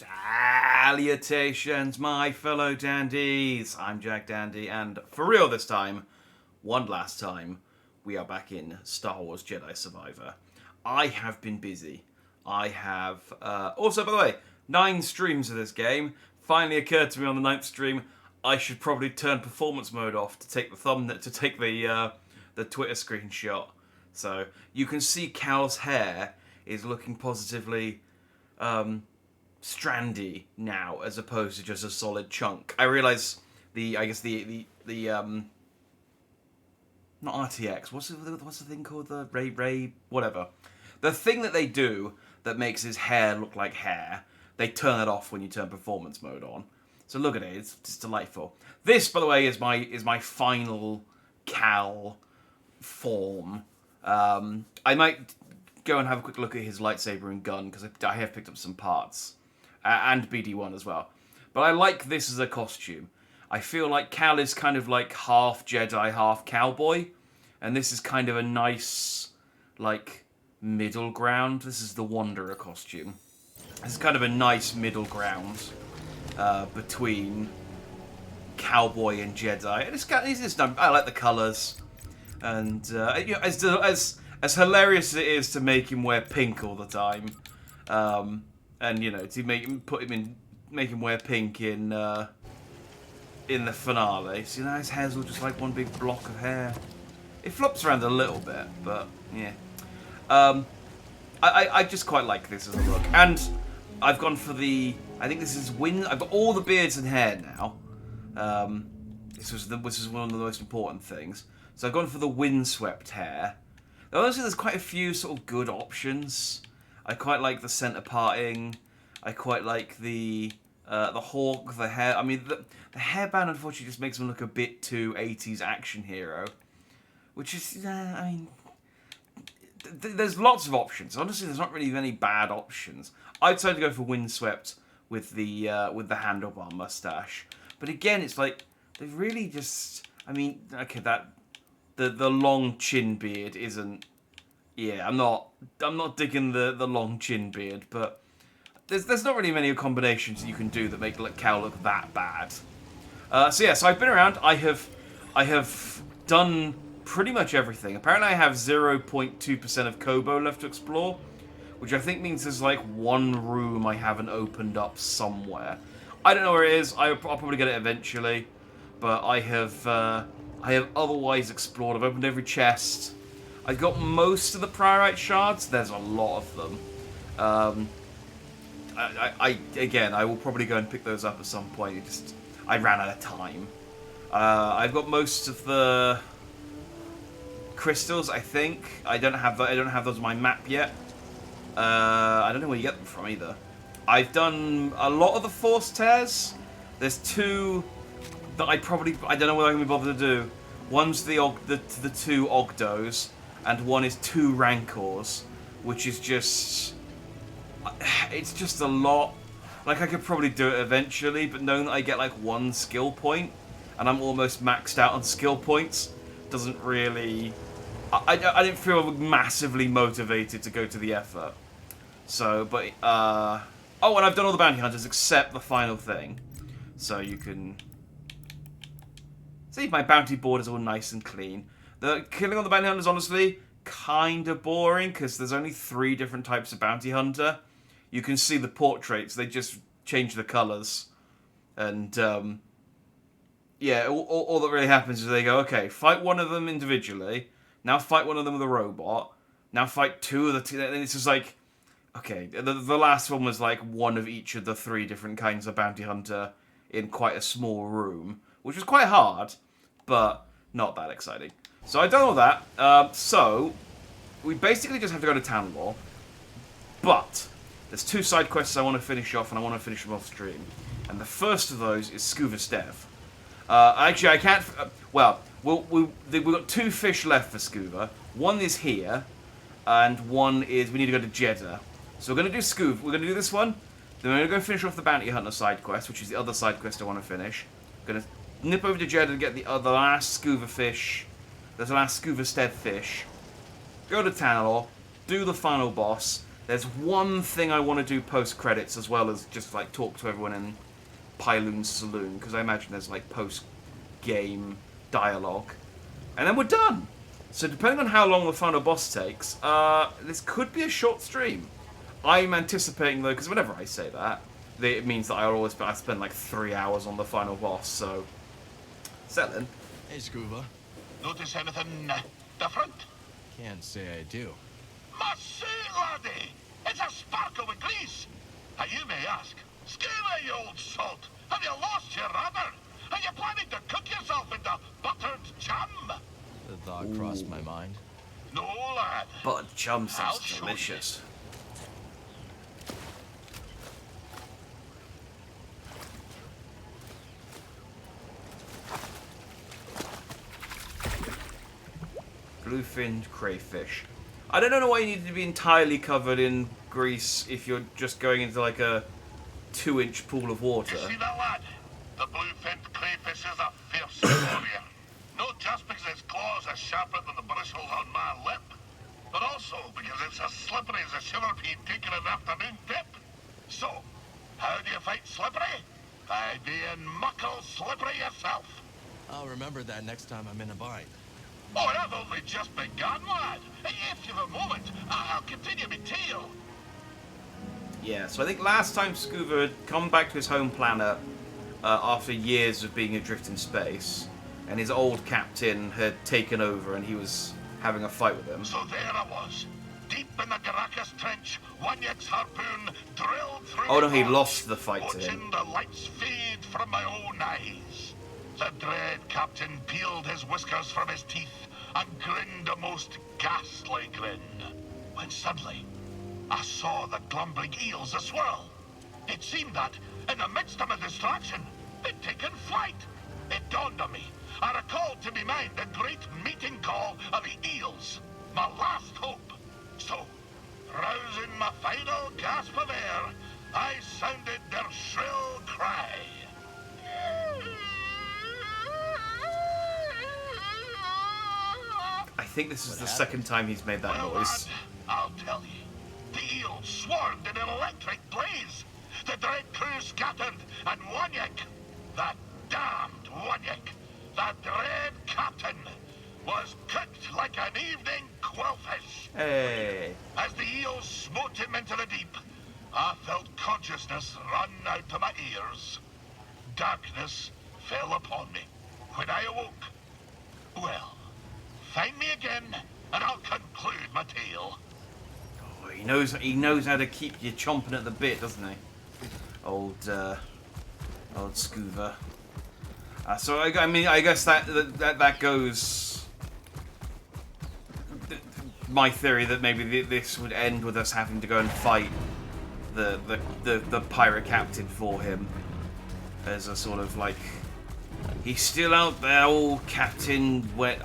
Salutations, my fellow dandies! I'm Jack Dandy, and for real this time, one last time, we are back in Star Wars Jedi Survivor. I have been busy. I have... also, by the way, 9 streams of this game. Finally occurred to me on the 9th stream, I should probably turn performance mode off to take the thumbnail, to take the Twitter screenshot. So, you can see Cal's hair is looking positively... strandy now, as opposed to just a solid chunk. I realise the not RTX. What's the thing called? The Ray whatever. The thing that they do that makes his hair look like hair. They turn it off when you turn performance mode on. So look at it. It's delightful. This, by the way, is my final Cal form. I might go and have a quick look at his lightsaber and gun because I have picked up some parts. And BD1 as well. But I like this as a costume. I feel like Cal is kind of like half Jedi, half cowboy. And this is kind of a nice, like, middle ground. This is the Wanderer costume. This is kind of a nice middle ground between cowboy and Jedi. And it's just, I like the colours. And you know, as hilarious as it is to make him wear pink all the time, and you know, to make him wear pink in the finale. So, you know, his hair's all just like one big block of hair. It flops around a little bit, but yeah. I just quite like this as a look, and I've gone for the. I think this is I've got all the beards and hair now. This was one of the most important things. So I've gone for the windswept hair. Honestly, there's quite a few sort of good options. I quite like the centre parting. I quite like the hawk, the hair. I mean, the hairband, unfortunately, just makes him look a bit too 80s action hero. Which is, I mean... there's lots of options. Honestly, there's not really any bad options. I decided to go for windswept with the handlebar mustache. But again, it's like, they really just... I mean, okay, the long chin beard isn't... Yeah, I'm not digging the long chin beard, but there's not really many combinations that you can do that make Cal look that bad. So I've been around. I have done pretty much everything. Apparently, I have 0.2% of Kobo left to explore, which I think means there's like one room I haven't opened up somewhere. I don't know where it is. I'll probably get it eventually, but I have otherwise explored. I've opened every chest. I've got most of the priorite shards. There's a lot of them. I will probably go and pick those up at some point. I ran out of time. I've got most of the crystals. I think I don't have those on my map yet. I don't know where you get them from either. I've done a lot of the force tears. There's 2 that I don't know whether I'm gonna be bothered to do. One's the 2 Ogdos. And one is 2 Rancors, which is just... It's just a lot. Like, I could probably do it eventually, but knowing that I get, like, 1 skill point, and I'm almost maxed out on skill points, doesn't really... I didn't feel massively motivated to go to the effort. So, but... Oh, and I've done all the bounty hunters except the final thing. So you can... See, my bounty board is all nice and clean. The killing on the bounty hunter is honestly kind of boring because there's only 3 different types of bounty hunter. You can see the portraits; they just change the colours, and yeah, all that really happens is they go, okay, fight one of them individually. Now fight one of them with a robot. Now fight 2 of the 2, and it's just like, okay, the last one was like one of each of the 3 different kinds of bounty hunter in quite a small room, which was quite hard, but not that exciting. So I've done all that, so we basically just have to go to Tanlaw, but there's 2 side quests I want to finish off, and I want to finish them off stream, and the first of those is Scuva Stev. Actually, I can't, we've got 2 fish left for Scuva. One is here, and one is, we need to go to Jeddah. So we're going to do Scuva, we're going to do this one, then we're going to go finish off the Bounty Hunter side quest, which is the other side quest I want to finish. Going to nip over to Jeddah and get the last Scuva fish. There's the last Scuva Stev fish. Go to Tanlaw, do the final boss, There's one thing I want to do post-credits as well as just, like, talk to everyone in Pyloon's Saloon, because I imagine there's, like, post-game dialogue. And then we're done! So depending on how long the final boss takes, this could be a short stream. I'm anticipating, though, because whenever I say that, it means that I spend, like, 3 hours on the final boss, so... Settlin'. Hey, Scuba. Notice anything different? Can't say I do. Must say, laddie, it's a sparkle with grease. And you may ask, Scuba, you old salt, have you lost your rudder? Are you planning to cook yourself into buttered chum? The thought crossed my mind. No, lad. Buttered chum I'll sounds show delicious. Bluefinned crayfish. I don't know why you need to be entirely covered in grease if you're just going into like a 2-inch pool of water. You see that, lad? The bluefinned crayfish is a fierce warrior. Not just because its claws are sharper than the bristles on my lip, but also because it's as slippery as a sugar pea taking an afternoon dip. So, how do you fight slippery? By being muckle slippery yourself. I'll remember that next time I'm in a bind. Oh, and I've only just begun, lad. If you've a moment, I'll continue my tale. Yeah, so I think last time Scuba had come back to his home planet after years of being adrift in space, and his old captain had taken over and he was having a fight with him. So there I was, deep in the Caracas trench, Wanyek's harpoon drilled through. Oh no, he my lost the fight to watching him. the lights fade from my own eyes. The dread captain peeled his whiskers from his teeth and grinned a most ghastly grin. When suddenly, I saw the glumbling eels a-swirl. It seemed that, in the midst of a distraction, they'd taken flight. It dawned on me. I recalled to me mind the great meeting call of the eels, my last hope. So, rousing my final gasp of air, I sounded their shrill cry. I think this is the second time he's made that Well, noise. lad, I'll tell you. The eels swarmed in an electric blaze. The dread crew scattered, and Wanyek, that damned Wanyek, that dread captain, was cooked like an evening quillfish. Hey. As the eels smote him into the deep, I felt consciousness run out to my ears. Darkness fell upon me. When I awoke, well, find me again, and I'll conclude my tale. Oh, he knows how to keep you chomping at the bit, doesn't he? Old Scuba. So I mean, I guess that goes. My theory that maybe this would end with us having to go and fight the pirate captain for him as a sort of like, he's still out there, old Captain. Where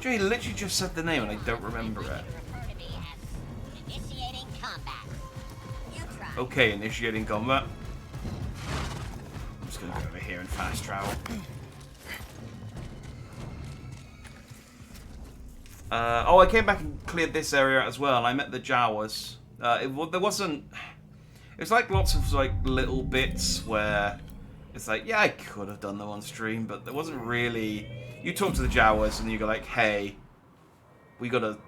he literally just said the name and I don't remember it. Okay, initiating combat. I'm just gonna go over here and fast travel. I came back and cleared this area as well, and I met the Jawas. There wasn't. It was like lots of like little bits where it's like, yeah, I could have done them on stream, but there wasn't really. You talk to the Jawas and you go like, hey, we got a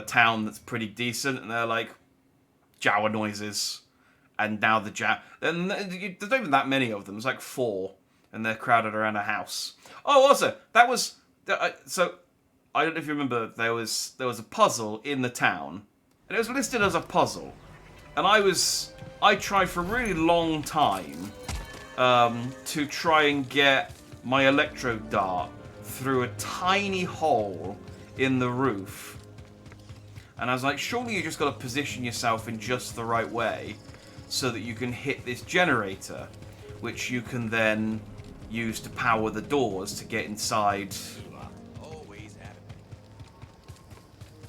town that's pretty decent, and they're like, Jawa noises, and now the and there's not even that many of them. There's like 4, and they're crowded around a house. Oh, also that was so. I don't know if you remember, there was a puzzle in the town, and it was listed as a puzzle, and I tried for a really long time to try and get my electro dart through a tiny hole in the roof, and I was like, surely you just got to position yourself in just the right way so that you can hit this generator, which you can then use to power the doors to get inside.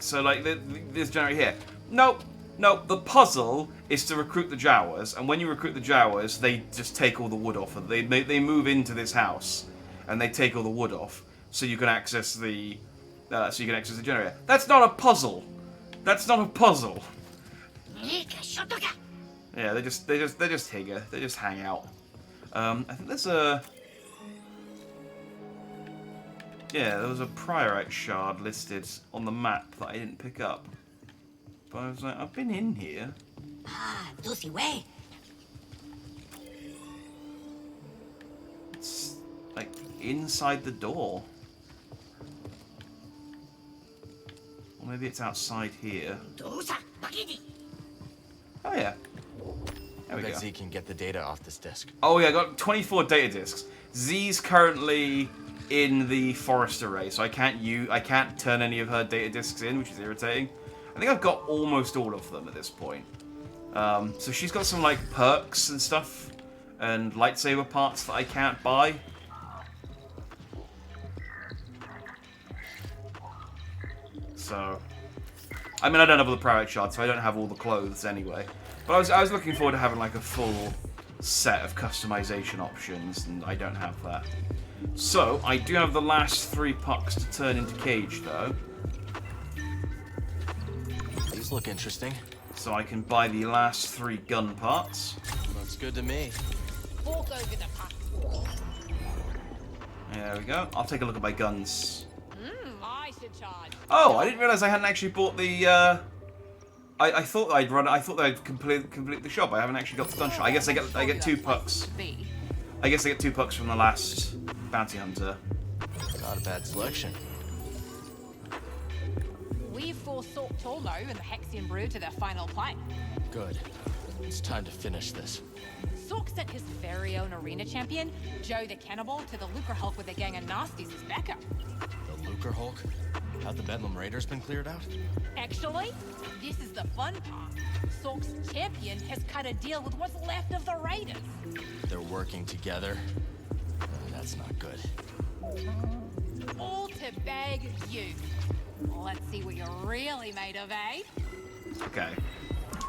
So, like, this generator here. Nope. The puzzle is to recruit the Jawas, and when you recruit the Jawas, they just take all the wood off. They move into this house, and they take all the wood off, so you can access the generator. That's not a puzzle. That's not a puzzle. Yeah, they just here. They just hang out. I think there's a. Yeah, there was a Priorite shard listed on the map that I didn't pick up. But I was like, I've been in here. It's like inside the door. Or maybe it's outside here. Oh yeah. There we I bet go. Z can get the data off this disk. Oh yeah, I got 24 data disks. Z's currently in the forest array, so I can't turn any of her data disks in, which is irritating. I think I've got almost all of them at this point. So she's got some like perks and stuff, and lightsaber parts that I can't buy. So, I mean, I don't have all the Priorite shards, so I don't have all the clothes anyway. But I was looking forward to having like a full set of customization options, and I don't have that. So, I do have the last 3 pucks to turn into Cage, though. These look interesting. So I can buy the last 3 gun parts. Looks good to me. There we go. I'll take a look at my guns. Oh, I didn't realize I hadn't actually bought the. I thought I'd run. I thought I'd complete the shop. I haven't actually got the stun shot. I guess I get 2 pucks. I guess I get 2 pucks from the last bounty hunter. Not a bad selection. We've forsook Tormo and the Hexian Brew to their final play. Good. It's time to finish this. Sork sent his very own arena champion, Joe the Cannibal, to the Lucre Hulk with a gang of nasties as backup. The Lucre Hulk? Have the Bedlam Raiders been cleared out? Actually, this is the fun part. Sork's champion has cut a deal with what's left of the Raiders. They're working together. That's not good. All to bag you. Let's see what you're really made of, eh? Okay.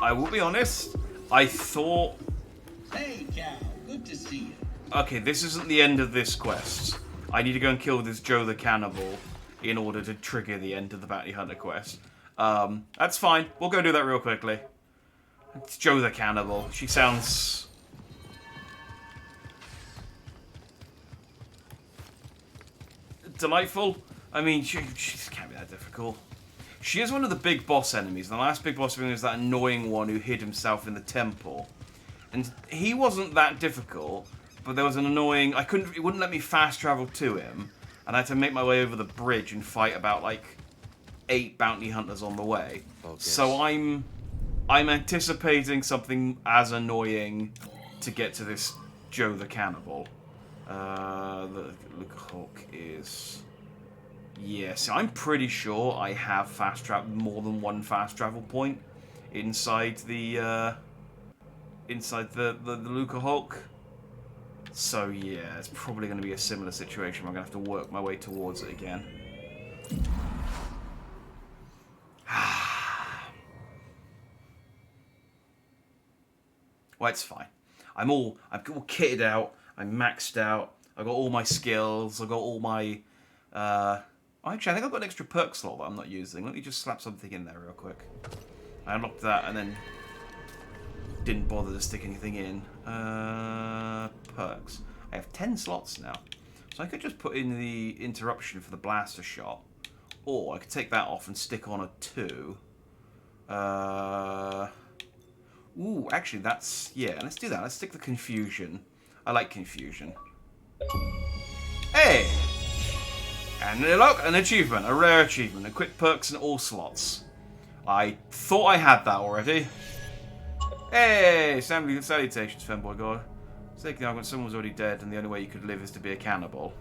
I will be honest. I thought. Hey, Cal. Good to see you. Okay, this isn't the end of this quest. I need to go and kill this Joe the Cannibal in order to trigger the end of the Bounty Hunter quest. That's fine. We'll go do that real quickly. It's Joe the Cannibal. She sounds... delightful. I mean, she can't be that difficult. She is one of the big boss enemies. The last big boss enemy was that annoying one who hid himself in the temple. And he wasn't that difficult, but there was an annoying... it wouldn't let me fast travel to him. And I had to make my way over the bridge and fight about, like, 8 bounty hunters on the way. Focus. So I'm anticipating something as annoying to get to this Joe the Cannibal. The Lucre Hulk is... Yes, I'm pretty sure I have more than one fast travel point inside the Lucre Hulk. So yeah, it's probably going to be a similar situation. I'm going to have to work my way towards it again. Well, it's fine. I'm all kitted out. I'm maxed out. I've got all my skills. I've got all my... Actually, I think I've got an extra perk slot that I'm not using. Let me just slap something in there real quick. I unlocked that and then didn't bother to stick anything in. Perks. I have 10 slots now. So I could just put in the interruption for the blaster shot. Or I could take that off and stick on a 2. Ooh, actually that's... Yeah, let's do that. Let's stick the confusion. I like confusion. Hey! And look, an achievement. A rare achievement. Equip perks in all slots. I thought I had that already. Hey! Salutations, fanboy god. Taking out when someone's already dead and the only way you could live is to be a cannibal.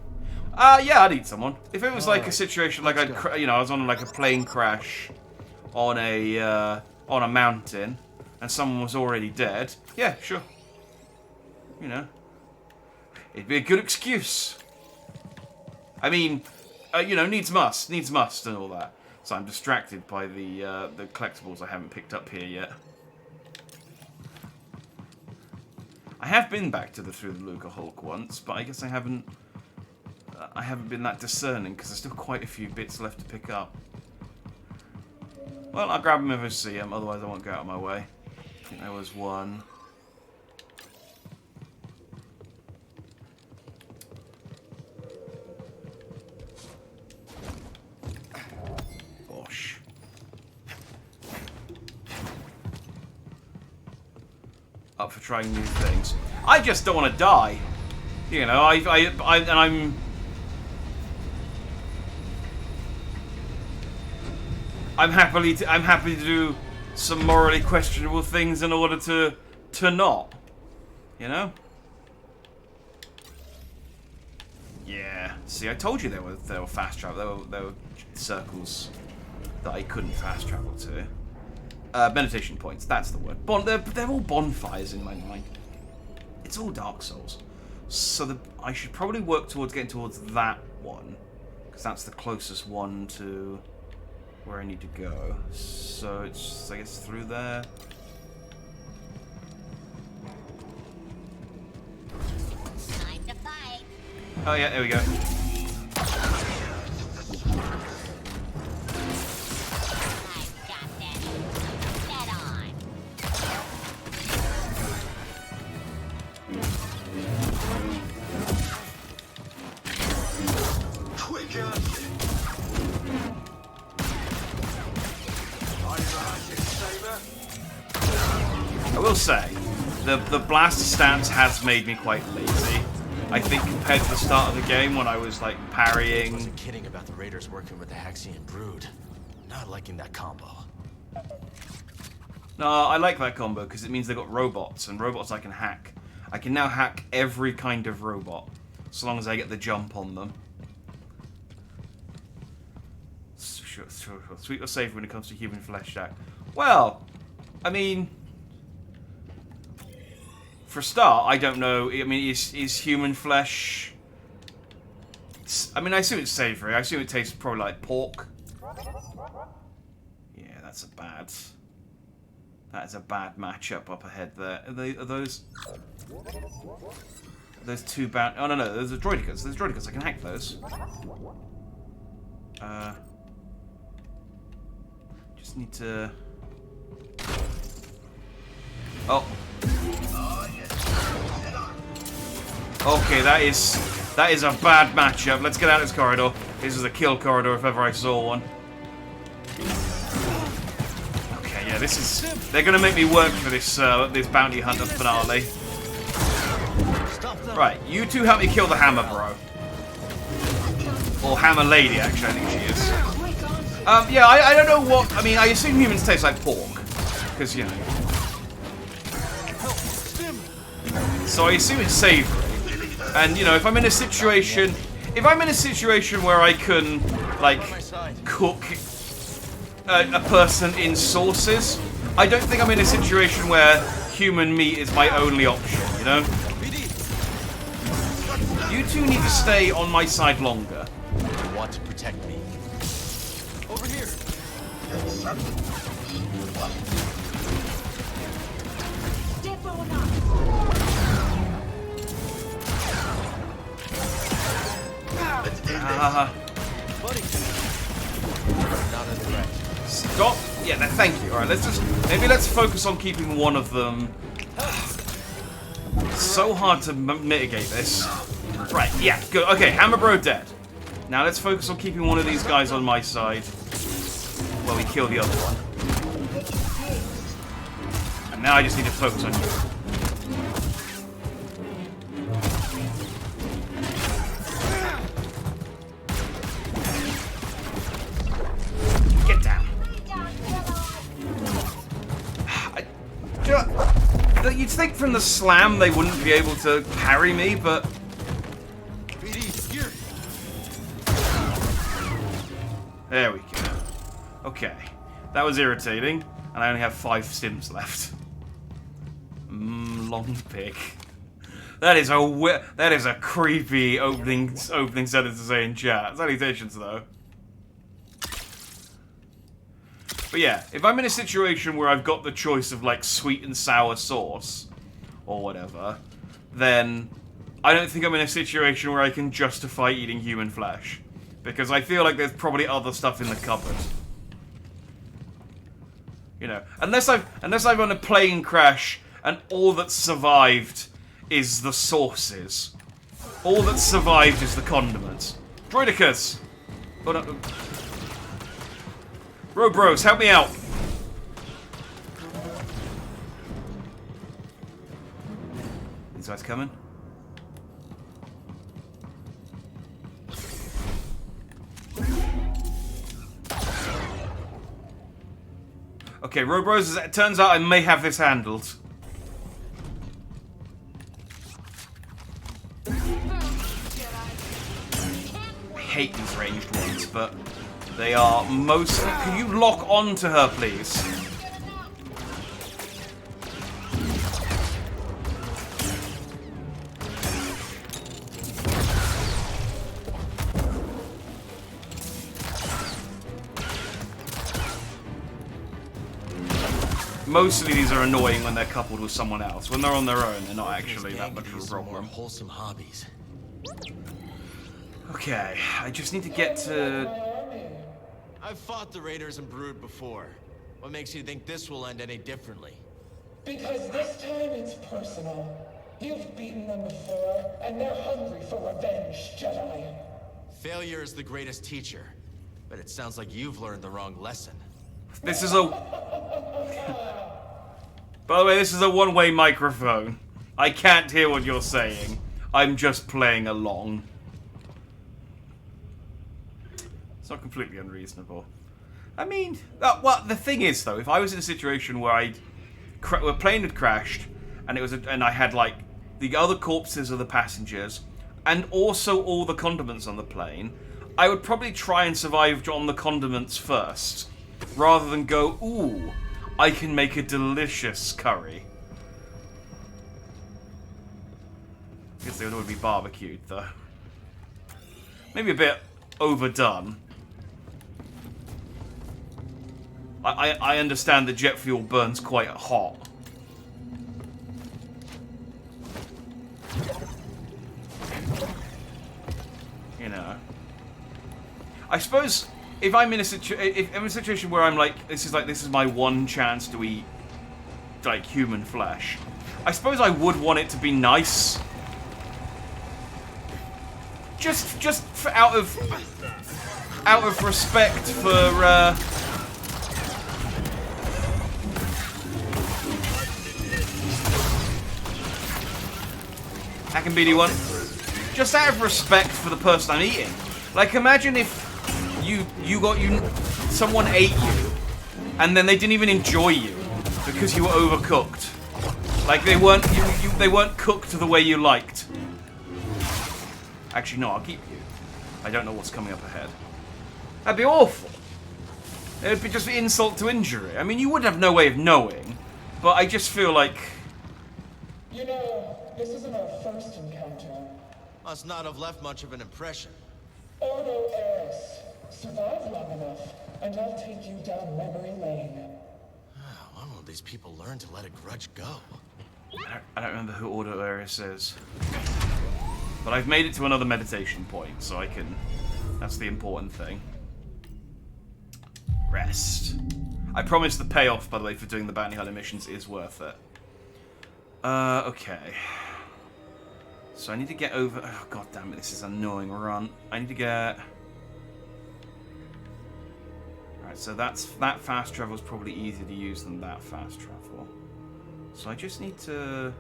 Yeah, I'd eat someone. If it was like a situation like I was on like a plane crash on a mountain and someone was already dead, yeah, sure. You know, it'd be a good excuse. I mean, you know, needs must and all that. So I'm distracted by the collectibles I haven't picked up here yet. I have been back to through the Lucre Hulk once, but I guess I haven't been that discerning because there's still quite a few bits left to pick up. Well, I'll grab them if I see them, otherwise I won't go out of my way. think there was one. Gosh. Up for trying new things. I just don't want to die. You know, I'm happy to do some morally questionable things in order to not. You know? Yeah. See, I told you there were fast travel. There were circles that I couldn't fast travel to. Meditation points. That's the word. They're all bonfires in my mind. It's all Dark Souls. So I should probably work towards getting towards that one, because that's the closest one to where I need to go. So it's, I guess, through there. Time to fight. Oh yeah, there we go. I've got this. Get on. Quicker! I will say, the blast stance has made me quite lazy. I think compared to the start of the game when I was like I parrying. wasn't kidding about the raiders working with the Haxian brood. Not liking that combo. No, I like that combo because it means they've got robots, and robots I can hack. I can now hack every kind of robot, so long as I get the jump on them. Sweet or safe when it comes to human flesh, Jack? Well, I mean, for a start, I don't know. I mean, is human flesh? I mean, I assume it's savory. I assume it tastes probably like pork. Yeah, that's a bad. That is a bad matchup up ahead there. Are those two bad? Oh no, those are droidicas. There's droidicas. I can hack those. Just need to. Oh. Okay, that is a bad matchup. Let's get out of this corridor. This is a kill corridor if ever I saw one. Okay, yeah, this is. They're gonna make me work for this this bounty hunter finale. Right, you two help me kill the hammer bro. Or hammer lady, actually, I think she is. Yeah, I don't know what. I mean, I assume humans taste like pork, because you know. So I assume it's savory. And you know, if I'm in a situation where I can like cook a person in sauces, I don't think I'm in a situation where human meat is my only option. You know, you two need to stay on my side longer. You want to protect me. Over here. Buddy. Not a threat. Stop. Yeah, no, thank you. All right, let's focus on keeping one of them. It's so hard to mitigate this. Right. Yeah. Good. Okay. Hammer Bro dead. Now let's focus on keeping one of these guys on my side while we kill the other one. And now I just need to focus on you. Get down. You'd think from the slam they wouldn't be able to parry me, but... There we go. Okay. That was irritating, and I only have 5 stimps left. Long pick. That is a creepy opening sentence to say in chat. Salutations, though. But yeah, if I'm in a situation where I've got the choice of like sweet and sour sauce or whatever, then I don't think I'm in a situation where I can justify eating human flesh. Because I feel like there's probably other stuff in the cupboard. You know, unless I've on a plane crash and all that's survived is the sauces. All that's survived is the condiments. Droidicus! Oh, no. Bros, help me out! These guys coming? Okay, Bros, it turns out I may have this handled. I hate these ranged ones, but they are most... Can you lock on to her, please? Mostly these are annoying when they're coupled with someone else. When they're on their own, they're not actually that much of a problem. More wholesome hobbies. Okay, I just need to get to... I've fought the Raiders and Brood before. What makes you think this will end any differently? Because this time it's personal. You've beaten them before, and they're hungry for revenge, Jedi. Failure is the greatest teacher. But it sounds like you've learned the wrong lesson. This is a... By the way, this is a one-way microphone. I can't hear what you're saying. I'm just playing along. It's not completely unreasonable. I mean, well, the thing is, though, if I was in a situation where a plane had crashed, and and I had like the other corpses of the passengers, and also all the condiments on the plane, I would probably try and survive on the condiments first, rather than go, ooh, I can make a delicious curry. I guess they would all be barbecued, though. Maybe a bit overdone. I understand that jet fuel burns quite hot. You know. I suppose if I'm in a situation where I'm like, this is my one chance to eat like human flesh, I suppose I would want it to be nice. Just out of respect for Hack and BD one. Just out of respect for the person I'm eating. Like, imagine if someone ate you, and then they didn't even enjoy you because you were overcooked. Like they weren't cooked the way you liked. Actually, no, I'll keep you. I don't know what's coming up ahead. That'd be awful. It'd be just insult to injury. I mean, you would have no way of knowing, but I just feel like... You know, this isn't our first encounter. Must not have left much of an impression. Ordo Eris. Survive long enough, and I'll take you down memory lane. When will these people learn to let a grudge go? I don't remember who Ordo Eris is. But I've made it to another meditation point, so I can... That's the important thing. Rest. I promise the payoff, by the way, for doing the bounty hunter missions is worth it. Okay. So I need to get over... Oh, god damn it, this is an annoying run. I need to get... Right, so that fast travel is probably easier to use than that fast travel. So I just need to...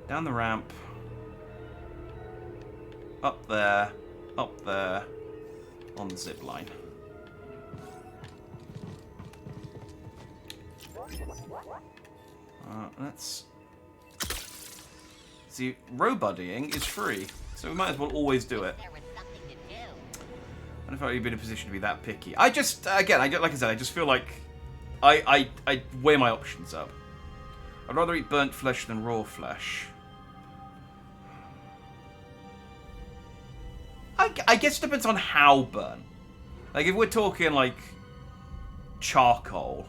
Down the ramp. Up there. On the zip line. Let's... See, row-buddying is free, so we might as well always do it. There was something to do. I don't know if I'd be in a position to be that picky. I just, again, like I said, I just feel like I weigh my options up. I'd rather eat burnt flesh than raw flesh. I guess it depends on how burnt. Like, if we're talking, like, charcoal.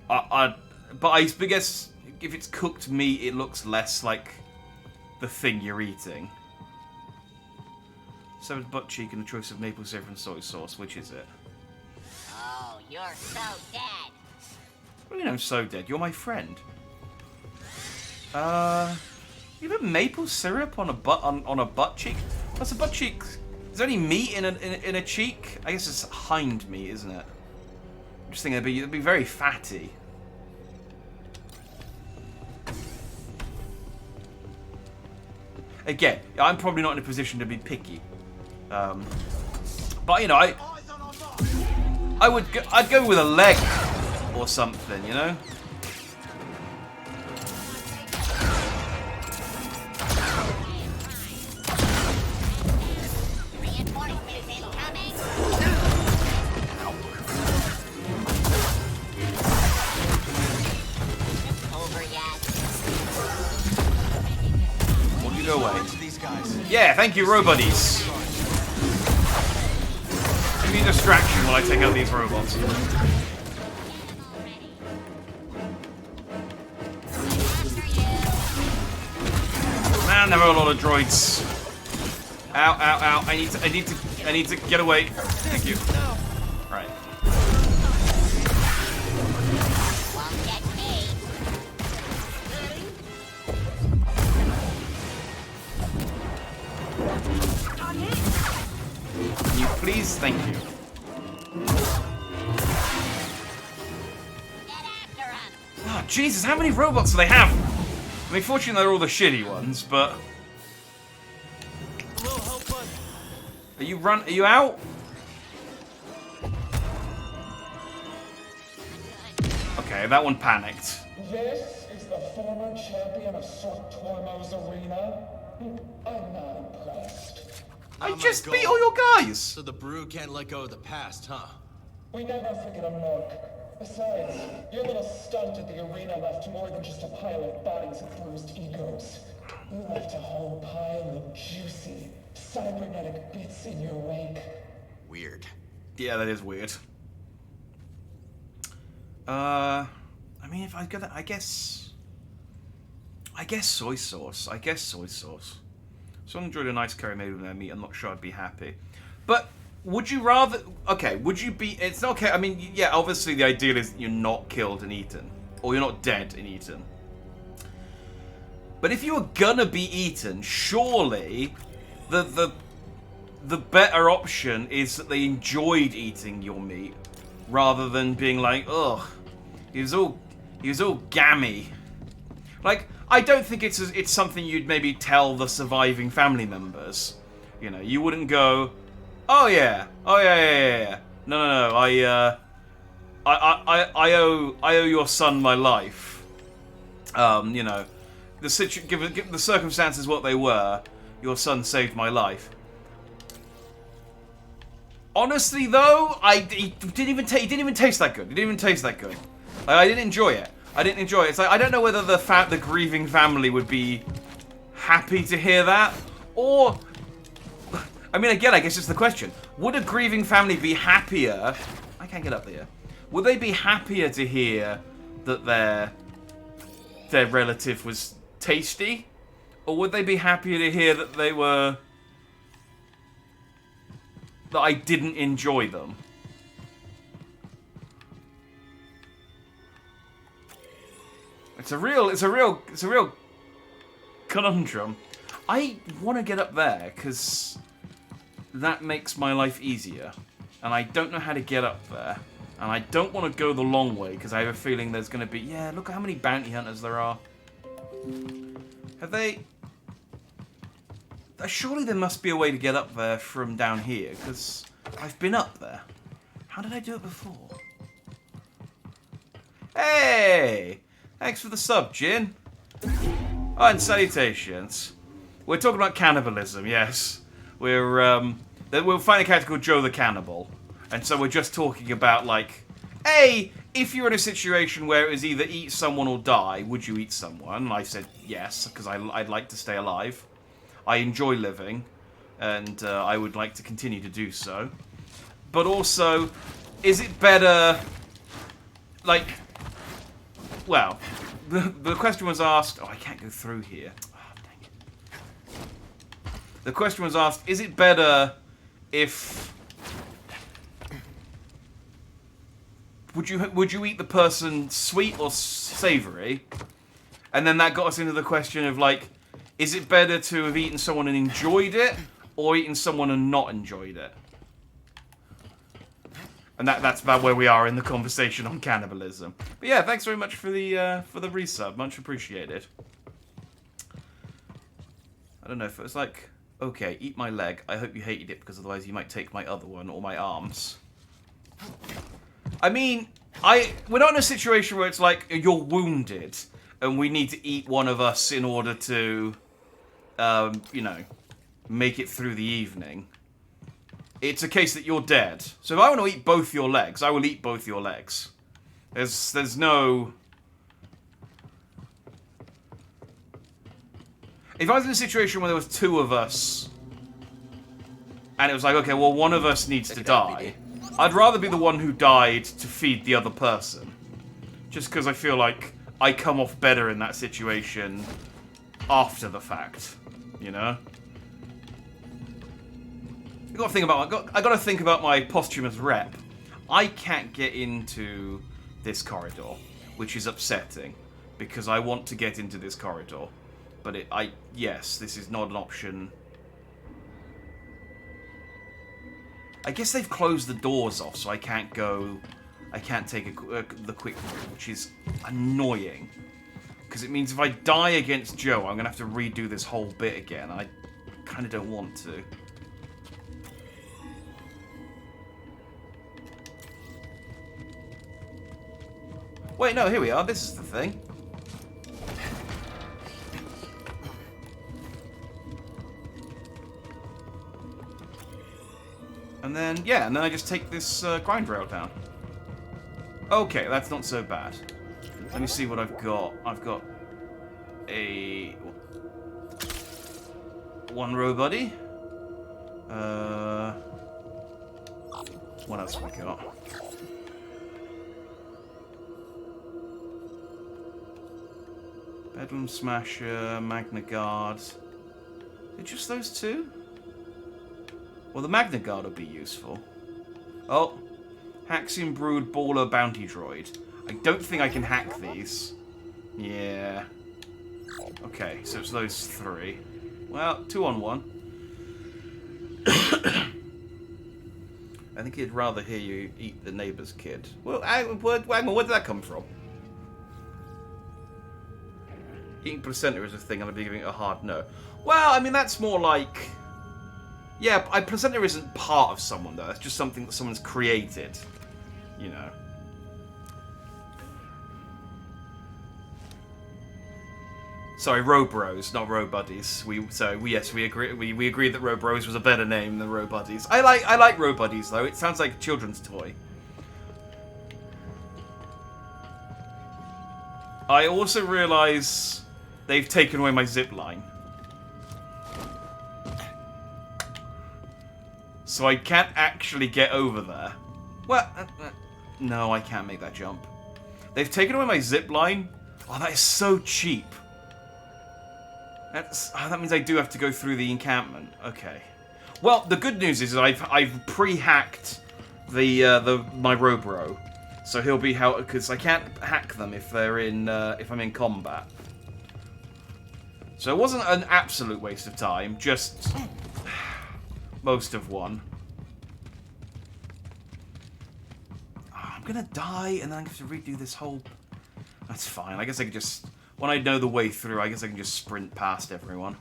But I guess if it's cooked meat, it looks less like the thing you're eating. Severed butt cheek and the choice of maple syrup and soy sauce. Which is it? Oh, you're so dead. What do you mean I'm so dead? You're my friend. You put maple syrup on a butt cheek? What's a butt cheek? Is there any meat in a cheek? I guess it's hind meat, isn't it? I'm just thinking it'd be very fatty. Again, I'm probably not in a position to be picky, but you know, I'd go with a leg or something, you know. Reinforcements incoming. Over yet. Will you go away? To these guys. Yeah, thank you, robuddies. Give me a distraction while I take out these robots. Man, there are a lot of droids. Ow, ow, ow! I need to get away. Thank you. Right. Won't get me. Can you please? Thank you. Get after him. Oh, Jesus! How many robots do they have? I mean, fortunately, they're all the shitty ones, but. A little help, bud. Are you out? Okay, that one panicked. This is the former champion of Sork Tormo's arena. I'm not impressed. I Not my just goal. beat all your guys. So the Brood can't let go of the past, huh? We never forget a monk. Besides, your little stunt at the arena left more than just a pile of bodies and bruised egos. You left a whole pile of juicy, cybernetic bits in your wake. Weird. Yeah, that is weird. I mean, if I got that, I guess soy sauce. Someone enjoyed a nice curry made with their meat. I'm not sure I'd be happy. But would you rather? Okay, would you be? It's not okay. I mean, yeah, obviously the ideal is you're not killed and eaten, or you're not dead and eaten. But if you were gonna be eaten, surely the better option is that they enjoyed eating your meat, rather than being like, ugh, he was all gammy. Like, I don't think it's something you'd maybe tell the surviving family members. You know, you wouldn't go, oh yeah. No, I owe your son my life. You know, given the circumstances what they were, your son saved my life. Honestly, though, he didn't even taste that good. It didn't even taste that good. Like, I didn't enjoy it. It's like, I don't know whether the grieving family would be happy to hear that, or, I mean, again, I guess it's the question: would a grieving family be happier? I can't get up there. Would they be happier to hear that their relative was tasty, or would they be happier to hear that I didn't enjoy them? It's a real conundrum. I want to get up there because that makes my life easier, and I don't know how to get up there, and I don't want to go the long way because I have a feeling there's going to be, yeah, look at how many bounty hunters there are. Have they? Surely there must be a way to get up there from down here, because I've been up there. How did I do it before? Hey! Thanks for the sub, Jin. Oh, and salutations. We're talking about cannibalism, yes. We'll find a character called Joe the Cannibal. And so we're just talking about, like, hey, if you're in a situation where it was either eat someone or die, would you eat someone? And I said yes, because I'd like to stay alive. I enjoy living, and I would like to continue to do so. But also, is it better, like, well, the question was asked, oh, I can't go through here. Oh, dang it. The question was asked, is it better if would you eat the person sweet or savoury? And then that got us into the question of, like, is it better to have eaten someone and enjoyed it, or eaten someone and not enjoyed it? And that's about where we are in the conversation on cannibalism. But yeah, thanks very much for the resub. Much appreciated. I don't know if it was like, okay, eat my leg. I hope you hated it, because otherwise you might take my other one or my arms. I mean, we're not in a situation where it's like you're wounded and we need to eat one of us in order to, you know, make it through the evening. It's a case that you're dead. So if I want to eat both your legs, I will eat both your legs. There's no... If I was in a situation where there was two of us, and it was like, okay, well, one of us needs to die, I'd rather be the one who died to feed the other person. Just because I feel like I come off better in that situation after the fact, you know? I gotta think about my posthumous rep. I can't get into this corridor, which is upsetting, because I want to get into this corridor. But yes, this is not an option. I guess they've closed the doors off, so I can't go. I can't take the quick route, which is annoying. Because it means if I die against Joe, I'm gonna have to redo this whole bit again. I kind of don't want to. Wait, no, here we are. This is the thing. And then, yeah, and then I just take this grind rail down. Okay, that's not so bad. Let me see what I've got. I've got a... one row buddy. What else have we got? Bedlam Smasher, Magna Guard. Is it just those two? Well, the Magna Guard will be useful. Oh, Haxian Brood Baller Bounty Droid. I don't think I can hack these. Yeah. Okay, so it's those three. Well, 2 on 1. I think he'd rather hear you eat the neighbour's kid. Well, where did that come from? Eating placenta is a thing, I'm going to be giving it a hard no. Well, I mean, that's more like... Yeah, placenta isn't part of someone, though. It's just something that someone's created. You know. Sorry, Row Bros, not Row Buddies. We agree. We agreed that Row Bros was a better name than Row Buddies. I like Row Buddies though. It sounds like a children's toy. I also realise they've taken away my zip line, so I can't actually get over there. Well, no, I can't make that jump. They've taken away my zip line. Oh, that is so cheap. That means I do have to go through the encampment. Okay. Well, the good news is I've pre-hacked my Robro, so he'll be because I can't hack them if they're in if I'm in combat. So it wasn't an absolute waste of time, just most of one. Oh, I'm gonna die, and then I have to redo this whole. That's fine. I guess I could just. When I know the way through, I guess I can just sprint past everyone.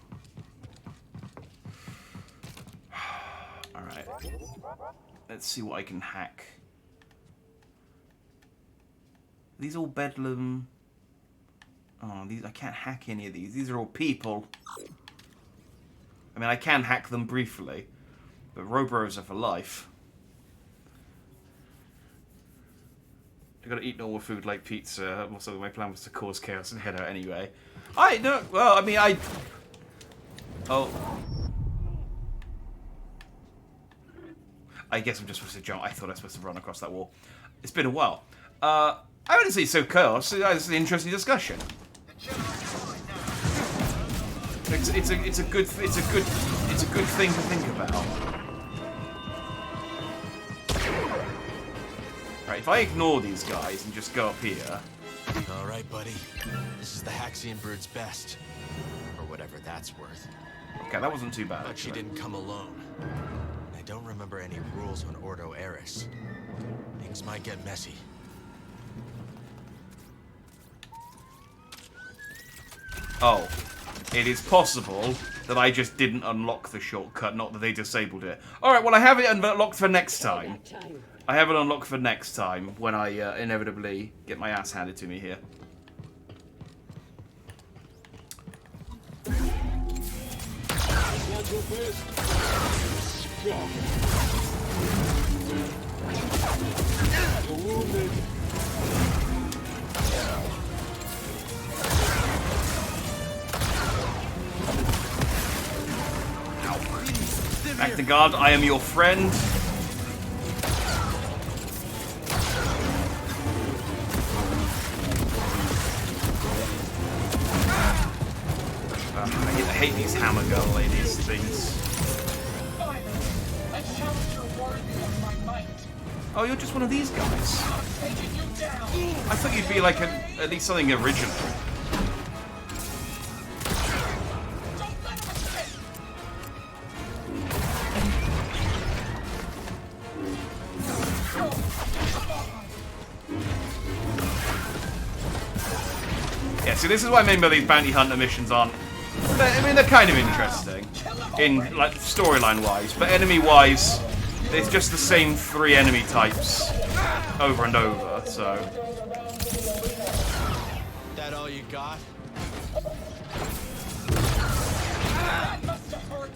Alright. Let's see what I can hack. Are these all Bedlam? Oh, I can't hack any of these. These are all people. I mean, I can hack them briefly. But Robros are for life. I gotta eat normal food like pizza. Also, my plan was to cause chaos and head out anyway. Well, I mean, Oh. I guess I'm just supposed to jump. I thought I was supposed to run across that wall. It's been a while. I wouldn't say so chaos. It's an interesting discussion. It's a good thing to think about. Right, Right, if I ignore these guys and just go up here... All right, buddy. This is the Haxian Brood's best. Or whatever that's worth. Okay, that wasn't too bad, But she actually. didn't come alone. I don't remember any rules on Ordo Eris. Things might get messy. Oh. It is possible that I just didn't unlock the shortcut, not that they disabled it. Alright, well I have it unlocked for next time. I have it unlocked for next time, when I inevitably get my ass handed to me here. Back to guard, I am your friend. I hate these hammer girl ladies things. Finally, a challenger worthy of my might. Oh, you're just one of these guys. I'm taking you down. I thought you'd be like at least something original. Don't let him escape. Yeah, see, this is why maybe these bounty hunter missions aren't. I mean, they're kind of interesting in like storyline-wise, but enemy-wise, it's just the same 3 enemy types over and over. So. That all you got?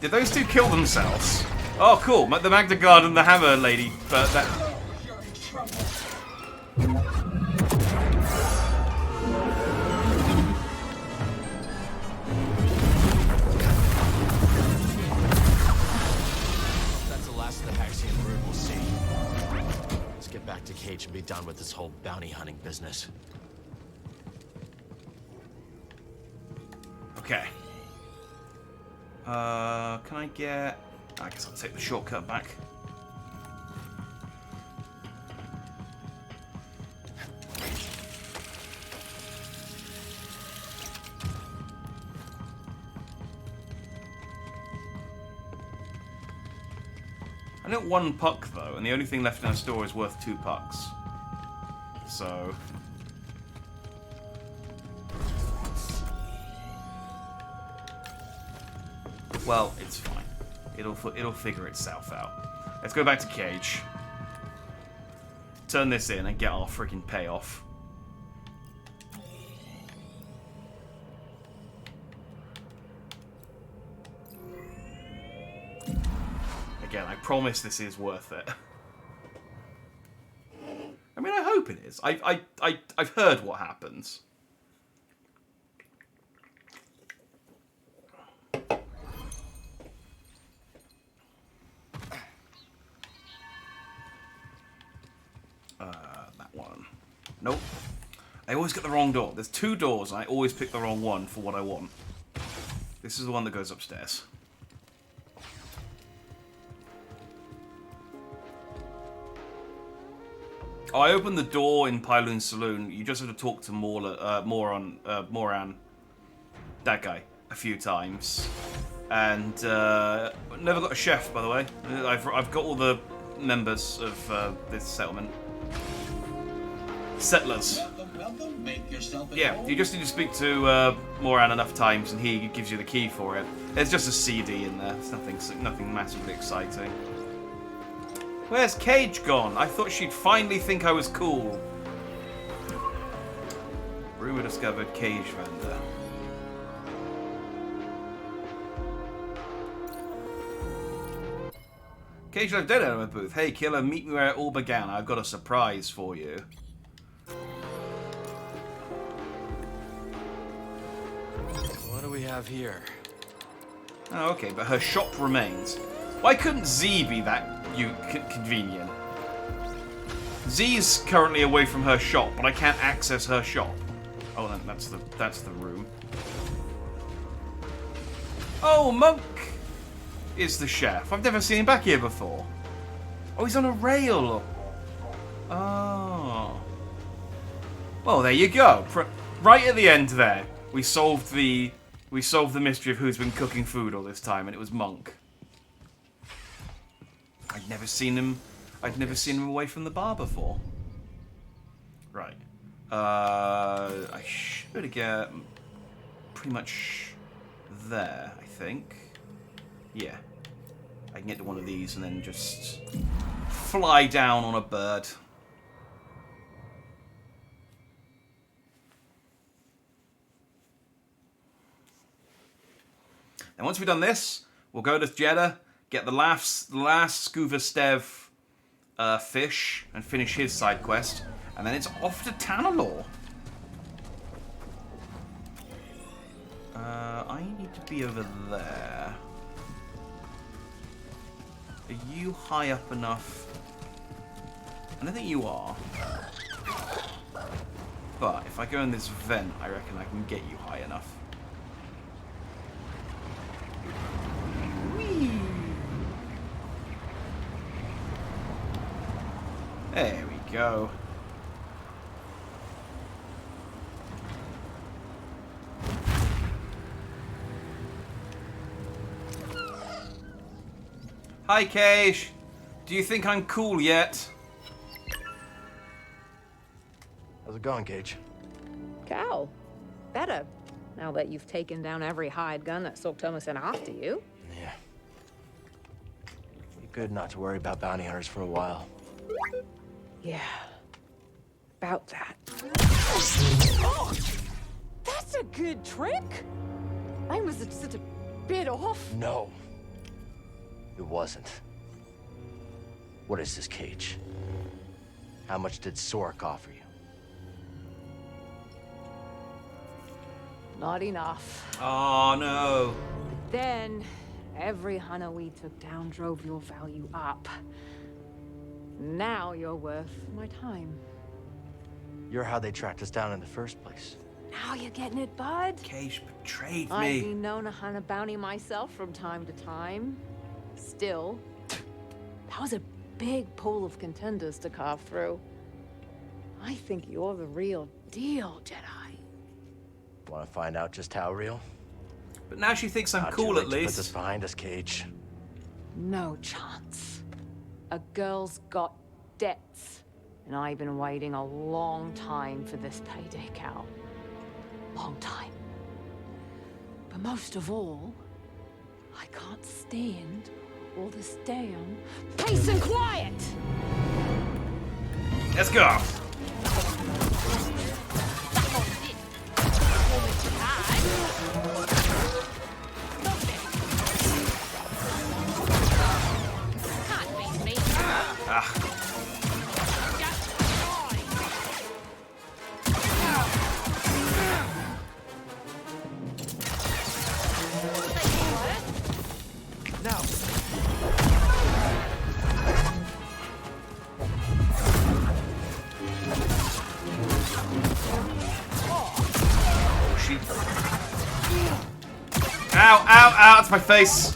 Did those two kill themselves? Oh, cool. The Magna Guard and the Hammer Lady, but that. You're in trouble. That's the last of the Haxian Brood we'll see. Let's get back to Cage and be done with this whole bounty hunting business. Okay. Can I get... I guess I'll take the shortcut back. I got 1 puck, though, and the only thing left in our store is worth 2 pucks. So... well, it's fine. It'll figure itself out. Let's go back to Cage. Turn this in and get our freaking payoff. Again, I promise this is worth it. I mean, I hope it is. I've heard what happens. That one. Nope. I always get the wrong door. There's 2 doors, and I always pick the wrong one for what I want. This is the one that goes upstairs. Oh, I opened the door in Pyloon's Saloon. You just have to talk to Moran, that guy, a few times. And, never got a chef, by the way. I've got all the members of this settlement. Settlers. Welcome. Make yourself at Yeah, home. you just need to speak to Moran enough times, and he gives you the key for it. There's just a CD in there. It's nothing massively exciting. Where's Cage gone? I thought she'd finally think I was cool. Rumor discovered Cage vendor. Cage left dead out of my booth. Hey killer, meet me where it all began. I've got a surprise for you. What do we have here? Oh, okay, but her shop remains. Why couldn't Z be that convenient? Z is currently away from her shop, but I can't access her shop. Oh, then that's the room. Oh, Monk is the chef. I've never seen him back here before. Oh, he's on a rail. Oh. Well, there you go. Right at the end there, we solved the mystery of who's been cooking food all this time, and it was Monk. I'd never seen him away from the bar before. Right. I should get pretty much there, I think. Yeah. I can get to one of these and then just fly down on a bird. And once we've done this, we'll go to Jedi, get the last Scuva Stev fish, and finish his side quest. And then it's off to Tanalor. I need to be over there. Are you high up enough? I don't think you are. But if I go in this vent, I reckon I can get you high enough. Whee! There we go. Hi, Cage. Do you think I'm cool yet? How's it going, Gage? Cal, better, now that you've taken down every hired gun that Sork Thomas sent after you. Yeah. Be good not to worry about bounty hunters for a while. Yeah, about that. Oh, that's a good trick. I was just a bit off. No. It wasn't. What is this cage? How much did Sork offer you? Not enough. Oh, no. Then, every hunter we took down drove your value up. Now you're worth my time. You're how they tracked us down in the first place. Now you're getting it, bud. Cage betrayed I've me. been known to hunt a bounty myself from time to time. Still, that was a big pool of contenders to carve through. I think you're the real deal, Jedi. Want to find out just how real? But now she thinks I'm Not cool too at late to least. put this behind us, Cage. No chance. A girl's got debts, and I've been waiting a long time for this payday, Cal. Long time. But most of all, I can't stand all this damn peace and quiet! Let's go. Ow, ow, ow, that's my face.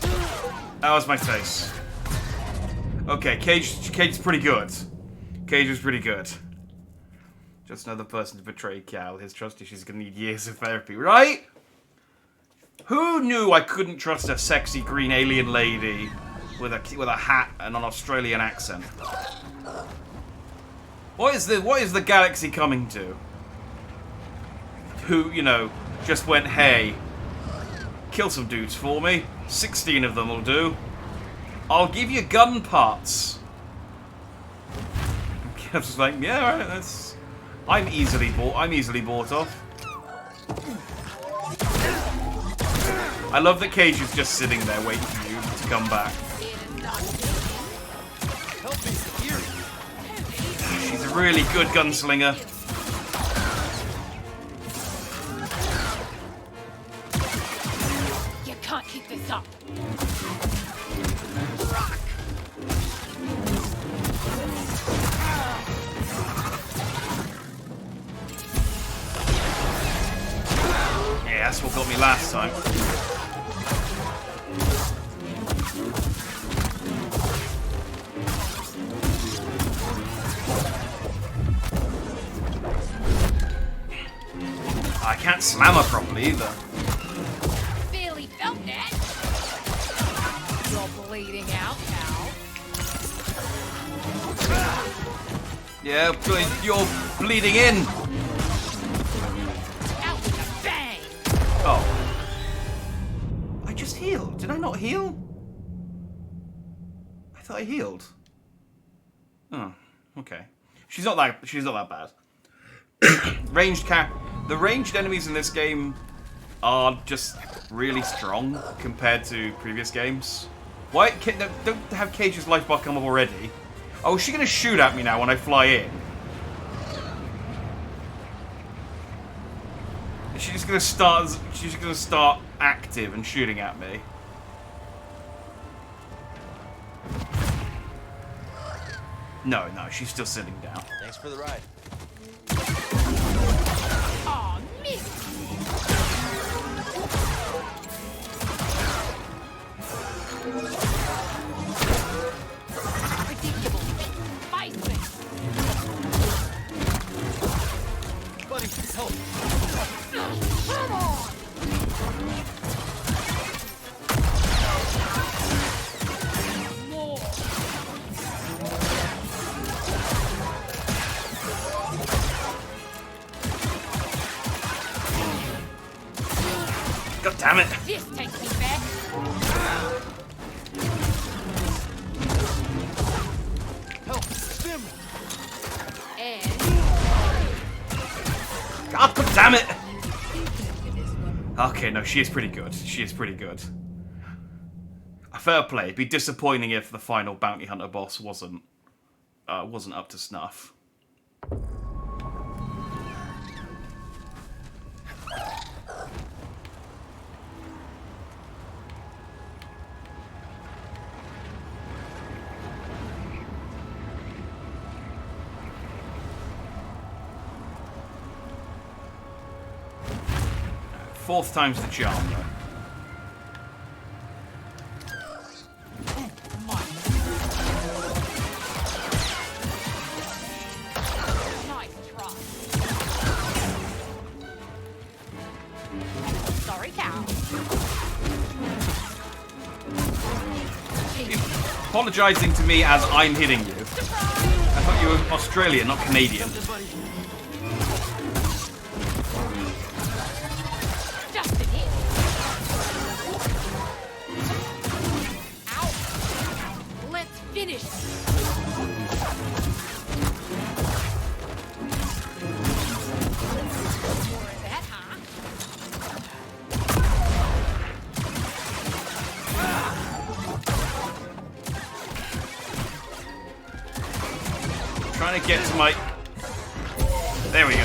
That was my face. Okay, Cage is pretty good. Cage is pretty good. Just another person to betray Cal. His trust issues are gonna need years of therapy, right? Who knew I couldn't trust a sexy green alien lady with a hat and an Australian accent? What is the galaxy coming to? Who, you know, just went, hey, kill some dudes for me. 16 of them will do. I'll give you gun parts. I was just like, yeah, alright, that's... I'm easily bought off. I love that Cage is just sitting there waiting for you to come back. She's a really good gunslinger. You can't keep this up. Yeah, that's what got me last time. I can't slam her properly either. Barely felt that. You're bleeding out, pal. Yeah, you're bleeding in. Out with a bang. Oh. I just healed. Did I not heal? I thought I healed. Oh, okay. She's not that bad. The ranged enemies in this game are just really strong compared to previous games. Why don't have Cage's life bar come up already? Oh, is she gonna shoot at me now when I fly in? Is she just gonna start? She's gonna start active and shooting at me. No, she's still sitting down. Thanks for the ride. Aw, miss. Predictable. Bison. Buddy, help. Come on. More. God damn it! This takes me back. Help! Stim! And God damn it! Okay, no, she is pretty good. She is pretty good. A fair play. It'd be disappointing if the final bounty hunter boss wasn't up to snuff. Fourth time's the charm, though. nice try. Sorry, cow. Apologising to me as I'm hitting you. I thought you were Australian, not Canadian. Just a hit. Ow. Let's finish. More of that, huh? Trying to get to my... There we go.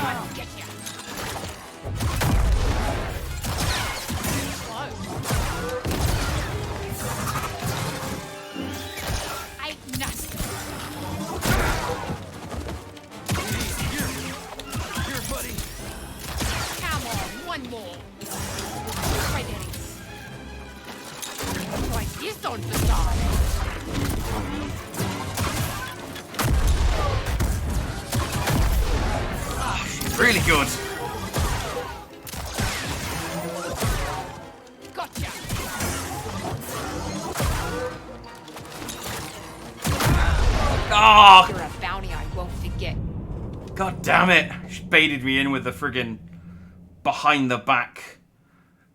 I'll get ya. Close. Ain't nothing. Here, buddy. Come on, one more. Right there. Try this on the side. Really good. Gotcha. Ah! You're a bounty I won't forget. God damn it! She baited me in with the friggin' behind the back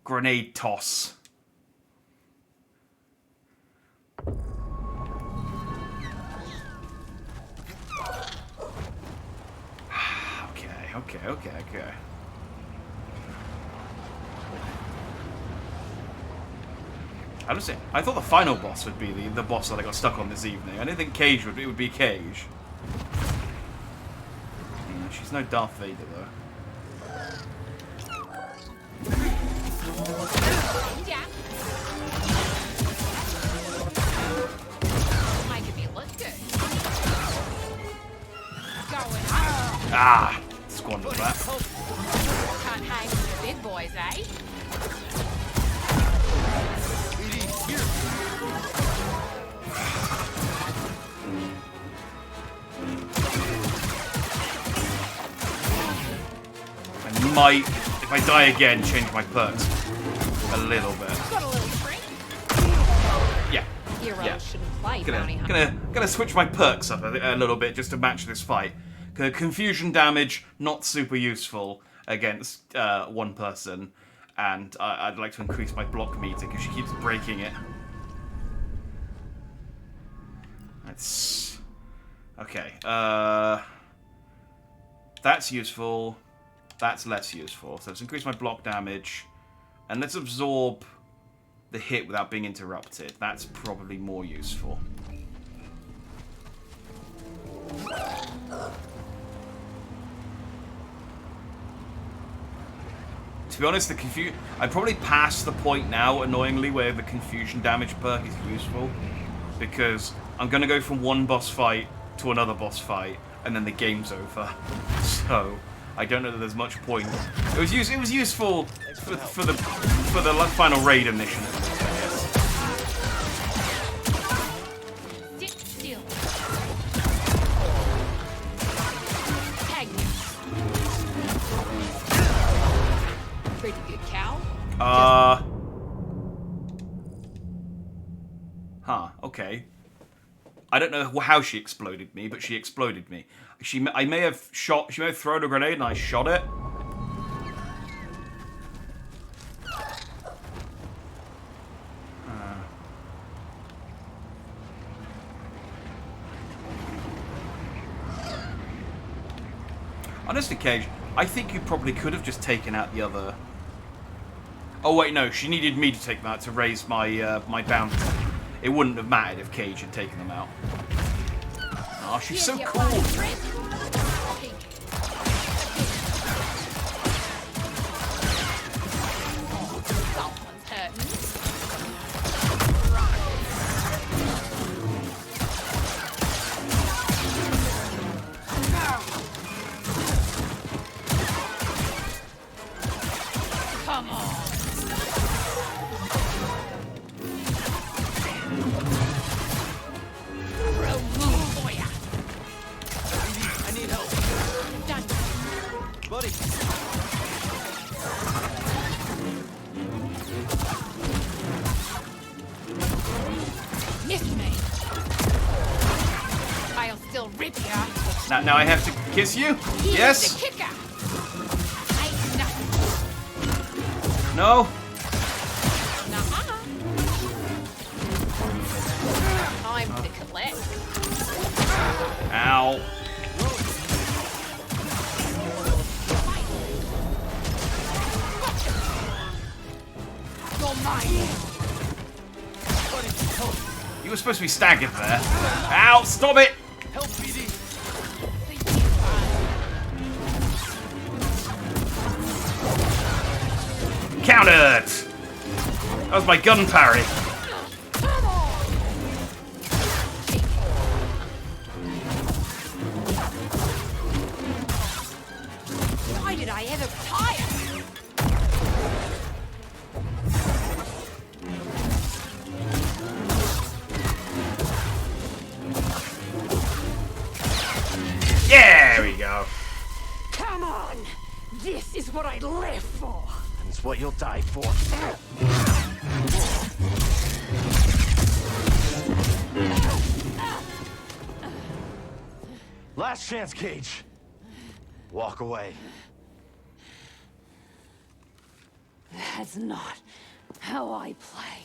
grenade toss. Okay. I was saying, I thought the final boss would be the boss that I got stuck on this evening. I didn't think Cage would. It would be Cage. Yeah, she's no Darth Vader though. Yeah. Making me look good. Going up. Ah! Squandered that. Can't hang with the big boys, eh? might, if I die again, change my perks a little bit. Got a little drink. Yeah. Heroes shouldn't play bounty hunters. Gonna switch my perks up a little bit just to match this fight. Confusion damage, not super useful against one person. And I'd like to increase my block meter because she keeps breaking it. That's... Okay, that's useful. That's less useful. So let's increase my block damage. And let's absorb the hit without being interrupted. That's probably more useful. To be honest, I'd probably pass the point now, annoyingly, where the confusion damage perk is useful. Because I'm going to go from one boss fight to another boss fight, and then the game's over. So, I don't know that there's much point. It was useful for the final raid mission, I guess. Sit still. Tag me. Pretty good cow. Huh, okay. I don't know how she exploded me, but she exploded me. She may have thrown a grenade and I shot it. Honestly, Cage, I think you probably could have just taken out the other... Oh wait, no, she needed me to take them out to raise my my bounty. It wouldn't have mattered if Cage had taken them out. Oh, she's so cool. Someone's hurting. Come on. I need help. Done. Buddy. Miss me. I'll still rip ya. Now I have to kiss you? Here's Yes? the kicker. Ain't nothing. No? Nuh-uh. Time to collect. Ow. You're mine. Buddy, help. You were supposed to be staggered there. Ow, stop it! Help, BD. Countered! That was my gun parry. Come on. Why did I ever tire? Yeah, there we go. Come on! This is what I live for! And it's what you'll die for. Last chance, Cage. Walk away. That's not how I play.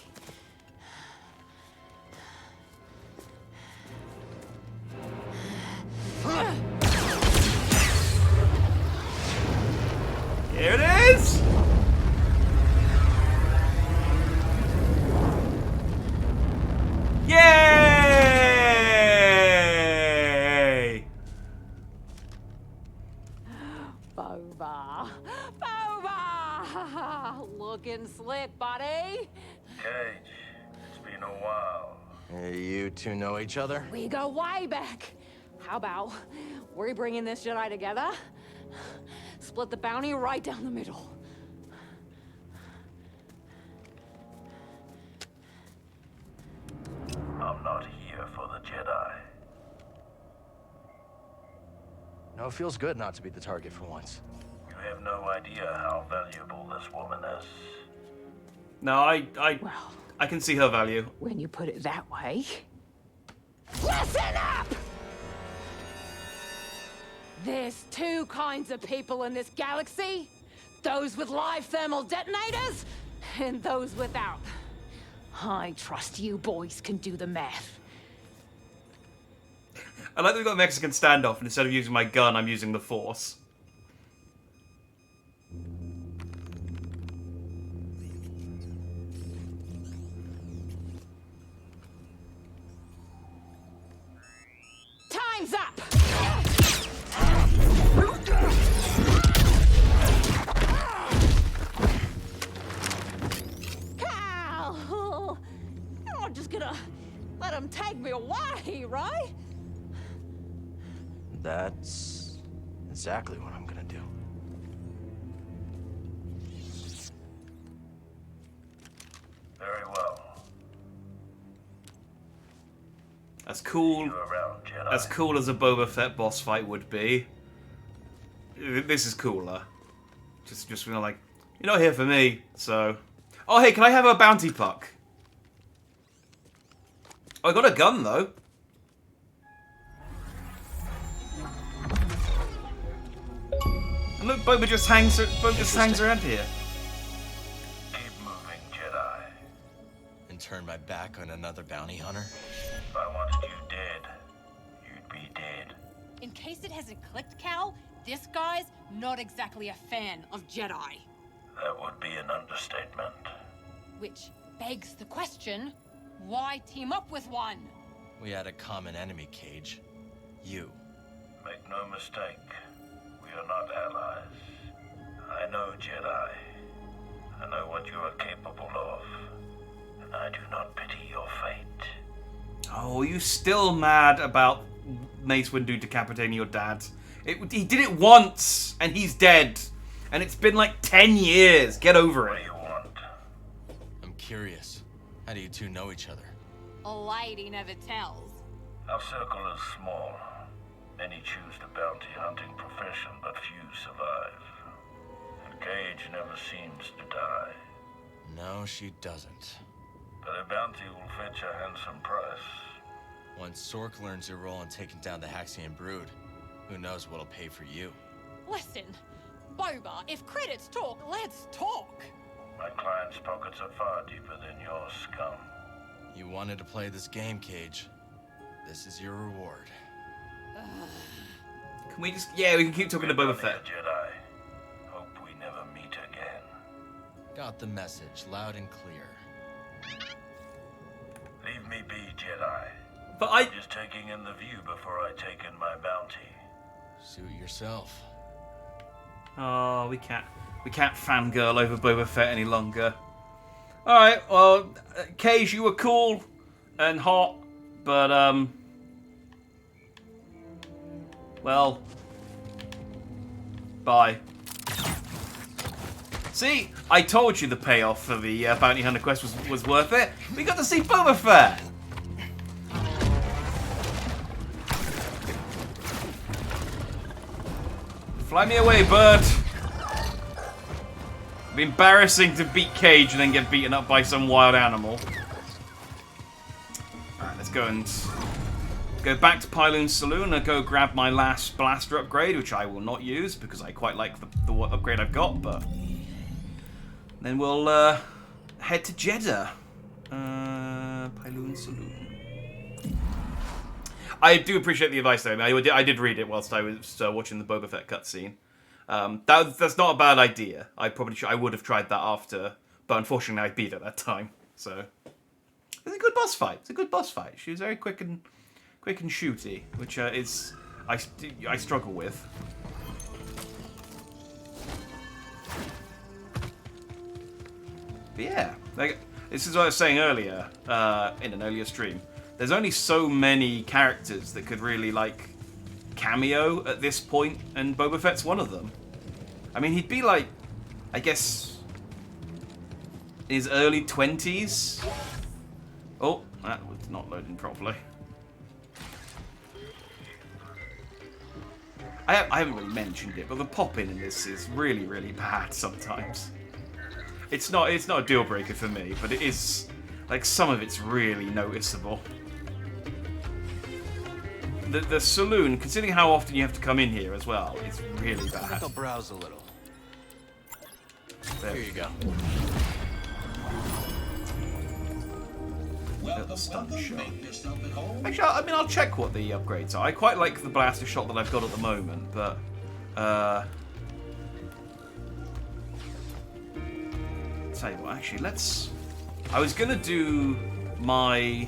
Here it is! Yay! Boba! Boba! Looking slick, buddy. Cage, it's been a while. Hey, you two know each other? We go way back. How about we bringing this Jedi together? Split the bounty right down the middle. I'm not here for the Jedi. No, it feels good not to be the target for once. We have no idea how valuable this woman is. No, Well, I can see her value. when you put it that way. Listen up! There's two kinds of people in this galaxy. Those with live thermal detonators, and those without. I trust you boys can do the math. I like that we've got a Mexican standoff, and instead of using my gun, I'm using the Force. Time's up! Cal! You're not just gonna let him take me away, right? That's exactly what I'm gonna do. Very well. As cool, You around, Jedi. as cool as a Boba Fett boss fight would be. This is cooler. Just you know, like, you're not here for me, so. Oh hey, can I have a bounty puck? Oh, I got a gun though. And look, Boba just hangs around here. Keep moving, Jedi. And turn my back on another bounty hunter? If I wanted you dead, you'd be dead. In case it hasn't clicked, Cal, this guy's not exactly a fan of Jedi. That would be an understatement. Which begs the question, why team up with one? We had a common enemy, Cage. You. Make no mistake, we are not allies. I know, Jedi. I know what you are capable of, and I do not pity your fate. Oh, are you still mad about Mace Windu decapitating your dad? He did it once, and he's dead. And it's been like 10 years. Get over What it. do you want? I'm curious. How do you two know each other? A lady never tells. Our circle is small. Many choose the bounty hunting profession, but few survive. And Cage never seems to die. No, she doesn't. But a bounty will fetch a handsome price. Once Sork learns your role in taking down the Haxian Brood, who knows what'll pay for you? Listen, Boba, if credits talk, let's talk. My client's pockets are far deeper than your scum. You wanted to play this game, Cage. This is your reward. Can we just... Yeah, we can keep talking to Boba We're Fett. Jedi. Hope we never meet again. Got the message, loud and clear. Leave me be, Jedi. But I'm just taking in the view before I take in my bounty. Suit yourself. Oh, we can't fangirl over Boba Fett any longer. Alright, well, Cage, you were cool and hot, but, well, bye. See, I told you the payoff for the Bounty Hunter quest was worth it. We got to see Boba Fett! Fly me away, bird! It'd be embarrassing to beat Cage and then get beaten up by some wild animal. Alright, let's go and go back to Pyloon's Saloon and go grab my last blaster upgrade, which I will not use because I quite like the upgrade I've got, but then we'll head to Jeddah. Pyloon Saloon. I do appreciate the advice though. I did read it whilst I was watching the Boba Fett cutscene. That's not a bad idea. I would have tried that after, but unfortunately I beat at that time. So it's a good boss fight. It's a good boss fight. She was very quick and shooty, which is I struggle with. But yeah, like, this is what I was saying earlier in an earlier stream. There's only so many characters that could really, like, cameo at this point, and Boba Fett's one of them. I mean, he'd be, like, I guess, in his early 20s. Oh, that was not loading properly. I haven't really mentioned it, but the pop-in in this is really, really bad sometimes. It's not a deal breaker for me, but it is, like, some of it's really noticeable. The saloon, considering how often you have to come in here as well, is really I think bad. I'll browse a little. There Here you go. Welcome, stun welcome. shot. Make yourself at home. Actually, I mean, I'll check what the upgrades are. I quite like the blaster shot that I've got at the moment, but tell you what, actually, I was gonna do my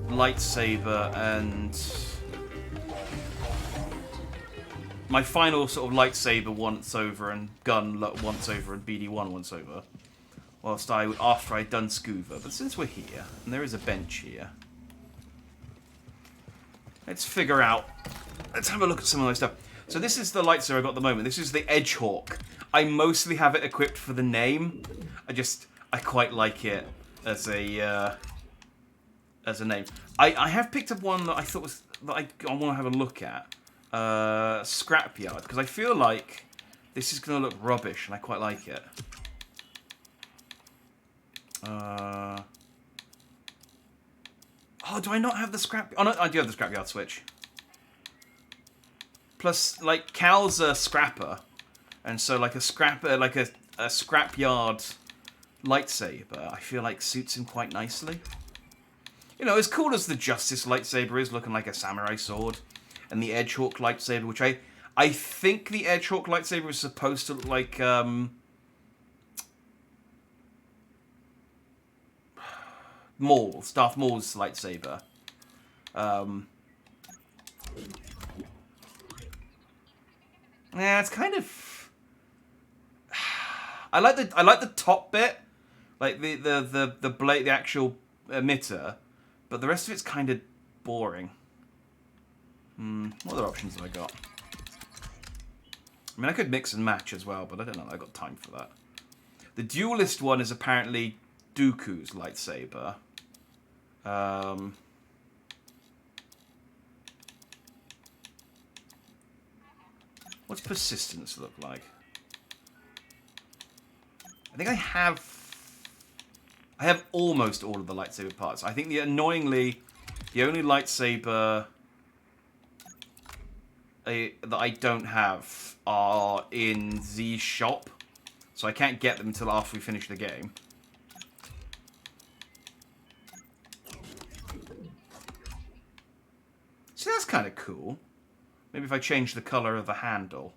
lightsaber and my final sort of lightsaber once over and gun once over and BD1 once over. After I'd done Scuba, but since we're here and there is a bench here, let's have a look at some of those stuff. So this is the lightsaber I got at the moment. This is the Edgehawk. I mostly have it equipped for the name. I quite like it as a name. I have picked up one that I thought was that I want to have a look at. Scrapyard, because I feel like this is going to look rubbish, and I quite like it. Oh, do I not have the scrap? Oh no, I do have the scrapyard switch. Plus, like, Cal's a scrapper, and so like a scrapper, like a scrapyard lightsaber, I feel like suits him quite nicely. You know, as cool as the Justice lightsaber is, looking like a samurai sword, and the Edgehawk lightsaber, which I think the Edgehawk lightsaber is supposed to look like Darth Maul's lightsaber. Yeah, it's kind of. I like the top bit, like the blade, the actual emitter, but the rest of it's kind of boring. What other options have I got? I mean, I could mix and match as well, but I don't know. I got time for that. The duelist one is apparently Dooku's lightsaber. What's persistence look like? I think I have almost all of the lightsaber parts. I think annoyingly, the only lightsaber that I don't have are in the shop, so I can't get them until after we finish the game. So that's kind of cool. Maybe if I change the color of the handle.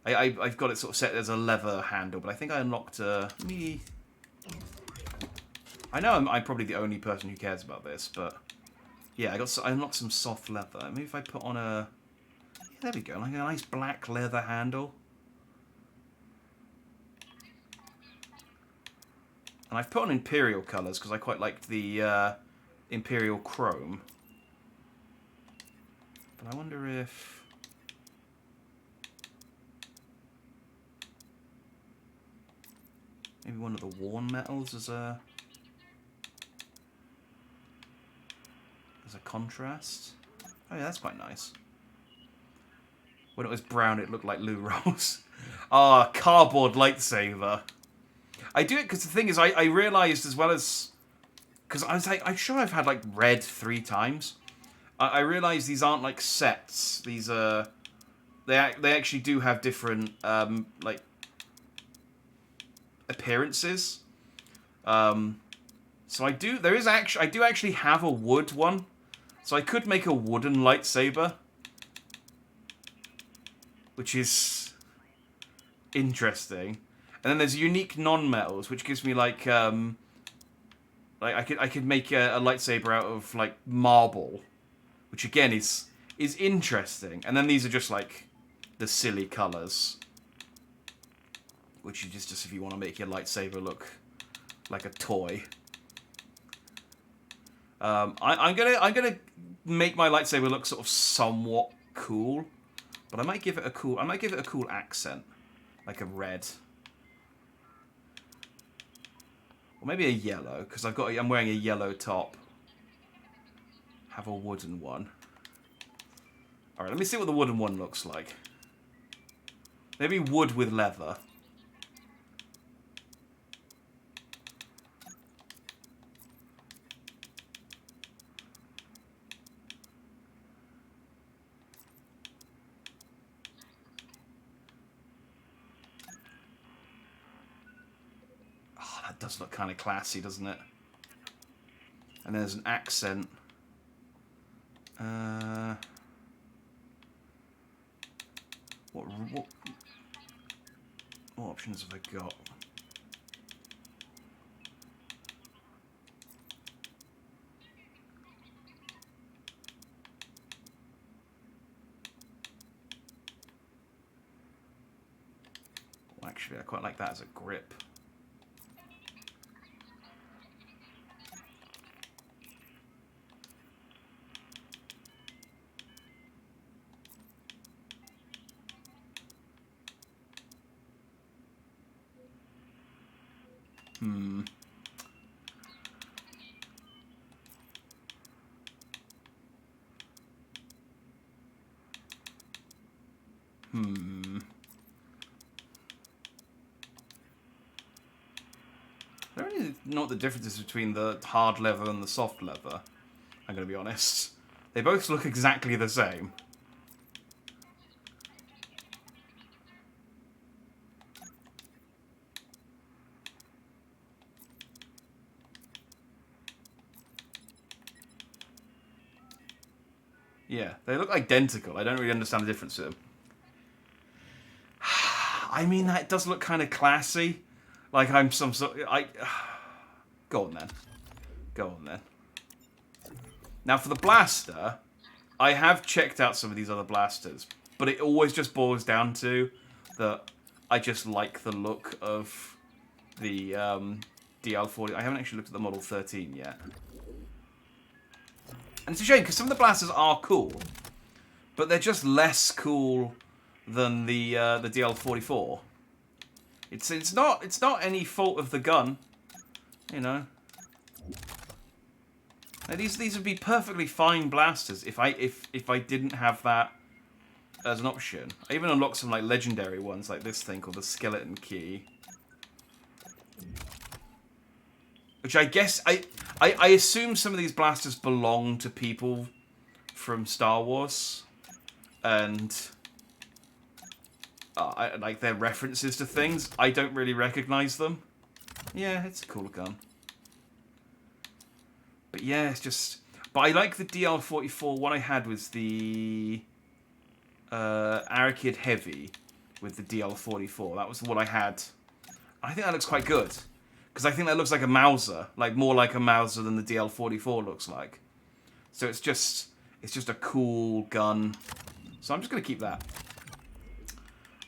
I've got it sort of set as a leather handle, but I think I unlocked me. I know I'm probably the only person who cares about this, but yeah, I unlocked some soft leather. Maybe if I put on a, yeah, there we go, like a nice black leather handle. And I've put on Imperial colours because I quite liked the Imperial chrome. But I wonder if maybe one of the worn metals as a contrast. Oh yeah, that's quite nice. When it was brown, it looked like loo rolls. Ah, cardboard lightsaber. I do it because the thing is, I realised as well as because I was like, I'm sure I've had like red 3 times. I realise these aren't like sets. These are they actually do have different like appearances. So I do actually have a wood one. So I could make a wooden lightsaber, which is interesting. And then there's unique non-metals, which gives me like I could make a lightsaber out of like marble, which again is interesting. And then these are just like the silly colors, which is just if you want to make your lightsaber look like a toy. I'm gonna make my lightsaber look sort of somewhat cool, but I might give it a cool accent, like a red, or maybe a yellow, because I'm wearing a yellow top. Have a wooden one. Alright, let me see what the wooden one looks like. Maybe wood with leather. Oh, that does look kind of classy, doesn't it? And there's an accent. What options have I got? Well, actually, I quite like that as a grip. I don't really know what the difference is between the hard leather and the soft leather. I'm going to be honest. They both look exactly the same. Yeah, they look identical. I don't really understand the difference to them. I mean, that does look kind of classy. Like I'm some sort. Go on then. Go on then. Now for the blaster, I have checked out some of these other blasters, but it always just boils down to that I just like the look of the DL40. I haven't actually looked at the Model 13 yet. And it's a shame, because some of the blasters are cool, but they're just less cool than the DL44. It's not any fault of the gun, you know. Now, these would be perfectly fine blasters if I didn't have that as an option. I even unlocked some like legendary ones, like this thing called the Skeleton Key, which I guess I assume some of these blasters belong to people from Star Wars, and like their references to things. I don't really recognize them. Yeah, it's a cool gun. But yeah, it's just... But I like the DL44. What I had was the Arakid Heavy with the DL44. That was what I had. I think that looks quite good. Because I think that looks like a Mauser. Like, more like a Mauser than the DL44 looks like. So it's just a cool gun. So I'm just going to keep that.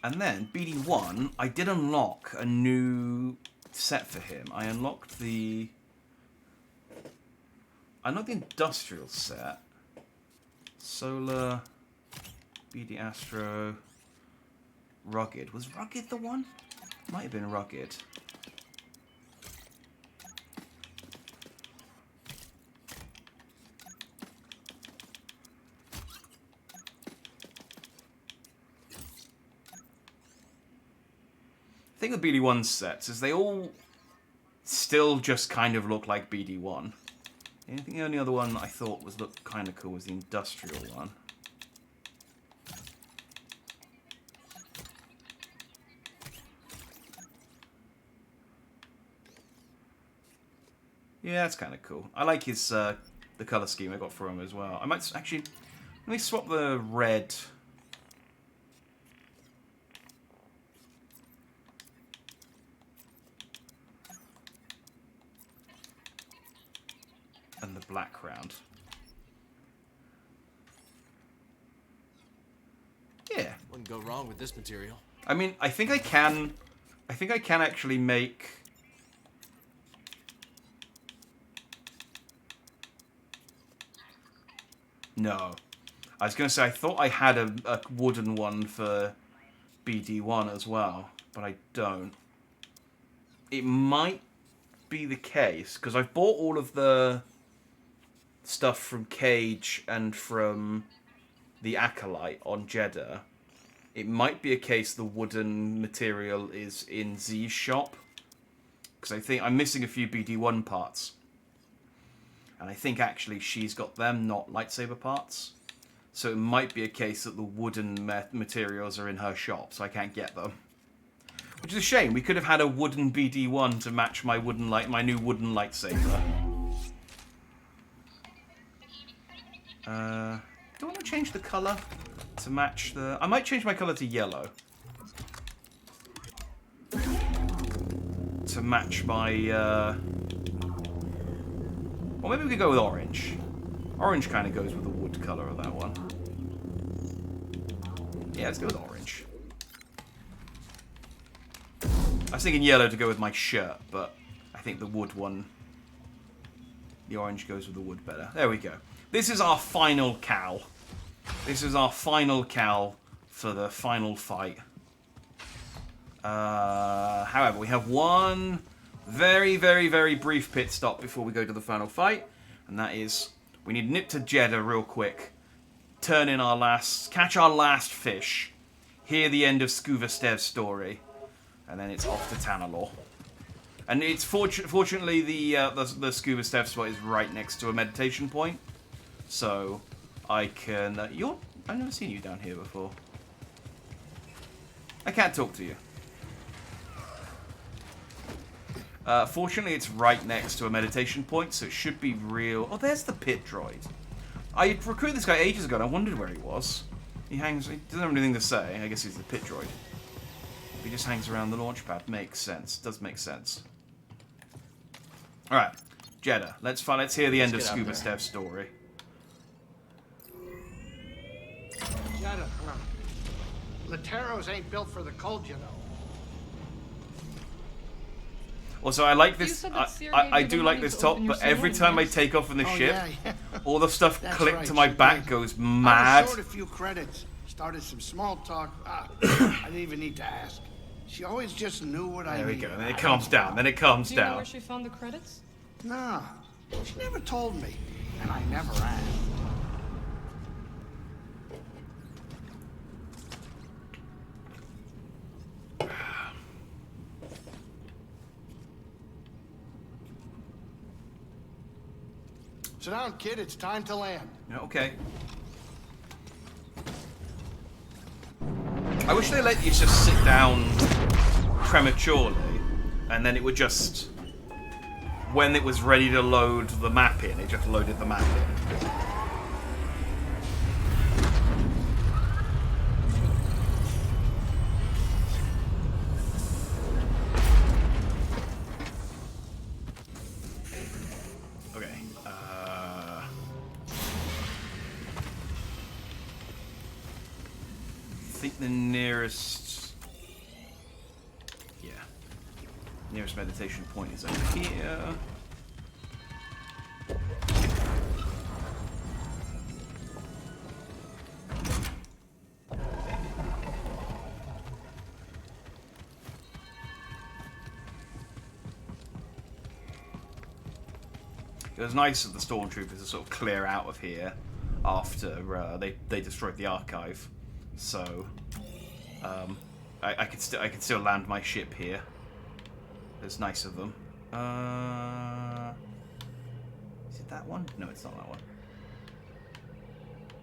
And then, BD1, I did unlock a new set for him. I unlocked the industrial set. Solar, BD Astro, Rugged. Was Rugged the one? Might have been Rugged. The thing with BD1 sets is they all still just kind of look like BD1. I think the only other one I thought looked kind of cool was the industrial one. Yeah, that's kind of cool. I like his the color scheme I got for him as well. I might actually let me swap the red. And the black round. Yeah. Wouldn't go wrong with this material. I mean, I think I can actually make... No. I was going to say, I thought I had a wooden one for BD1 as well, but I don't. It might be the case, because I've bought all of the stuff from Cage and from the Acolyte on Jeddah, it might be a case the wooden material is in Z's shop. Because I think I'm missing a few BD1 parts. And I think actually she's got them, not lightsaber parts. So it might be a case that the wooden materials are in her shop, so I can't get them. Which is a shame. We could have had a wooden BD1 to match my my new wooden lightsaber. Do I want to change the colour to match the... I might change my colour to yellow. To match my... Or maybe we could go with orange. Orange kind of goes with the wood colour of that one. Yeah, let's go with orange. I was thinking yellow to go with my shirt, but I think the wood one... The orange goes with the wood better. There we go. This is our final cowl. This is our final cowl for the final fight. However, we have one very, very, very brief pit stop before we go to the final fight. And that is, we need to nip to Jeddah real quick. Turn in our last... Catch our last fish. Hear the end of Scuba Stev's story. And then it's off to Tanalorr. And it's fortunately the Scuba Stev spot is right next to a meditation point. So I can... I've never seen you down here before. I can't talk to you. Fortunately, it's right next to a meditation point, so it should be real... Oh, there's the pit droid. I recruited this guy ages ago, and I wondered where he was. He doesn't have anything to say. I guess he's the pit droid. He just hangs around the launch pad. Makes sense. Does make sense. Alright. Jeddah. Let's hear the end of Scuba Stev's story. Jeddah. Lateros ain't built for the cold, you know. Also, I like this. I do like this top, but every time I take off from the ship, all the stuff clicked to my back goes mad. I was short a few credits. Started some small talk. I didn't even need to ask. She always just knew what I needed. There we go. Then it calms down. Then it calms Do you know down. where she found the credits? Nah, she never told me, and I never asked. Sit down, kid. It's time to land. Okay. I wish they let you just sit down prematurely, and then it would just... When it was ready to load the map in, it just loaded the map in. I think the nearest... Yeah. Nearest meditation point is over here. It was nice of the stormtroopers to sort of clear out of here after they destroyed the archive. So, I could still land my ship here. It's nice of them. Is it that one? No, it's not that one.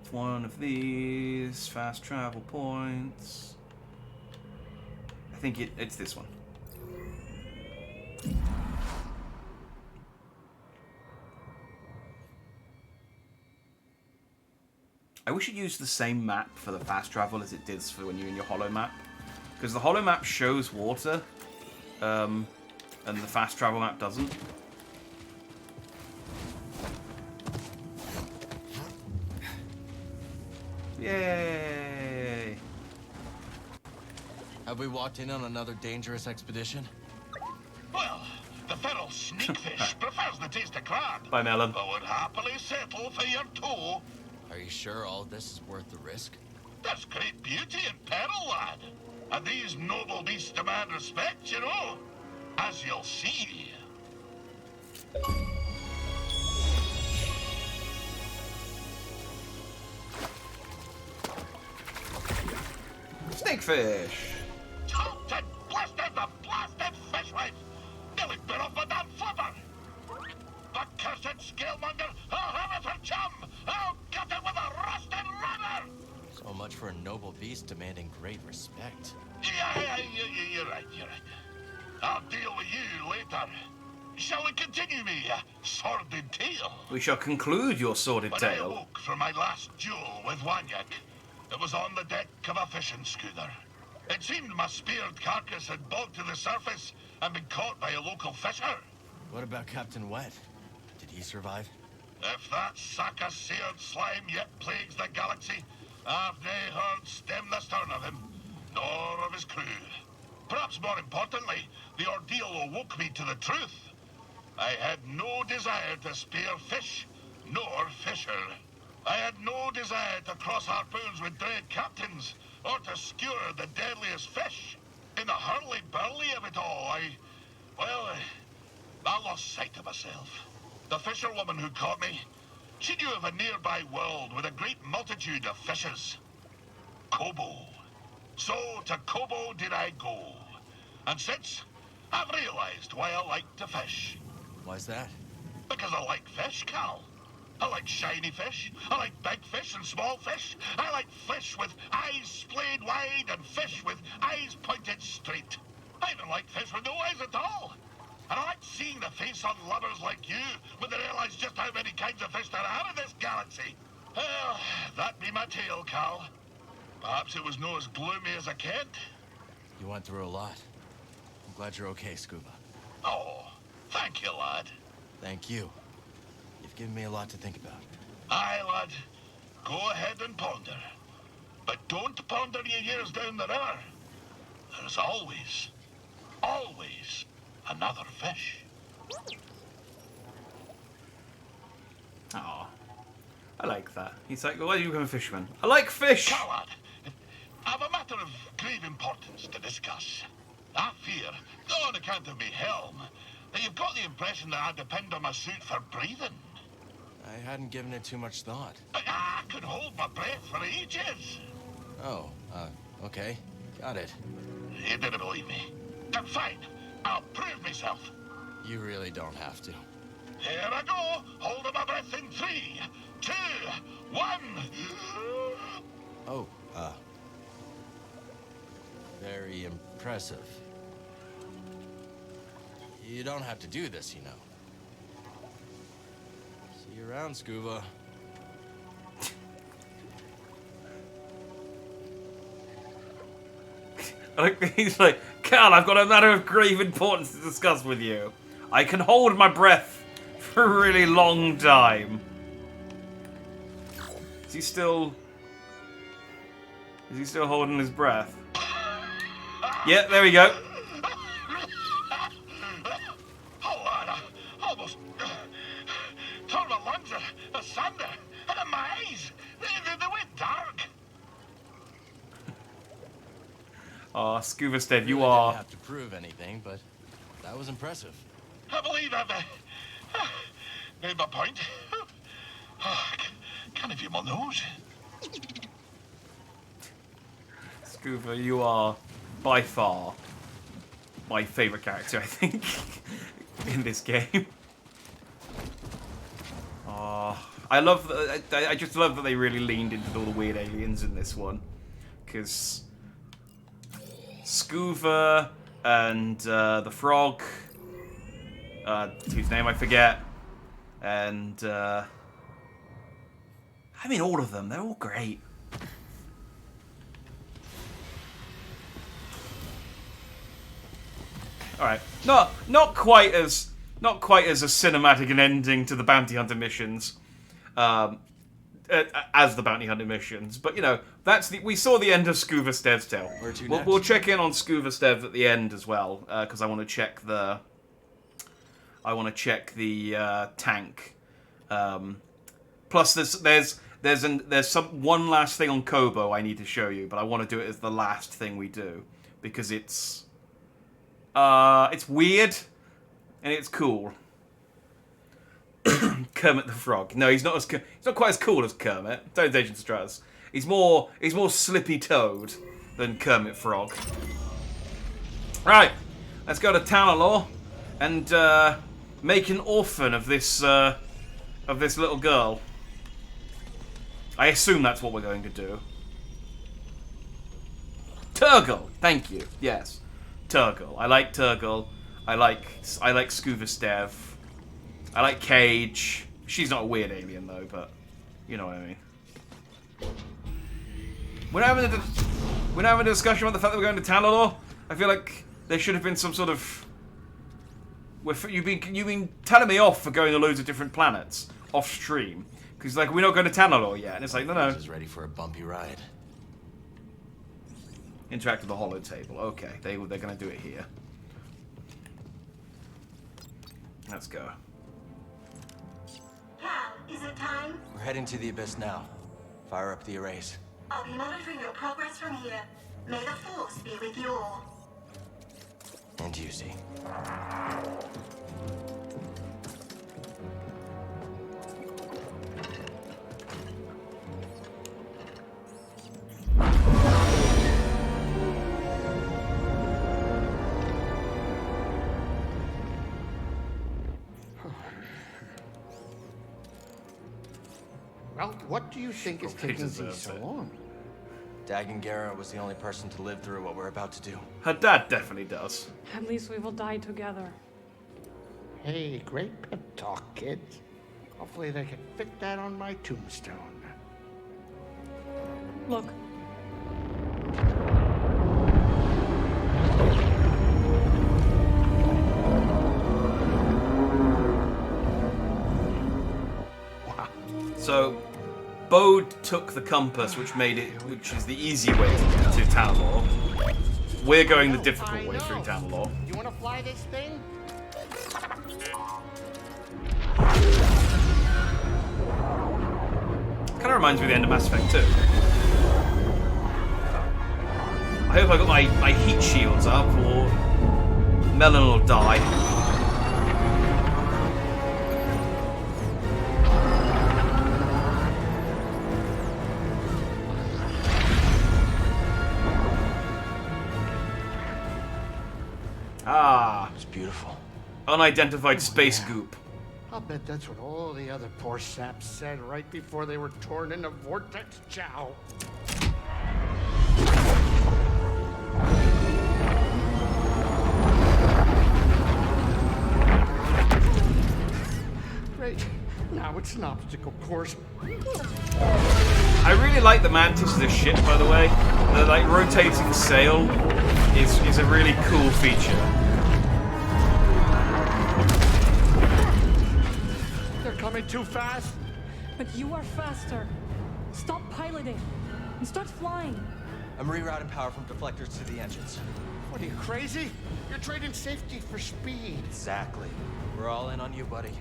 It's one of these fast travel points. I think it's this one. I wish it used the same map for the fast travel as it did for when you're in your holo map. Because the holo map shows water, and the fast travel map doesn't. Yay! Have we walked in on another dangerous expedition? Well, the feral sneakfish prefers the taste of crab. Bye, Melon. But would happily settle for your toe. Are you sure all this is worth the risk? There's great beauty in peril, lad. And these noble beasts demand respect, you know. As you'll see. Snakefish. Captain, blasted the blasted fishwife! Nearly bit off my damn flipper! The cursed scalemonger! I'll have it for chum! I'll cut it with a rusted rubber! So much for a noble beast demanding great respect. Yeah, you're right. I'll deal with you later. Shall we continue me sordid tale? We shall conclude your sordid When I tale. awoke from my last duel with Wanyak, it was on the deck of a fishing schooner. It seemed my speared carcass had bogged to the surface and been caught by a local fisher. What about Captain Wet? Did he survive? If that sack of seared slime yet plagues the galaxy, I've nae heard stem the stern of him, nor of his crew. Perhaps more importantly, the ordeal awoke me to the truth. I had no desire to spear fish, nor fisher. I had no desire to cross harpoons with dread captains, or to skewer the deadliest fish. In the hurly-burly of it all, I lost sight of myself. The fisherwoman who caught me, she knew of a nearby world with a great multitude of fishes. Kobo. So to Kobo did I go. And since, I've realized why I like to fish. Why's that? Because I like fish, Cal. I like shiny fish. I like big fish and small fish. I like fish with eyes splayed wide and fish with eyes pointed straight. I even like fish with no eyes at all. And I like seeing the face on lovers like you when they realize just how many kinds of fish there are in this galaxy. Well, that be my tale, Cal. Perhaps it was no as gloomy as I kent. You went through a lot. I'm glad you're okay, Scuba. Oh, thank you, lad. Thank you. You've given me a lot to think about. Aye, lad. Go ahead and ponder. But don't ponder your years down the river. There's always another fish. Oh, I like that. He's like, why do you become a fisherman? I like fish! Now, lad, I've a matter of grave importance to discuss. I fear, on account of me helm, that you've got the impression that I depend on my suit for breathing. I hadn't given it too much thought. I could hold my breath for ages. Oh, okay. Got it. You didn't believe me. Then fine, I'll prove myself. You really don't have to. Here I go, holding my breath in 3, 2, 1. Oh, very impressive. You don't have to do this, you know. See you around, Scuba. He's like, Cal, I've got a matter of grave importance to discuss with you. I can hold my breath for a really long time. Is he still holding his breath? Yeah, there we go. Oh, Lord, I almost turned my lungs asunder, and my eyes, they went dark. Oh, Scuba Stead, you Really are... didn't have to prove anything, but that was impressive. I believe I've made my point. Can't feel my nose. Scuba, you are by far my favourite character, I think, in this game. Oh, I just love that they really leaned into all the weird aliens in this one, because Scuba and the frog, whose name I forget, and I mean all of them, they're all great. All right, not quite as a cinematic an ending to the bounty hunter missions, as the bounty hunter missions, but you know we saw the end of Scuba Stev's tale. Where to next? We'll check in on Scuba Stev at the end as well, because I want to check the tank. Plus, there's one last thing on Kobo I need to show you, but I want to do it as the last thing we do because it's weird and it's cool. Kermit the Frog. No, he's not quite as cool as Kermit. Don't Agent Strauss. He's more Slippy Toad. than Kermit Frog. Right, let's go to Tanalor and make an orphan of this little girl. I assume that's what we're going to do. Turgle, thank you. Yes, Turgle. I like Turgle. I like Scuvastev. I like Cage. She's not a weird alien though, but you know what I mean. We're not having a discussion about the fact that we're going to Tanalor. I feel like there should have been some sort of. You've been telling me off for going to loads of different planets off stream because like we're not going to Tanalor yet, and it's like no. Just ready for a bumpy ride. Interact with the holo table. Okay, they're going to do it here. Let's go. Cal, is it time? We're heading to the Abyss now. Fire up the arrays. I'll be monitoring your progress from here. May the Force be with you all. And you, Z. Well, what do you think is taking Z so long? Dagan Gera was the only person to live through what we're about to do. Her dad definitely does. At least we will die together. Hey, great pep talk, kids. Hopefully they can fit that on my tombstone. Look. So, Bode took the compass, which is the easy way to Tanalor. We're going the difficult way through Tanalor. You want to fly this thing? Kind of reminds me of the end of Mass Effect 2. I hope I got my heat shields up, or Melon will die. Ah. It's beautiful. Unidentified space goop. I'll bet that's what all the other poor saps said right before they were torn into Vortex Chow. Great. Now it's an obstacle course. I really like the mantis of this ship, by the way. The like rotating sail is a really cool feature. They're coming too fast. But you are faster. Stop piloting and start flying. I'm rerouting power from deflectors to the engines. What are you, crazy? You're trading safety for speed. Exactly. We're all in on you, buddy.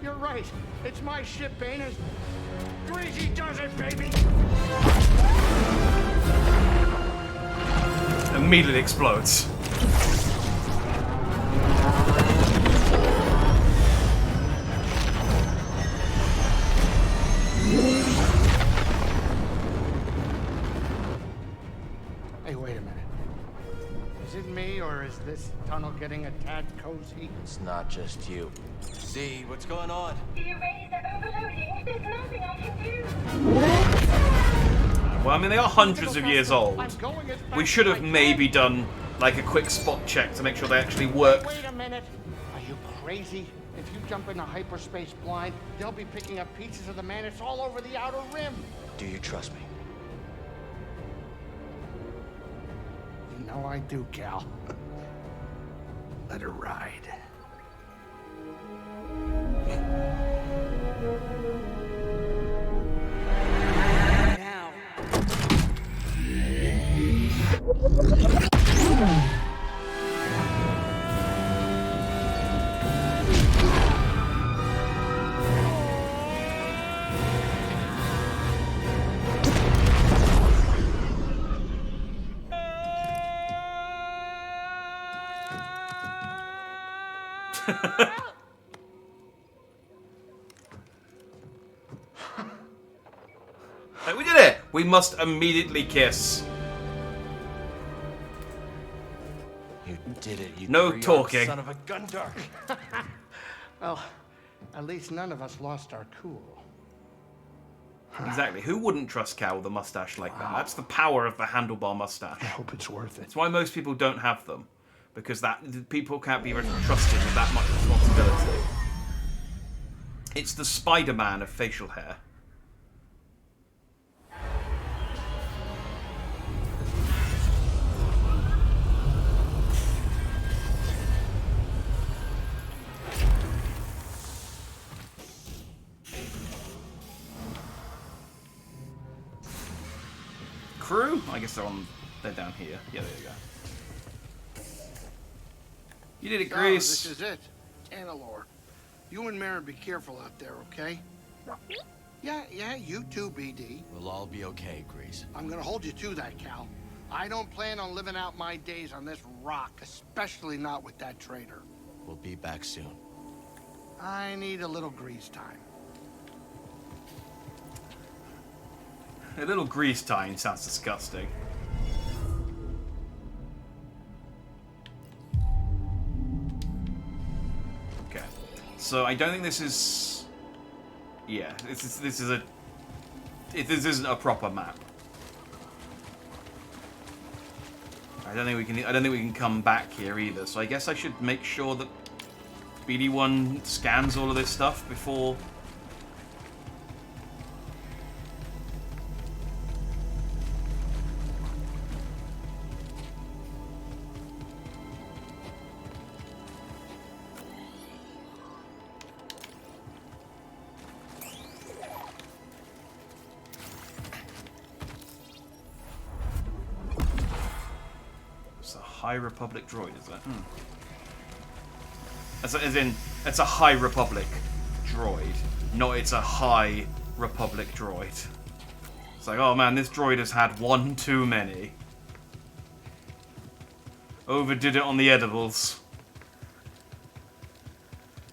You're right. It's my ship, ain't it? Greasy does it, baby! Immediately explodes. Hey, wait a minute. Is it me, or is this tunnel getting a tad cozy? It's not just you. Z, what's going on? The arrays are overloading. There's nothing I can do. Well, I mean, they are hundreds of years old. We should have maybe done like a quick spot check to make sure they actually work. Wait a minute. Are you crazy? If you jump into hyperspace blind, they'll be picking up pieces of the Mantis all over the outer rim. Do you trust me? You know I do, Cal. Let her ride. Now. Like, we did it! We must immediately kiss. You did it, you No three-armed talking. son of a Gundar. Well, at least none of us lost our cool. Exactly. Who wouldn't trust Cal with a mustache like that? That's the power of the handlebar mustache. I hope it's worth it. That's why most people don't have them. Because people can't be trusted with that much responsibility. It's the Spider-Man of facial hair. Crew? I guess they're down here. Yeah, there you go. You did it, So, Grease. this is it. Annalore. You and Marin be careful out there, okay? Yeah, you too, BD. We'll all be okay, Grease. I'm gonna hold you to that, Cal. I don't plan on living out my days on this rock, especially not with that traitor. We'll be back soon. I need a little grease time. A little grease tying sounds disgusting. Okay, so I don't think this is. Yeah, this isn't a proper map. I don't think we can come back here either. So I guess I should make sure that BD1 scans all of this stuff before. High Republic droid, is that? As in, it's a High Republic droid, not it's a High Republic droid. It's like, oh man, this droid has had one too many. Overdid it on the edibles.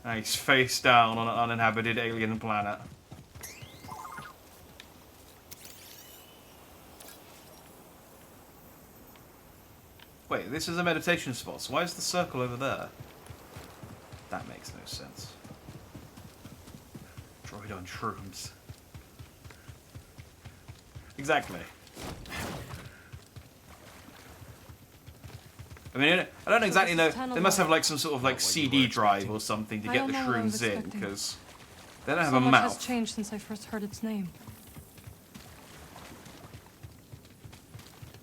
And he's face down on an uninhabited alien planet. Wait, this is a meditation spot, so why is the circle over there? That makes no sense. Droid on shrooms. Exactly. I mean, I don't exactly know. They must have like some sort of like CD drive or something to get the shrooms in, because they don't have a mouth. So much has changed since I first heard its name.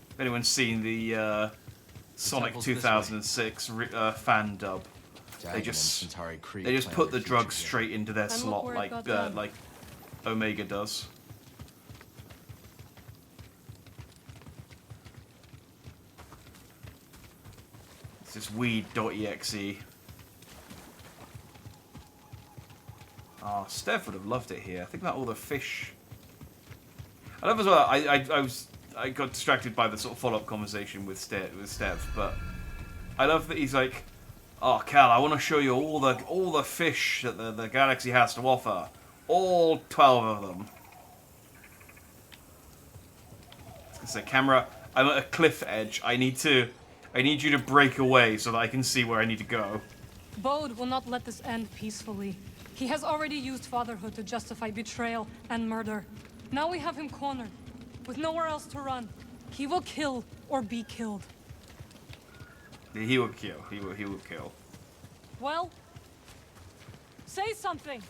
If anyone's seen the Sonic 2006 fan dub, they just put the drugs straight into their slot like Omega does. It's this weed.exe. Oh, Stev would have loved it here. I think about all the fish. I love as well. I got distracted by the sort of follow-up conversation with Stev, but I love that he's like, "Oh, Cal, I want to show you all the fish that the galaxy has to offer, all 12 of them." I was gonna say, camera, I'm at a cliff edge. I need you to break away so that I can see where I need to go. Bode will not let this end peacefully. He has already used fatherhood to justify betrayal and murder. Now we have him cornered, with nowhere else to run. He will kill or be killed. He will kill. He will kill. Well, say something.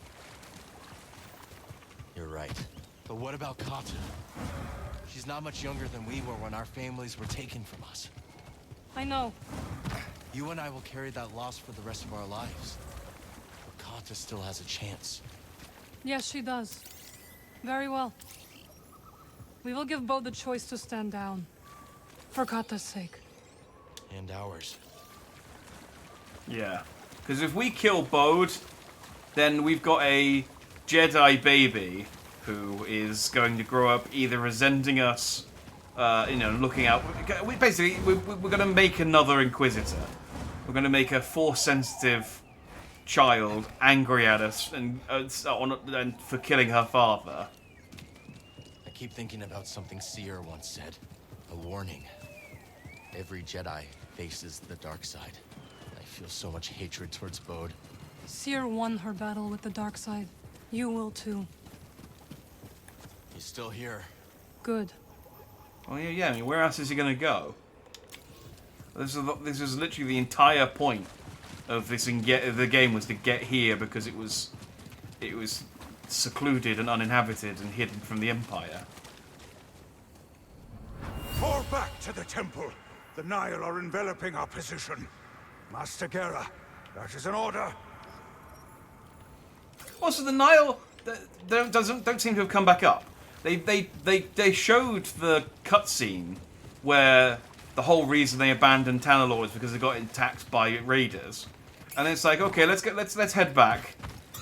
You're right. But what about Kata? She's not much younger than we were when our families were taken from us. I know. You and I will carry that loss for the rest of our lives. But Kata still has a chance. Yes, she does. Very well. We will give Bo the choice to stand down. For Kata's sake. And ours. Yeah. Because if we kill Bode, then we've got a Jedi baby who is going to grow up either resenting us, looking out. We're going to make another Inquisitor. We're going to make a Force-sensitive child angry at us and for killing her father. I keep thinking about something Seer once said. A warning. Every Jedi faces the dark side. I feel so much hatred towards Bode. Seer won her battle with the dark side. You will too. He's still here. Good. Well, yeah. I mean, where else is he going to go? This is literally the entire point of the game was to get here because it was secluded and uninhabited and hidden from the Empire. Fall back to the temple. The Nile are enveloping our position. Master Gera, that is an order. Also, the Nile don't seem to have come back up. They showed the cutscene where the whole reason they abandoned Tanalorr is because they got attacked by raiders, and it's like, okay, let's head back.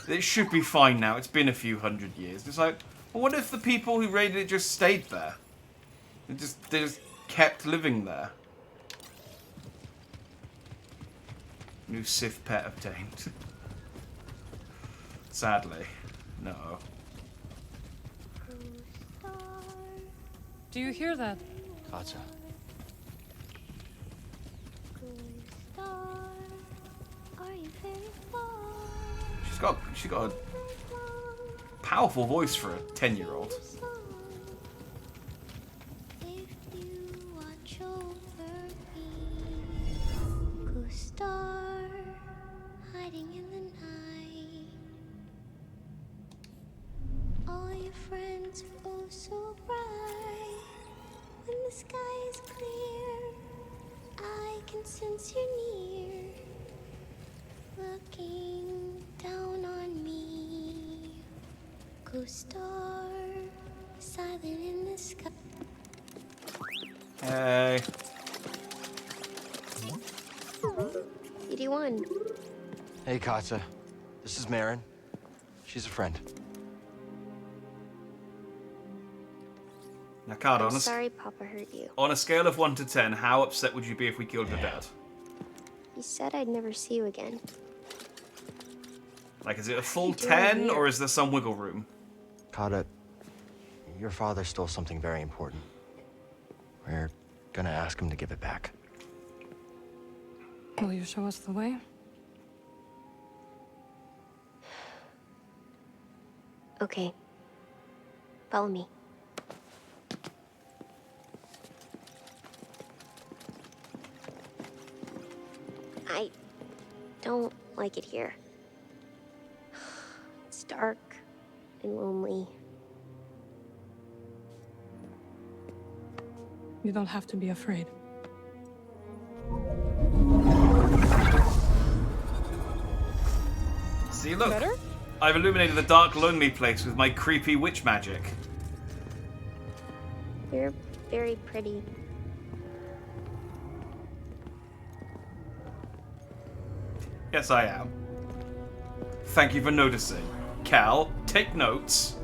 It should be fine now. It's been a few hundred years. It's like, well, what if the people who raided it just stayed there? They just kept living there. New Sith pet obtained. Sadly, no. Do you hear that? Kata. She's got a powerful voice for a 10-year-old. Hiding in the night. All your friends are oh so bright. When the sky is clear, I can sense you're near. Looking down on me. Ghost star, silent in the sky. Hey. BD1. Hey, Kata. This is Marin. She's a friend. Now, Kata, I'm sorry Papa hurt you. On a scale of 1 to 10, how upset would you be if we killed your dad? You said I'd never see you again. Like, is it a full 10, or is there some wiggle room? Kata, your father stole something very important. We're gonna ask him to give it back. Will you show us the way? Okay. Follow me. I don't like it here. It's dark and lonely. You don't have to be afraid. See, look. Better? I've illuminated the dark, lonely place with my creepy witch magic. You're very pretty. Yes, I am. Thank you for noticing. Cal, take notes.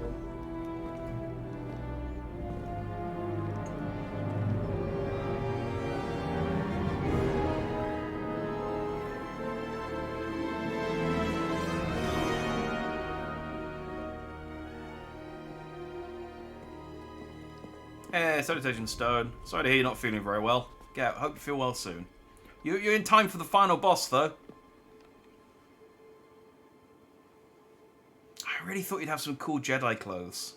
Salutation, Stone. Sorry to hear you're not feeling very well. Yeah, hope you feel well soon. You're in time for the final boss, though. I really thought you'd have some cool Jedi clothes.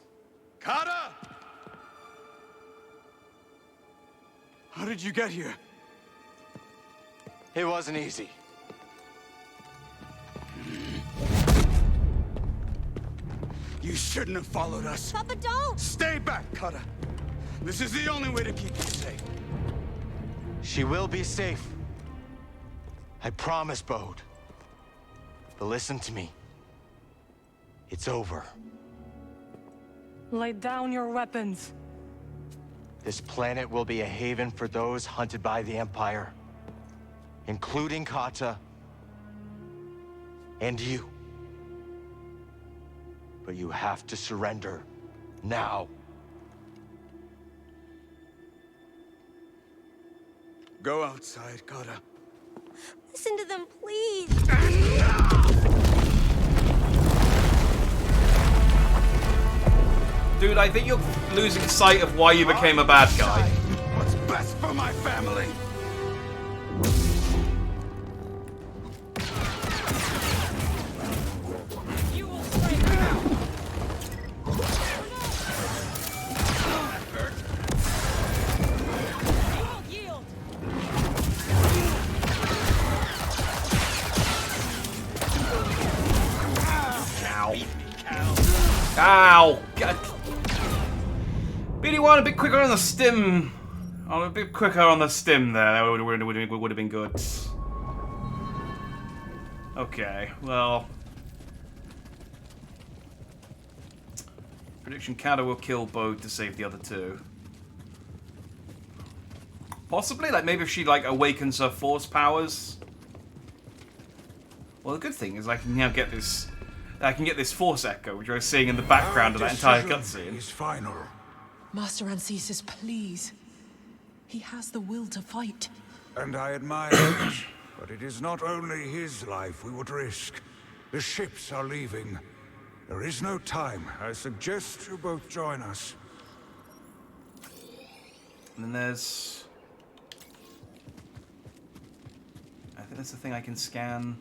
Kata! How did you get here? It wasn't easy. You shouldn't have followed us. Papa, don't! Stay back, Kata. This is the only way to keep you safe. She will be safe. I promise, Bode. But listen to me. It's over. Lay down your weapons. This planet will be a haven for those hunted by the Empire. Including Kata. And you. But you have to surrender. Now. Go outside, Kata. Listen to them, please. Enough! Dude, I think you're losing sight of why you became a bad guy. What's best for my family? Ow! God. BD1 a bit quicker on the stim. Oh, a bit quicker on the stim there. That would have been good. Okay, well. Prediction Kata will kill Bode to save the other two. Possibly, like maybe if she like awakens her force powers. Well, the good thing is I can now get this. I can get this force echo, which I was seeing in the background of that entire cutscene. Is final. Master Ancesis, please. He has the will to fight. And I admire it. But it is not only his life we would risk. The ships are leaving. There is no time. I suggest you both join us. And then there's... I think that's the thing I can scan.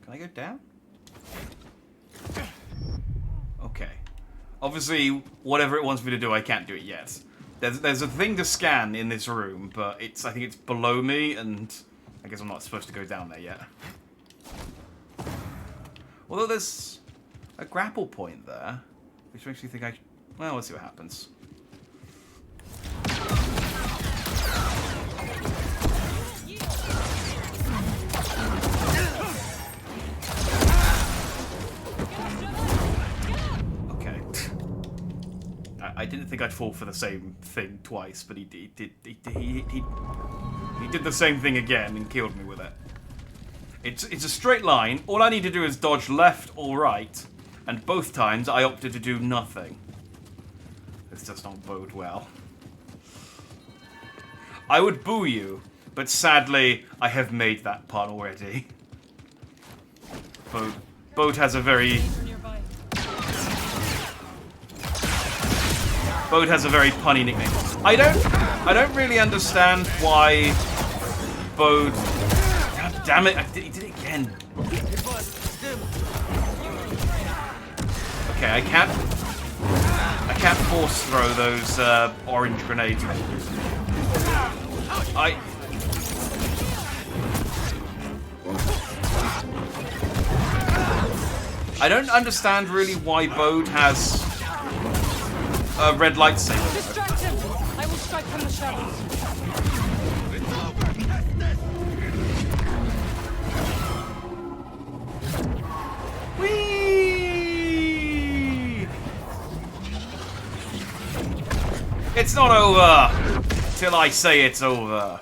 Can I go down? Okay. Obviously, whatever it wants me to do, I can't do it yet. There's a thing to scan in this room, but I think it's below me, and I guess I'm not supposed to go down there yet. Although there's a grapple point there, which makes me think well, let's see what happens. I didn't think I'd fall for the same thing twice, but he did the same thing again and killed me with it. It's a straight line. All I need to do is dodge left or right, and both times I opted to do nothing. This does not bode well. I would boo you, but sadly I have made that pun already. Bode has a very... Bode has a very punny nickname. I don't really understand why Bode... God damn it, he did it again. Okay, I can't force throw those orange grenades. I don't understand really why Bode has a red lightsaber. Distract him! I will strike from the shadows. Whee! It's not over till I say it's over.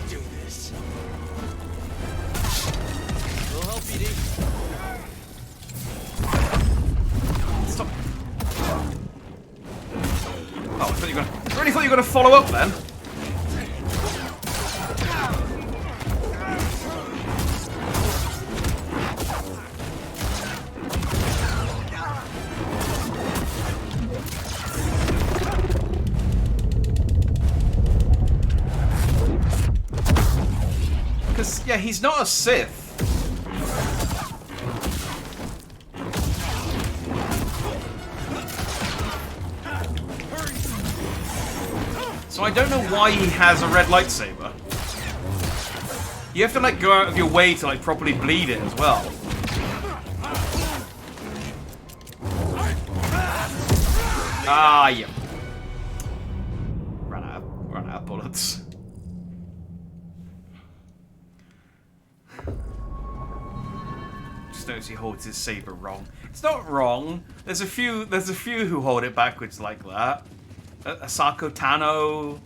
Do this. We'll help you, Stop. Oh, I really thought you were gonna follow up then. Because, yeah, he's not a Sith. So I don't know why he has a red lightsaber. You have to like go out of your way to like properly bleed it as well. Ah, yeah. Ran out of bullets. Just notice he holds his saber wrong. It's not wrong. There's a few who hold it backwards like that. Asako Tano,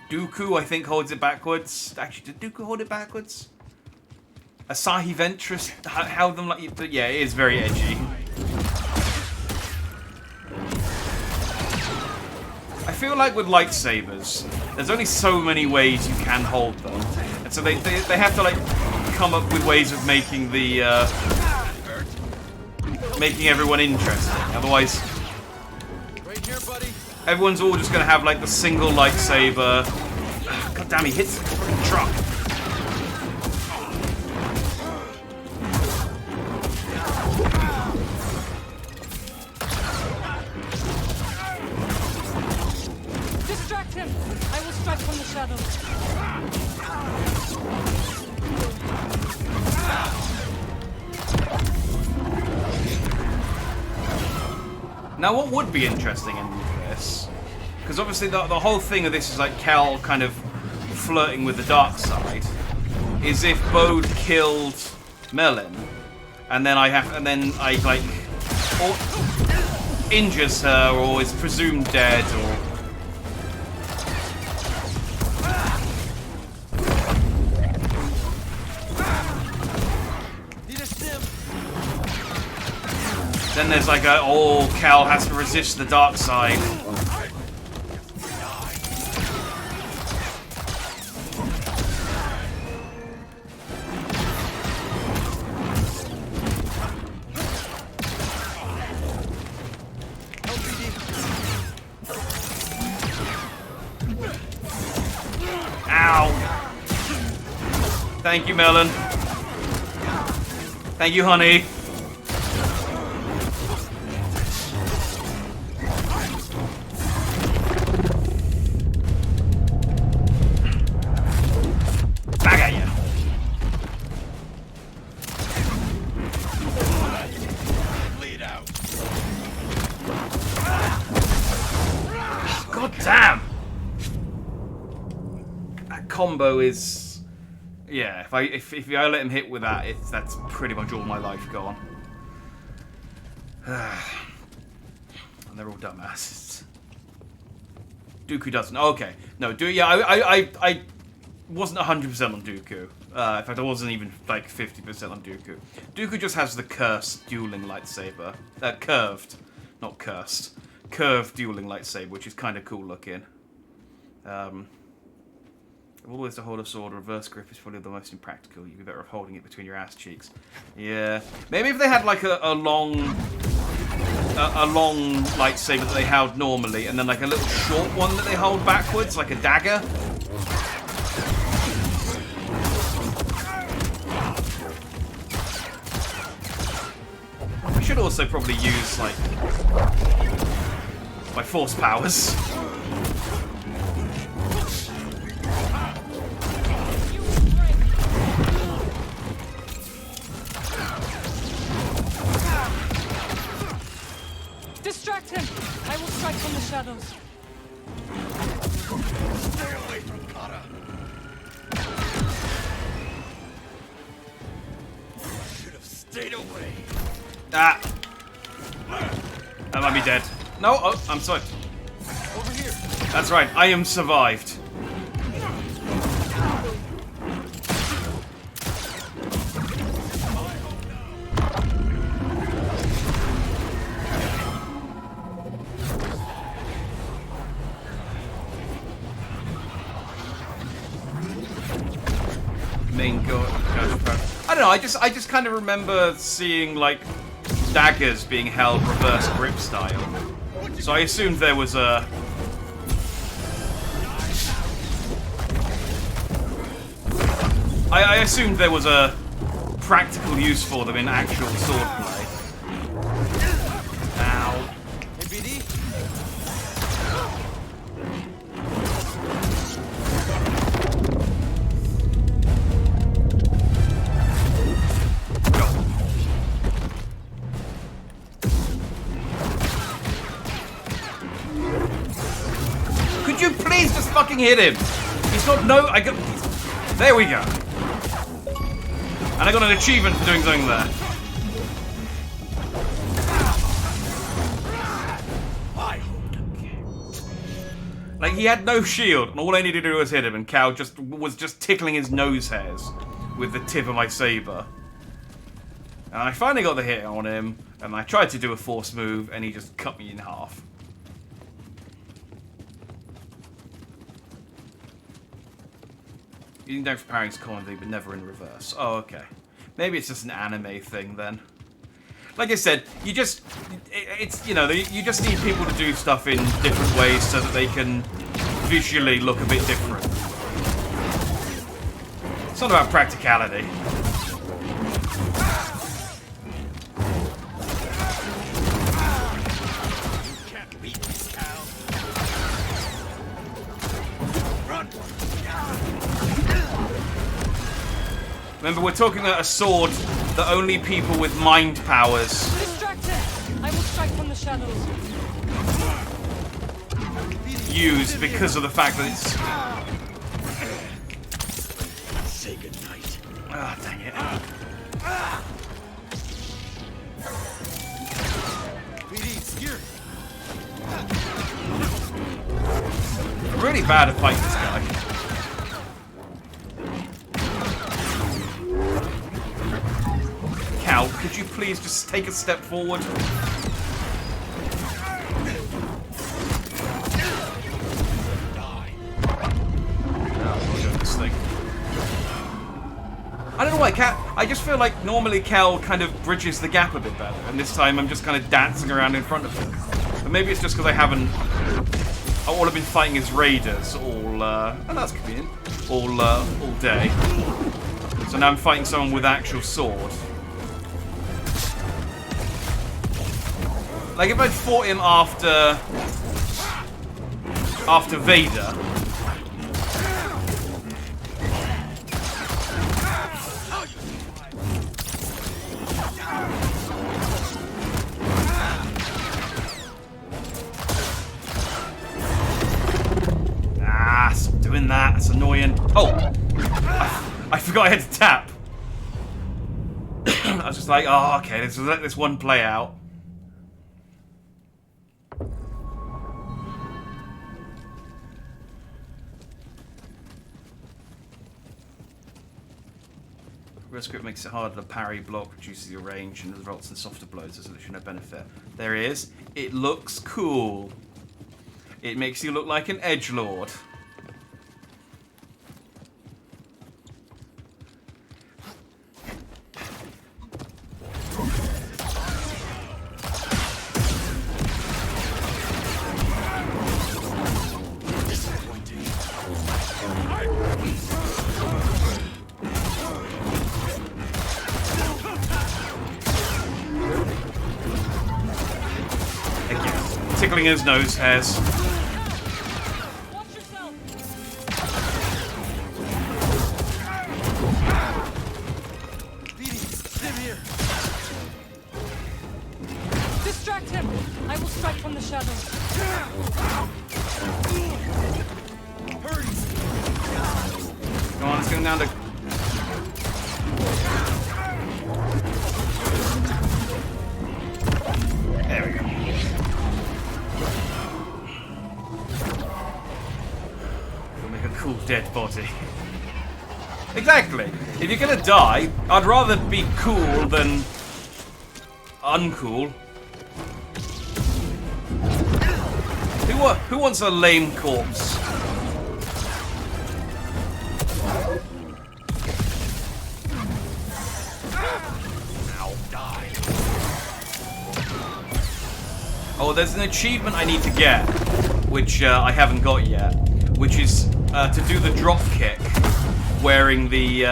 Dooku, I think, holds it backwards. Actually, did Dooku hold it backwards? Asahi Ventress held them like... But yeah, it is very edgy. feel like with lightsabers, there's only so many ways you can hold them, and so they have to like come up with ways of making the making everyone interesting. Otherwise, Right here, buddy. everyone's all just gonna have like the single lightsaber. God damn, he hits the fucking truck. Distract him! I will strike from the shadows. Now, what would be interesting in this, because obviously the whole thing of this is like Cal kind of flirting with the dark side, is if Bode killed Merlin, and then I like or injures her or is presumed dead or. Then there's like a, oh, Cal has to resist the dark side. Ow. Thank you, Melon. Thank you, honey. Back at you. Bleed out. God damn. That combo is, yeah. If I let him hit with that, that's pretty much all my life gone. And they're all dumbasses. Dooku doesn't. Okay, no. Yeah, I wasn't 100% on Dooku. In fact, I wasn't even like 50% on Dooku. Dooku just has the cursed dueling lightsaber. Curved, not cursed. Curved dueling lightsaber, which is kind of cool looking. Always to hold a sword, reverse grip is probably the most impractical. You'd be better off holding it between your ass cheeks. Yeah. Maybe if they had like a long lightsaber that they held normally, and then like a little short one that they hold backwards, like a dagger. I should also probably use like my force powers. Distract him! I will strike from the shadows. Stay away from Kata. Should have stayed away. Ah! I might be dead. No, oh, I'm sorry. Over here. That's right, I am survived. Main go. I don't know. I just kind of remember seeing like daggers being held reverse grip style. So I assumed there was a. I assumed there was a practical use for them in actual swordplay. Ow. Hey, BD. Could you please just fucking hit him? He's got no. I got. There we go. And I got an achievement for doing something there. Like he had no shield, and all I needed to do was hit him, and Cal was just tickling his nose hairs with the tip of my saber. And I finally got the hit on him, and I tried to do a force move, and he just cut me in half. You can go for parrying's common thing, but never in reverse. Oh, okay. Maybe it's just an anime thing then. Like I said, you just... It's, you know, you just need people to do stuff in different ways so that they can visually look a bit different. It's not about practicality. Remember, we're talking about a sword that only people with mind powers Distracted! I will strike from the shadows. use because of the fact that it's... Say goodnight. Ah, dang it. Really bad at fighting this guy. Cal, could you please just take a step forward? This thing. I don't know why, Cal. I just feel like normally Cal kind of bridges the gap a bit better, and this time I'm just kind of dancing around in front of him. But maybe it's just because I haven't. All I've been fighting is raiders all, and that's convenient, all day. So now I'm fighting someone with actual sword. Like if I'd fought him after Vader. Stop doing that. That's annoying. Oh! I forgot I had to tap. I was just like, oh, okay, let's let this one play out. Real script makes it harder to parry, block, reduces your range, and results in softer blows. There's literally no benefit. There is. It looks cool. It makes you look like an edgelord. Tickling his nose hairs. Distract him! I will strike from the shadows. Come on, let's get him down to... There we go. We'll make a cool dead body. Exactly. If you're gonna die, I'd rather be cool than uncool. Who wants a lame corpse? Ow, die. Oh, there's an achievement I need to get, which I haven't got yet, which is to do the drop kick wearing the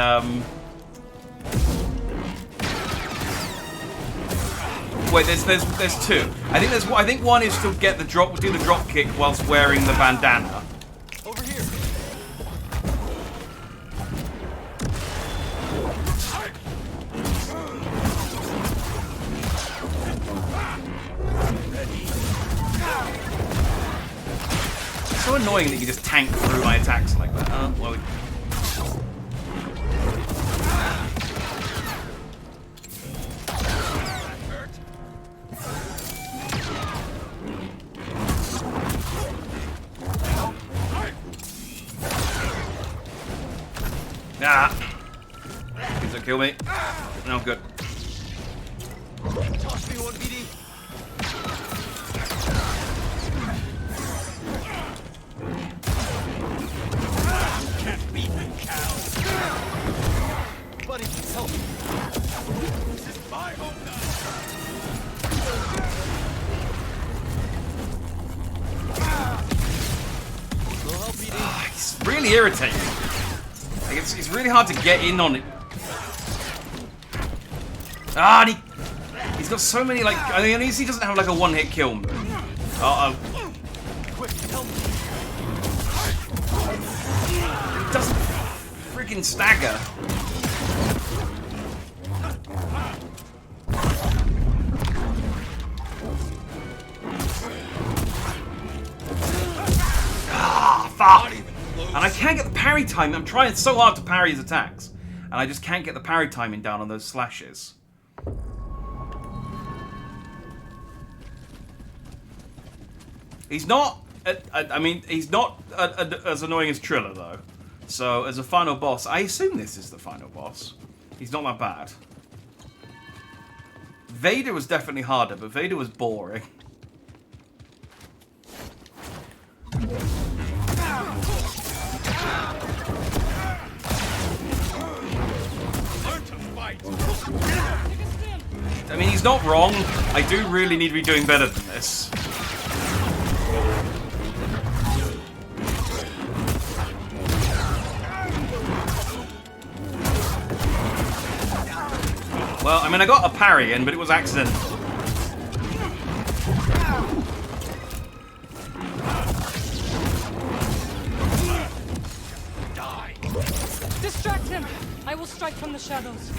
wait, there's two. I think one is to get the do the drop kick whilst wearing the bandana. Over here. It's so annoying that you just tank through my attacks like that. Well, Please don't kill me. No, good. Toss me one, BD. Can't beat me, cow. really irritating. Like, it's really hard to get in on it. Ah, and he's got so many, like, I mean, at least he doesn't have, like, a one-hit kill move. Uh-oh. Quick, help me. He doesn't freaking stagger. Ah, fuck! And I can't get the parry time. I'm trying so hard to parry his attacks. And I just can't get the parry timing down on those slashes. He's not... I mean, he's not as annoying as Triller, though. So, as a final boss, I assume this is the final boss. He's not that bad. Vader was definitely harder, but Vader was boring. I mean, he's not wrong. I do really need to be doing better than this. Well, I mean, I got a parry in, but it was accidental. Die. Distract him. I will strike from the shadows.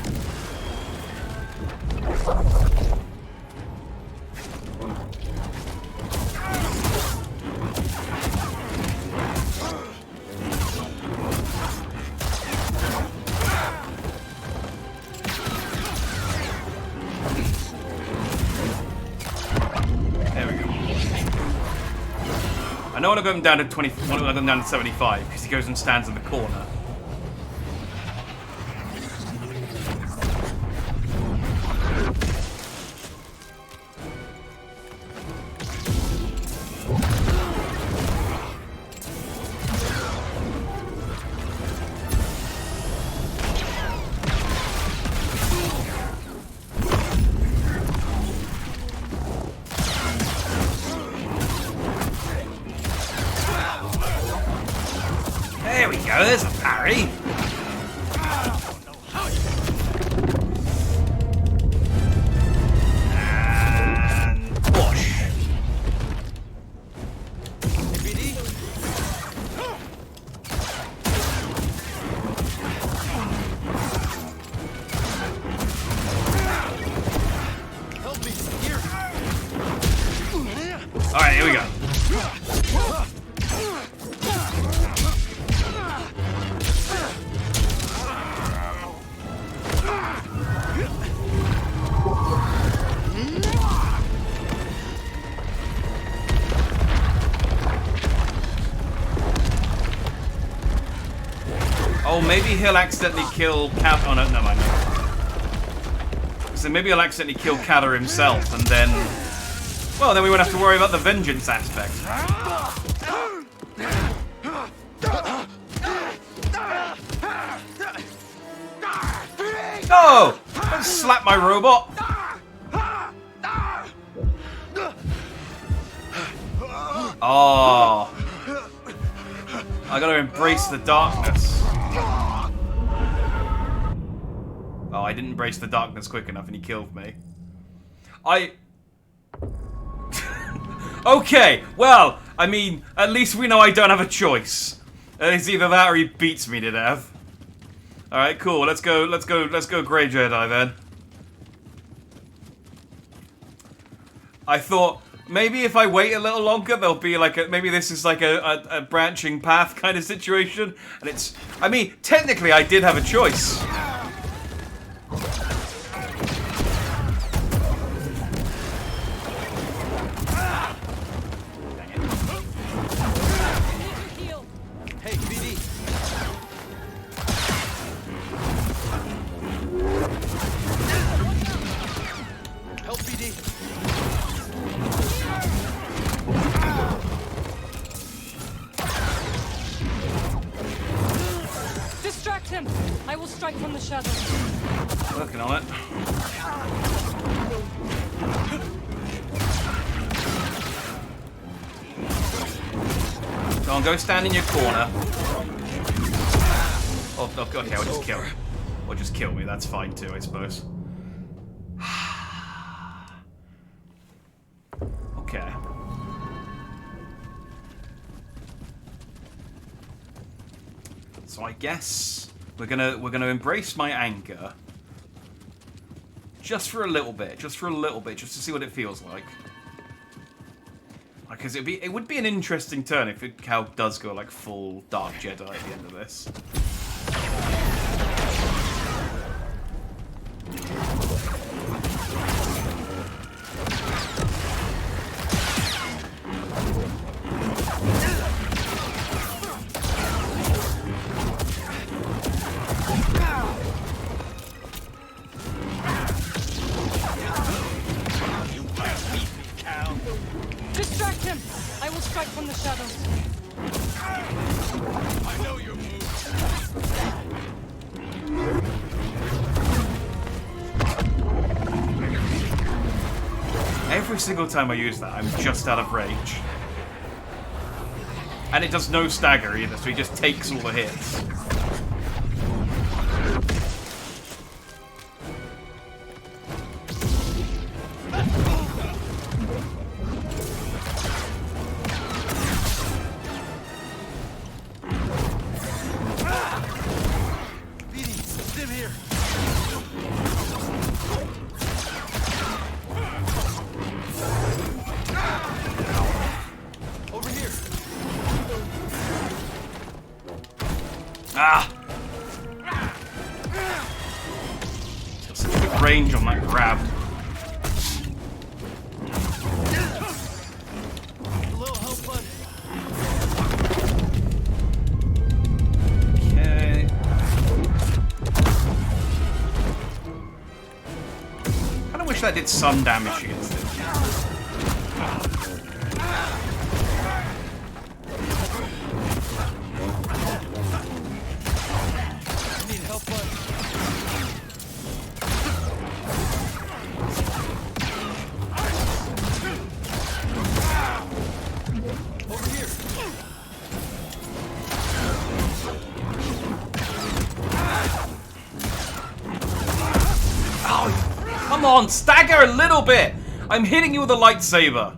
I know when I go him down to 20, when I go him down to 75, because he goes and stands in the corner. There we go, there's a parry. And whoosh. Help me, here. Alright, here we go. Oh, maybe he'll accidentally kill Cat. Oh no, never mind. So maybe he'll accidentally kill Cather himself, and then, well, then we won't have to worry about the vengeance aspect. No! Don't slap my robot. Oh. I gotta embrace the darkness. Oh, I didn't embrace the darkness quick enough and he killed me. Okay, well, I mean, at least we know I don't have a choice. It's either that or he beats me to death. Alright, cool, let's go Grey Jedi then. I thought, maybe if I wait a little longer, there'll be like a, maybe this is like a branching path kind of situation. And it's, I mean, technically I did have a choice. Hey, BD. Help BD. Distract him. I will strike from the shadows. Working on it. Go on, go stand in your corner. Oh, okay, I'll just kill. Or just kill me. That's fine too, I suppose. Okay. So I guess we're gonna embrace my anger. Just for a little bit, just to see what it feels like. Because it would be an interesting turn if Cal does go like full Dark Jedi at the end of this. Distract him! I will strike from the shadows. I know your moves. Every single time I use that, I'm just out of range. And it does no stagger either, so he just takes all the hits. Range on that grab. Okay. Kinda wish that did some damage against it. Come on, stagger a little bit! I'm hitting you with a lightsaber.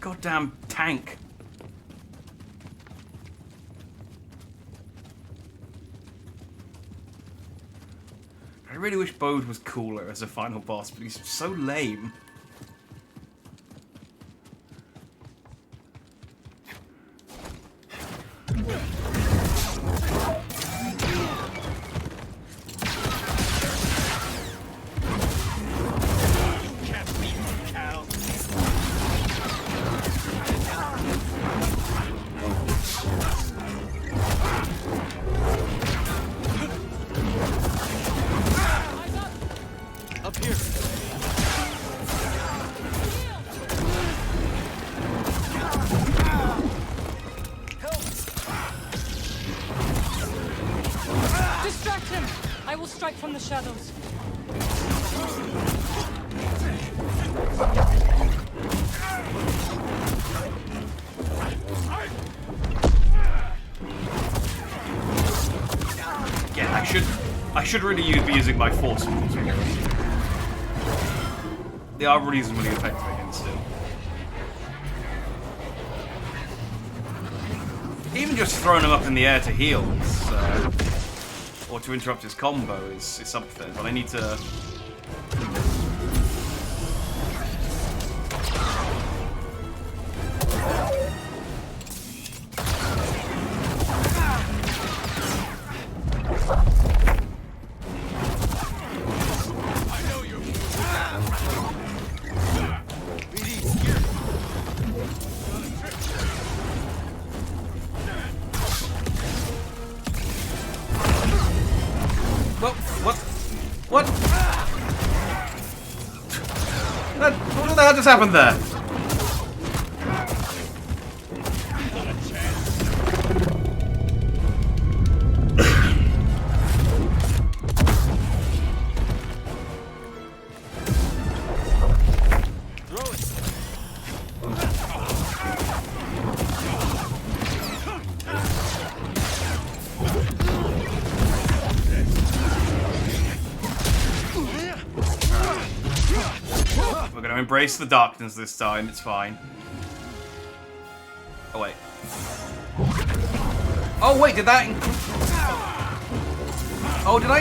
Goddamn tank. I really wish Bode was cooler as a final boss, but he's so lame. Up here. Distract him! I will strike from the shadows. Yeah, I should really be using my force moves here. They are reasonably effective against it. Even just throwing him up in the air to heal is, or to interrupt his combo is something, but I need to... What? What the hell just happened there? gonna embrace the darkness this time, it's fine. Oh, wait. Oh, wait, did that... Oh, did I?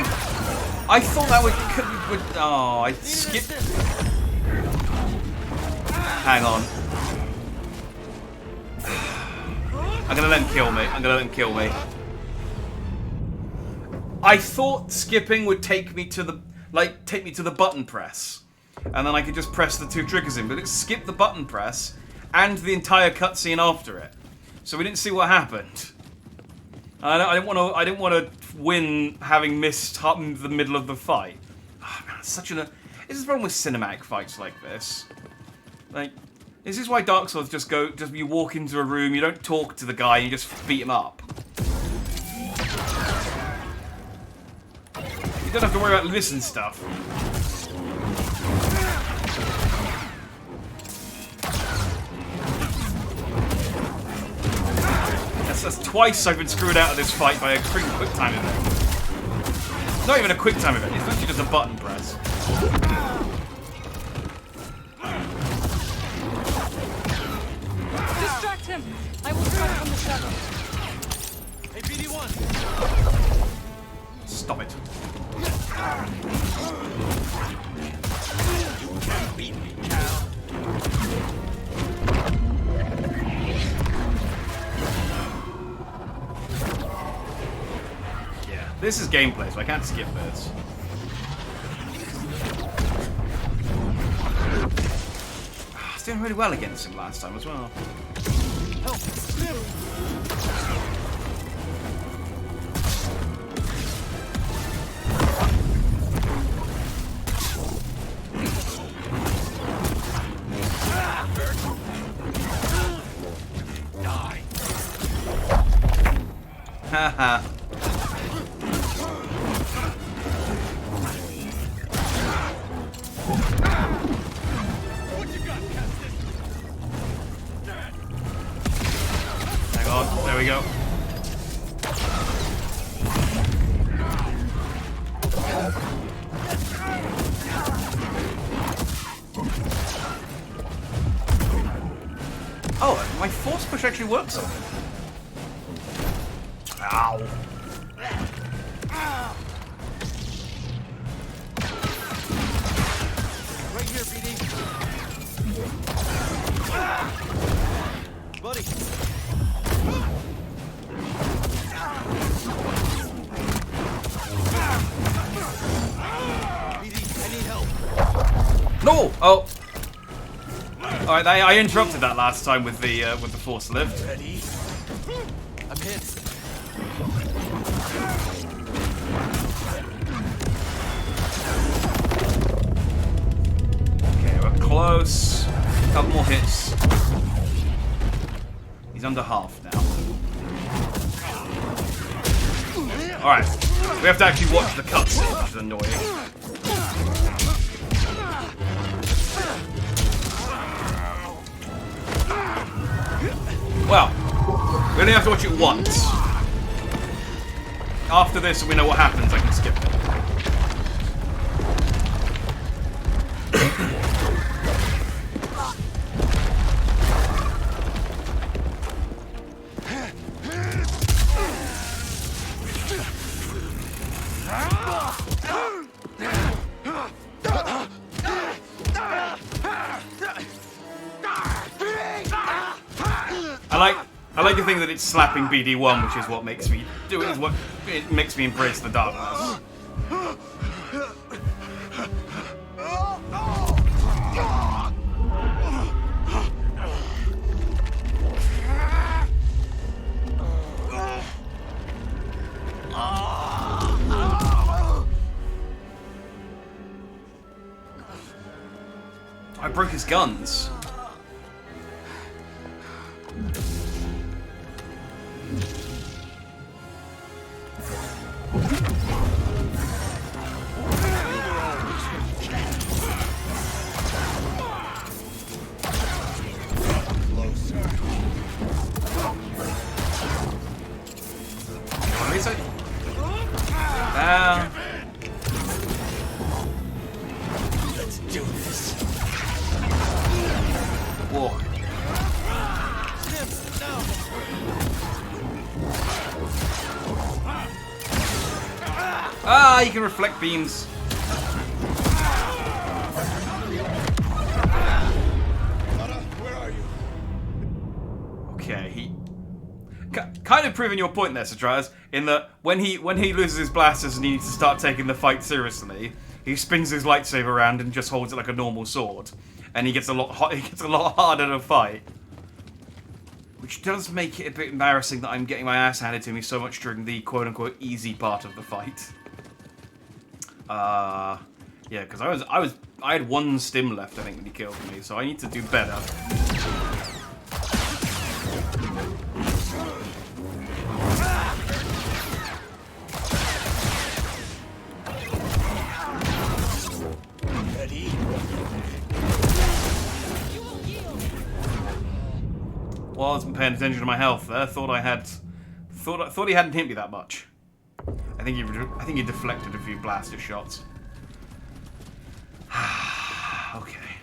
I thought that would... Oh, I skipped... Hang on. I'm gonna let him kill me. I'm gonna let him kill me. I thought skipping would take me to the... Like, take me to the button press. And then I could just press the 2 triggers in. But it skipped the button press and the entire cutscene after it. So we didn't see what happened. I didn't want to win having missed the middle of the fight. Oh, man, it's such an... This is the problem with cinematic fights like this. Like, this is why Dark Souls just you walk into a room, you don't talk to the guy, you just beat him up. You don't have to worry about this and stuff. That's twice I've been screwed out of this fight by a quick time event. Not even a quick time event, it's actually just a button press. Distract him! I will strike from the shadows. Hey, BD1! Stop it. You can't beat me, Cal. This is gameplay, so I can't skip this. I was doing really well against him last time as well. Help! Die! Haha. There we go. Oh, my force push actually works on it. Ow. Right here, BD. Buddy. No! Oh. Alright, I interrupted that last time with the force lift. Ready? I'm hit. Okay, we're close. Couple more hits. He's under half now. Alright. We have to actually watch the cutscene, which is annoying. Well, we only have to watch it once. After this, we know what happens, I can skip it. I like to think that it's slapping BD1, which is what makes me do it. Is what it makes me embrace the darkness. I broke his guns. Let's do this. you can reflect beams. Where are you? Okay, he kind of proving your point there, Satras, in that when he loses his blasters and he needs to start taking the fight seriously, he spins his lightsaber around and just holds it like a normal sword, and he gets a lot harder to fight. Which does make it a bit embarrassing that I'm getting my ass handed to me so much during the quote-unquote easy part of the fight. Yeah, because I had one stim left, I think, when he killed me, so I need to do better. Ready? Well, I wasn't paying attention to my health there. Thought he hadn't hit me that much. I think he deflected a few blaster shots. Okay.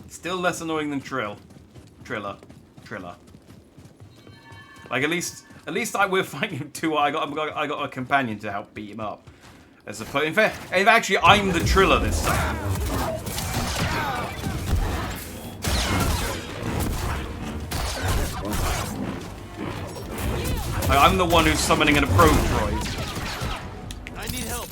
Still less annoying than Triller. Like at least we're fighting two. I got a companion to help beat him up. As opposed, in fact, actually, I'm the Triller this time. I'm the one who's summoning an approach droid. I need help.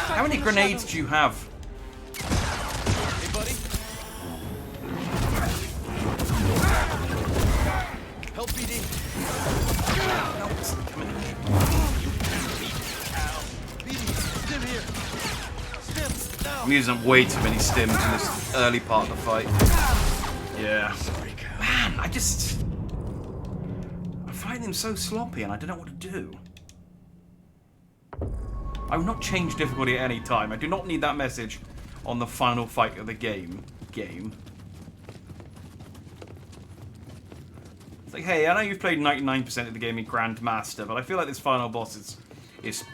How many grenades do you have? Hey, buddy. Help BD. No, it's coming in. BD, stim here. Stim, now. I'm using way too many stims in this early part of the fight. Yeah. Sorry, Cal. Man, I find them so sloppy and I don't know what to do. I will not change difficulty at any time. I do not need that message on the final fight of the game. It's like, hey, I know you've played 99% of the game in Grandmaster, but I feel like this final boss is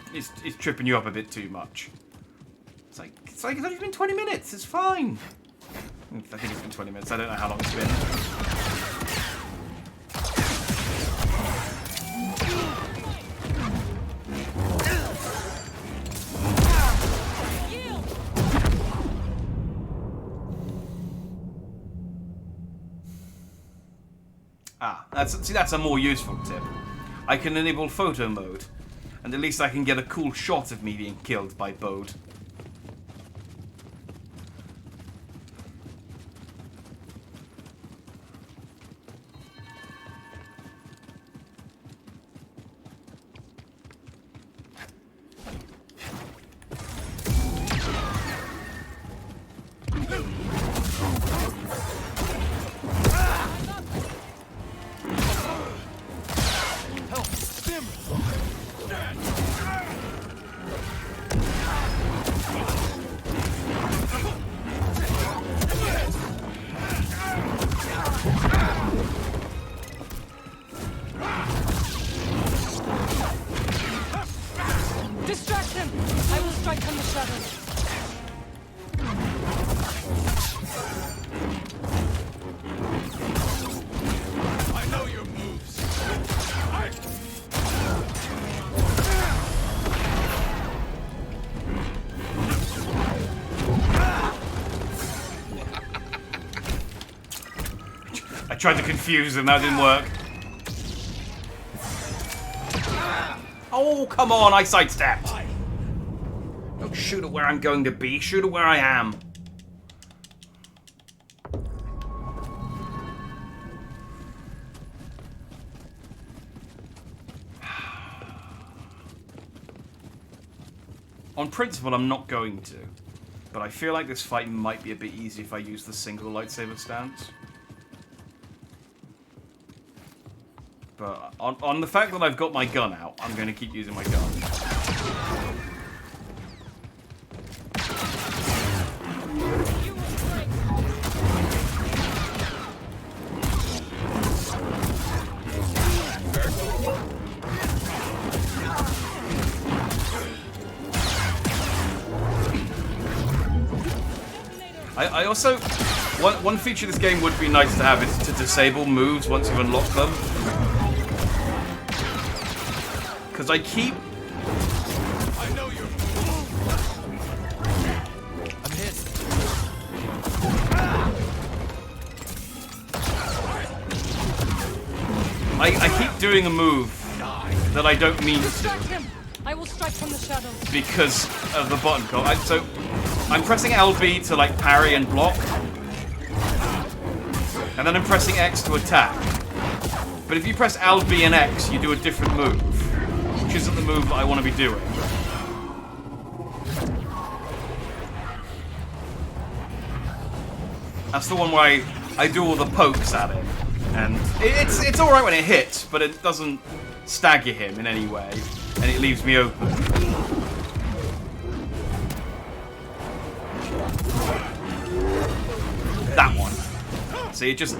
tripping you up a bit too much. It's like it's only been 20 minutes. It's fine. I think it's been 20 minutes. I don't know how long it's been. That's a more useful tip. I can enable photo mode, and at least I can get a cool shot of me being killed by Bode. Distract him! I will strike from the shadows. I know your moves. I tried to confuse him, that didn't work. Oh, come on, I sidestepped. Don't shoot at where I'm going to be, shoot at where I am. On principle, I'm not going to. But I feel like this fight might be a bit easier if I use the single lightsaber stance. But on the fact that I've got my gun out, I'm going to keep using my gun. I also... One feature of this game would be nice to have is to disable moves once you've unlocked them. Because I keep... I know you're... I'm hit. I keep doing a move that I don't mean Distract to. him! I will strike from the shadows. Because of the button call. So I'm pressing LB to like parry and block. And then I'm pressing X to attack. But if you press LB and X, you do a different move. Which isn't the move that I want to be doing. That's the one where I do all the pokes at him. And it's alright when it hits, but it doesn't stagger him in any way. And it leaves me open. That one. See, it just...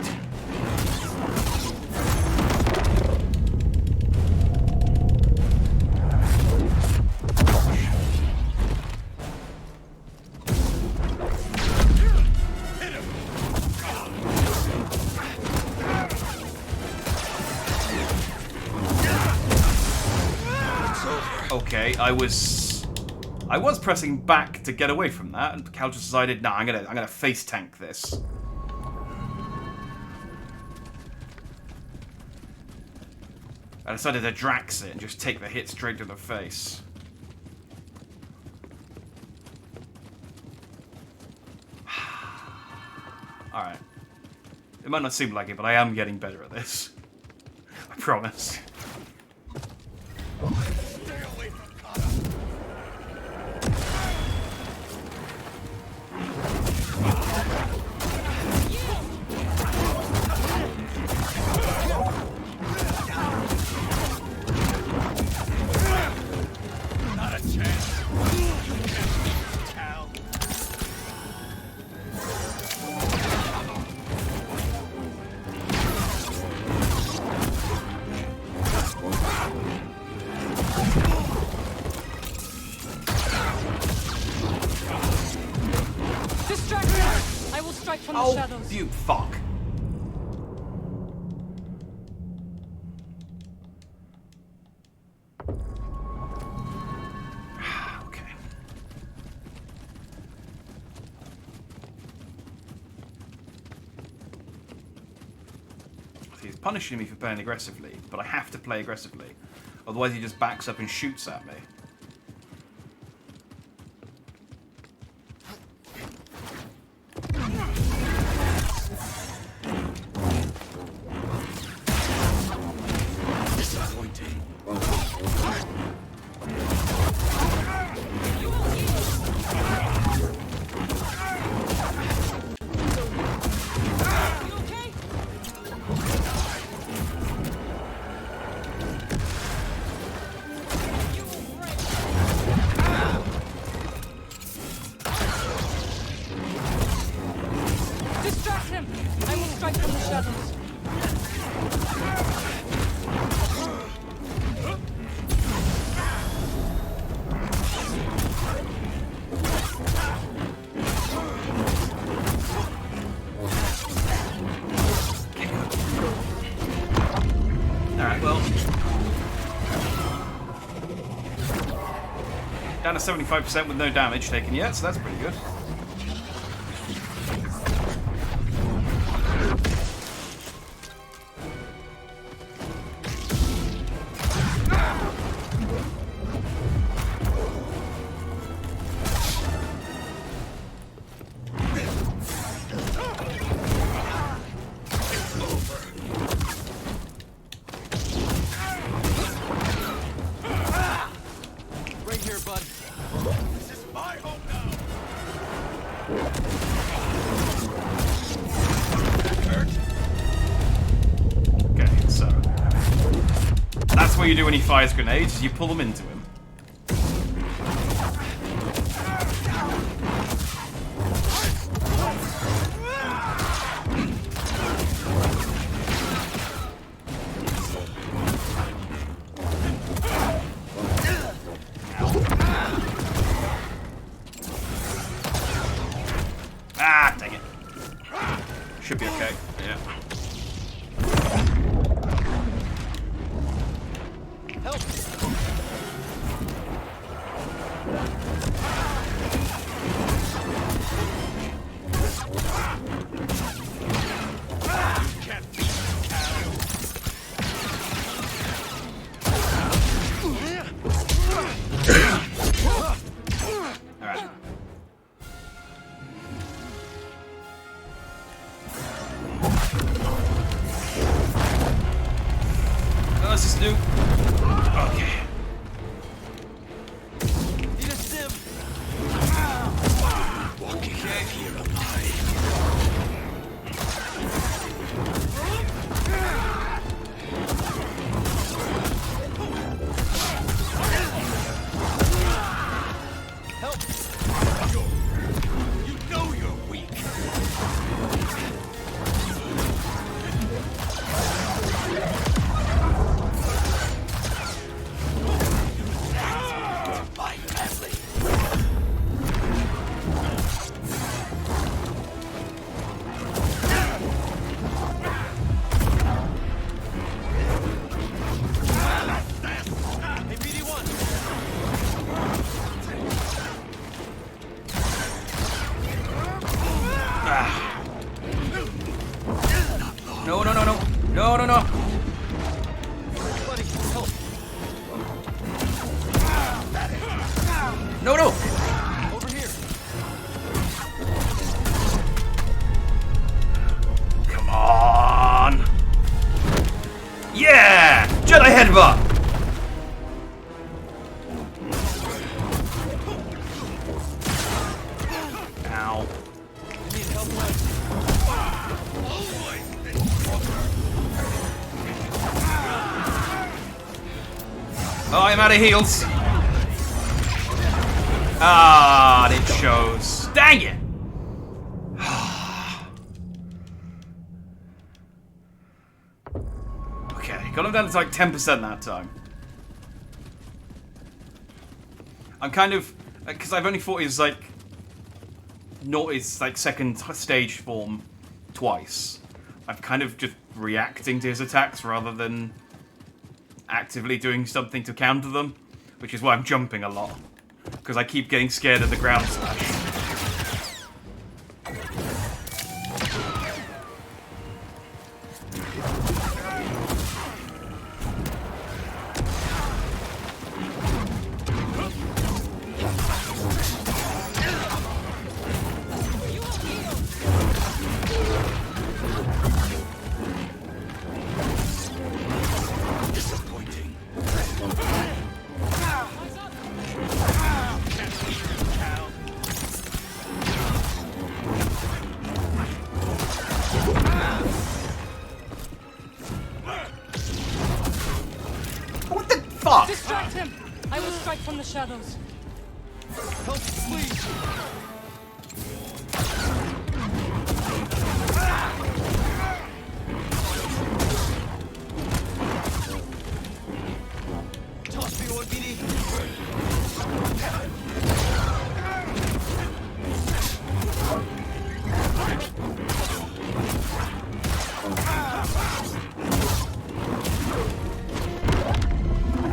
Okay, I was pressing back to get away from that, and Cal just decided, nah, I'm gonna face tank this. I decided to Drax it and just take the hit straight to the face. Alright. It might not seem like it, but I am getting better at this. I promise. From the shadows. You fuck. Okay. He's punishing me for playing aggressively, but I have to play aggressively. Otherwise he just backs up and shoots at me. Down to 75% with no damage taken yet, so that's pretty good. what you do when he fires grenades, is you pull them into him. Ah, dang it. Should be okay. Yeah. Help! Can't beat me, pal. Alright. Let's just do. Okay. Need a stim! Walking out here alive. Help! You know you're weak. My family. Hey, BD1! No, no, no, no. No, no, no. Buddy, help! No, no. Over here! Come on. Yeah! Jedi headbutt! Ow. I need help with... Oh, I'm out of heals. Ah, it shows. Dang it! Okay, got him down to like 10% that time. I'm kind of, because I've only fought his like, not his like second stage form twice. I'm kind of just reacting to his attacks rather than actively doing something to counter them, which is why I'm jumping a lot, because I keep getting scared of the ground slash. Disappointing. What the fuck? Distract him! I will strike from the shadows. Help, please! Toss me one, BD!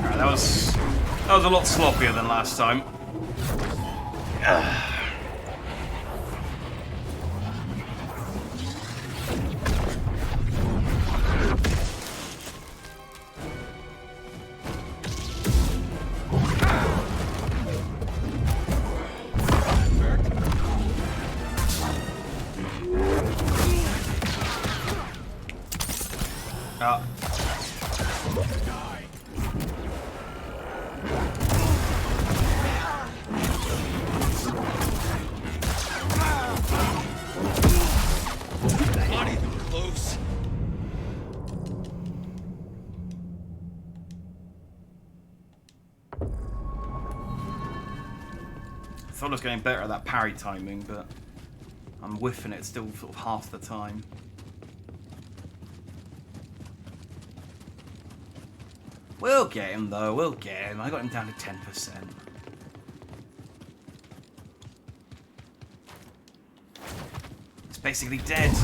Alright, that was a lot sloppier than last time. thought I was getting better at that parry timing, but I'm whiffing it still sort of half the time. We'll get him though, we'll get him. I got him down to 10%. It's basically dead.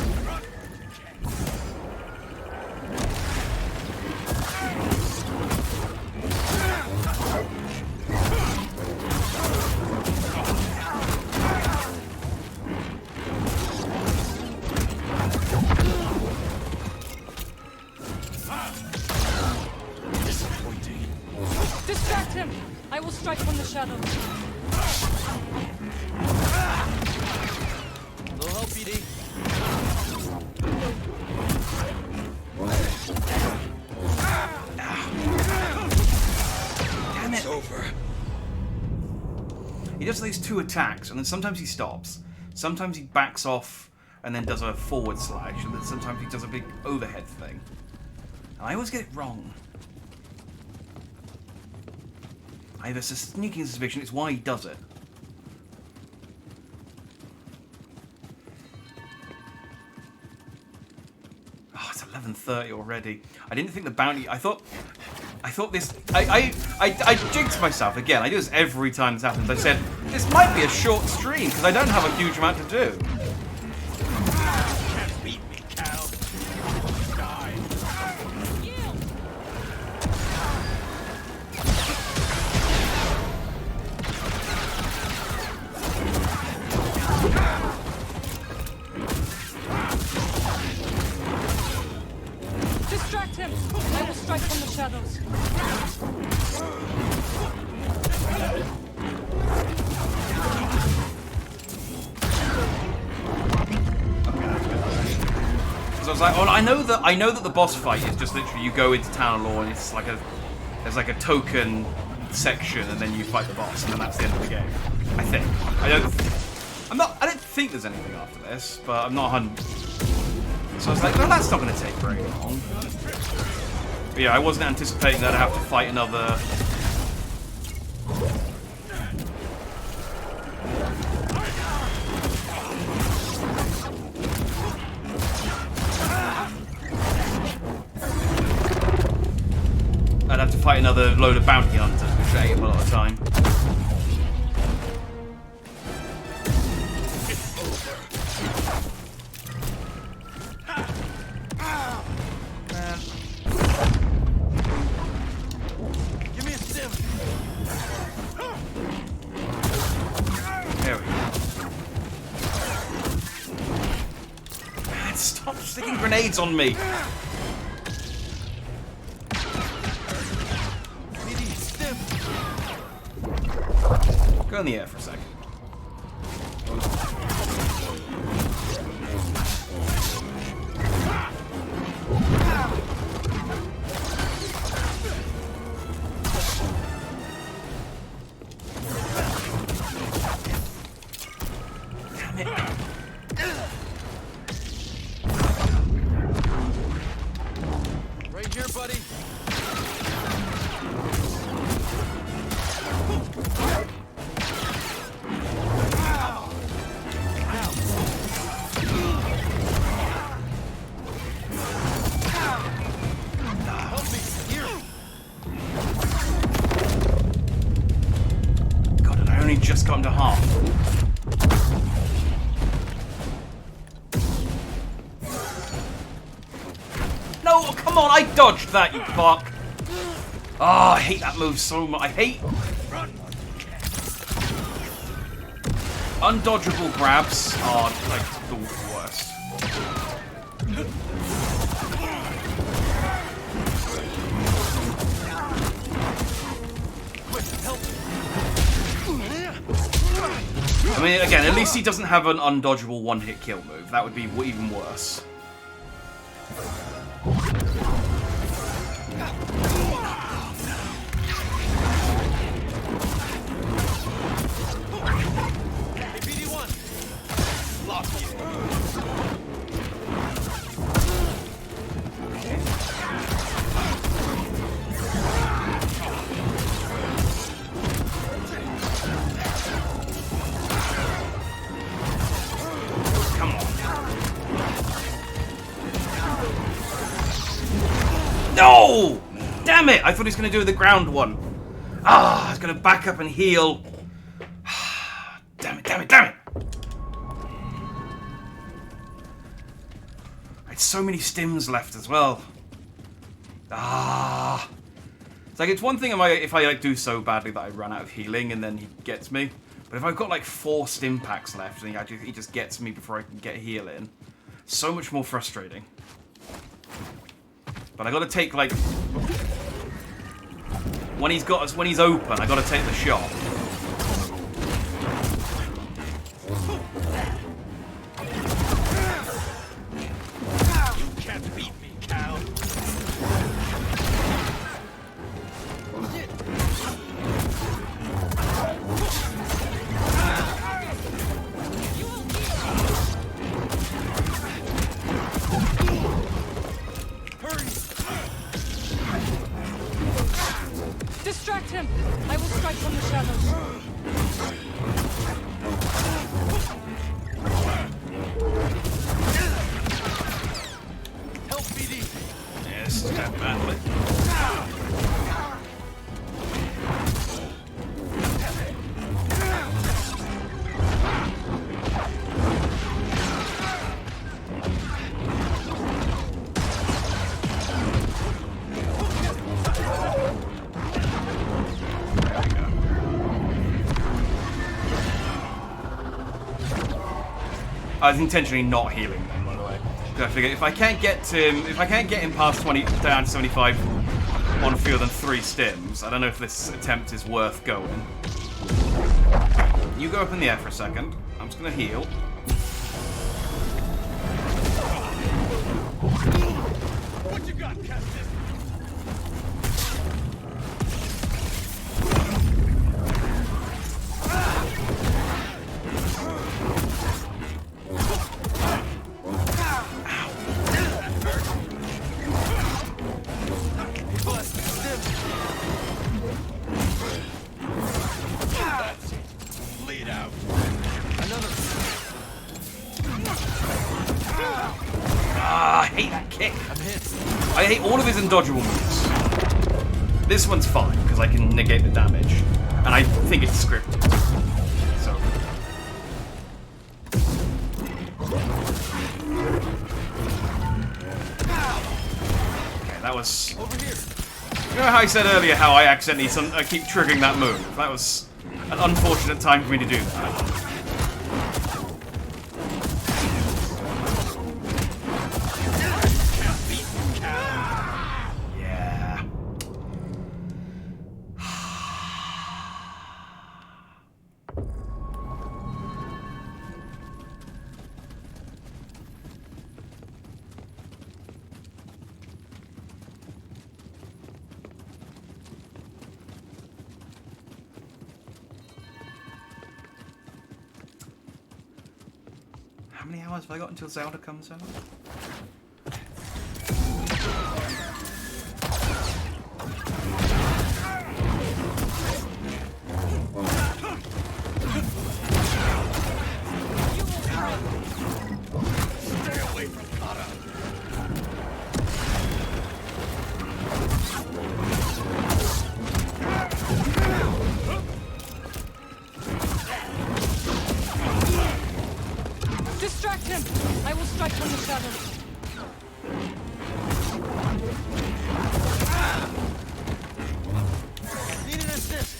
Distract him! I will strike from the shadows. Little help, BD. Damn it. It's over. He does these 2 attacks, and then sometimes he stops. Sometimes he backs off and then does a forward slash, and then sometimes he does a big overhead thing. And I always get it wrong. I have a sneaking suspicion it's why he does it. Oh, it's 11:30 already. I didn't think the bounty. I thought this. I jinxed myself again. I do this every time this happens. I said this might be a short stream because I don't have a huge amount to do. Can't beat me, Cal. Die. Distract him! I will strike from the shadows. Because I was like, oh, I know that the boss fight is just literally you go into Town of Law and it's like there's like a token section and then you fight the boss and then that's the end of the game. I think. I don't think there's anything after this, but I'm not 100%. So I was like, well, that's not going to take very long. But yeah, I wasn't anticipating that I'd have to fight another. I'd have to fight another load of bounty hunters, which ate up a lot of time. Give me a sim. There we go. Man, stop sticking grenades on me. Go in the air for a second. Damn it. Right here, buddy. God, and I only just got into half. No, come on, I dodged that, you fuck. Oh, I hate that move so much. I hate undodgeable grabs are like the worst. I mean, again, at least he doesn't have an undodgeable one-hit kill move. That would be even worse. Hey, BD1. Lost you. Damn it! I thought he was going to do the ground one. Ah, I was going to back up and heal. Damn it, damn it, damn it! I had so many stims left as well. Ah. It's like, it's one thing if I like do so badly that I run out of healing and then he gets me. But if I've got like 4 stim packs left and he just gets me before I can get heal in, so much more frustrating. But I gotta take like when he's open, I gotta take the shot. You can't beat me, cow. Distract him! I will strike from the shadows. Help BD. Yes, that badly. I was intentionally not healing them, by the way. Because I figured if I can't get him past 20 down to 75 on fewer than 3 stims, I don't know if this attempt is worth going. You go up in the air for a second. I'm just gonna heal. What you got, Captain? I hate that kick. I hate all of his undodgeable moves. This one's fine, because I can negate the damage. And I think it's scripted. So. Okay, that was... Over here. You know how I said earlier how I accidentally I keep triggering that move? That was an unfortunate time for me to do that. How many hours have I got until Zelda comes out? Stay away from Kata. Distract him! I will strike from the shadows. Need an assist.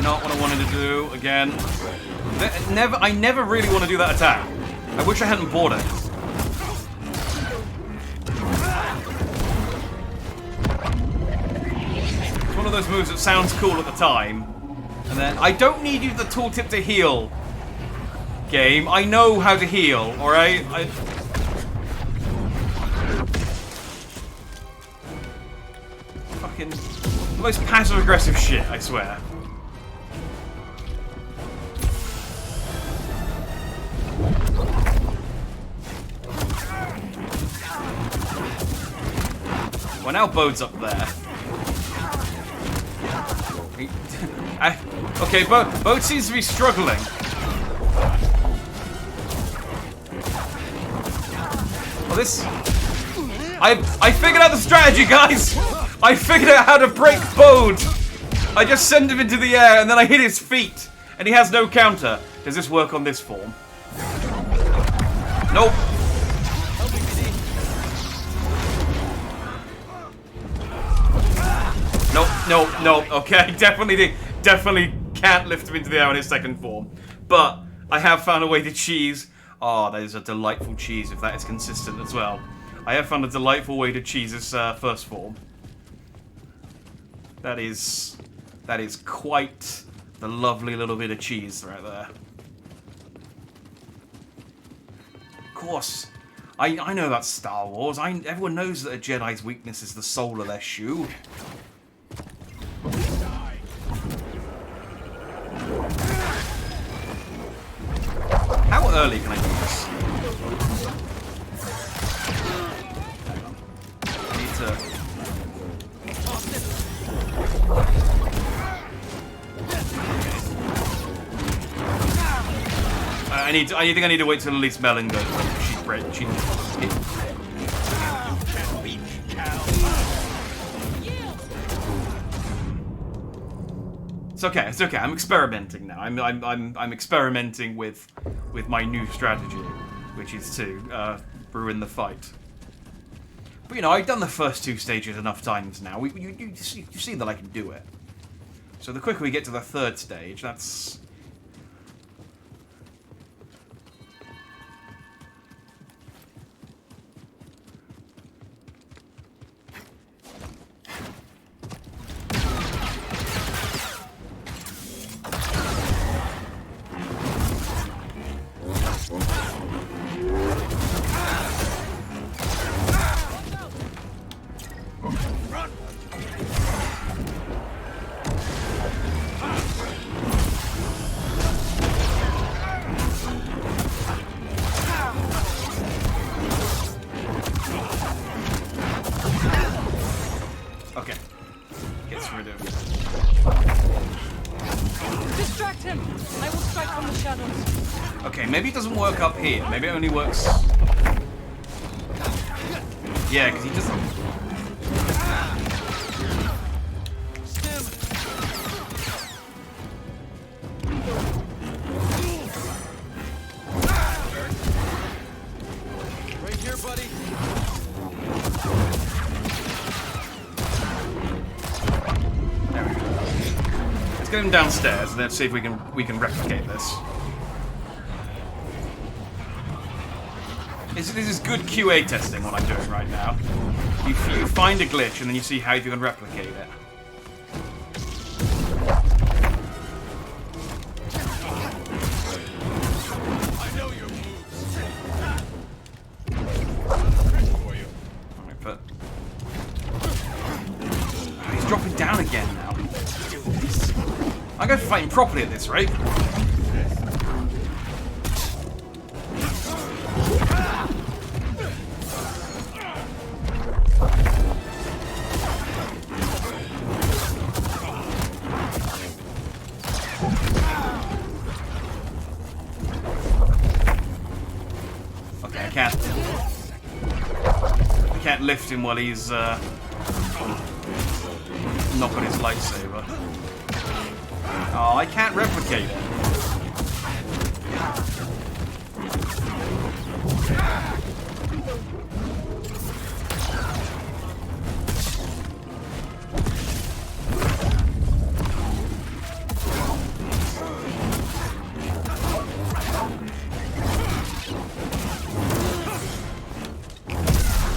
Not what I wanted to do again. I never really want to do that attack. I wish I hadn't bought it. It's one of those moves that sounds cool at the time, and then I don't need you the tooltip to heal. Game, I know how to heal. All right. Fucking the most passive-aggressive shit, I swear. Well, now Bode's up there. Okay, Bode seems to be struggling. Oh, this... I figured out the strategy, guys! I figured out how to break Bode! I just send him into the air, and then I hit his feet. And he has no counter. Does this work on this form? Nope. No. Okay, definitely can't lift him into the air in his second form. But I have found a way to cheese. Oh, that is a delightful cheese if that is consistent as well. I have found a delightful way to cheese his first form. That is quite the lovely little bit of cheese right there. Of course, I know about Star Wars. Everyone knows that a Jedi's weakness is the sole of their shoe. How early can I do this? I need to... I think I need to wait till at least Melon goes. She's great. It's okay. I'm experimenting now. I'm experimenting with my new strategy, which is to ruin the fight. But you know, I've done the first 2 stages enough times now. You see that I can do it. So the quicker we get to the 3rd stage, that's... Okay. Gets rid of... Distract him! I will strike from the shadows. Okay, maybe it doesn't work up here. Maybe it only works... Yeah, because he doesn't... Right here, buddy. There we go. Let's get him downstairs and let's see if we can replicate this. This is good QA testing what I'm doing right now. You find a glitch and then you see how you can replicate it. I know your moves. Alright, but... Oh, he's dropping down again now. I'm going to fight him properly at this rate. Okay, I can't lift him while he's not got his lightsaber. Oh, I can't replicate it.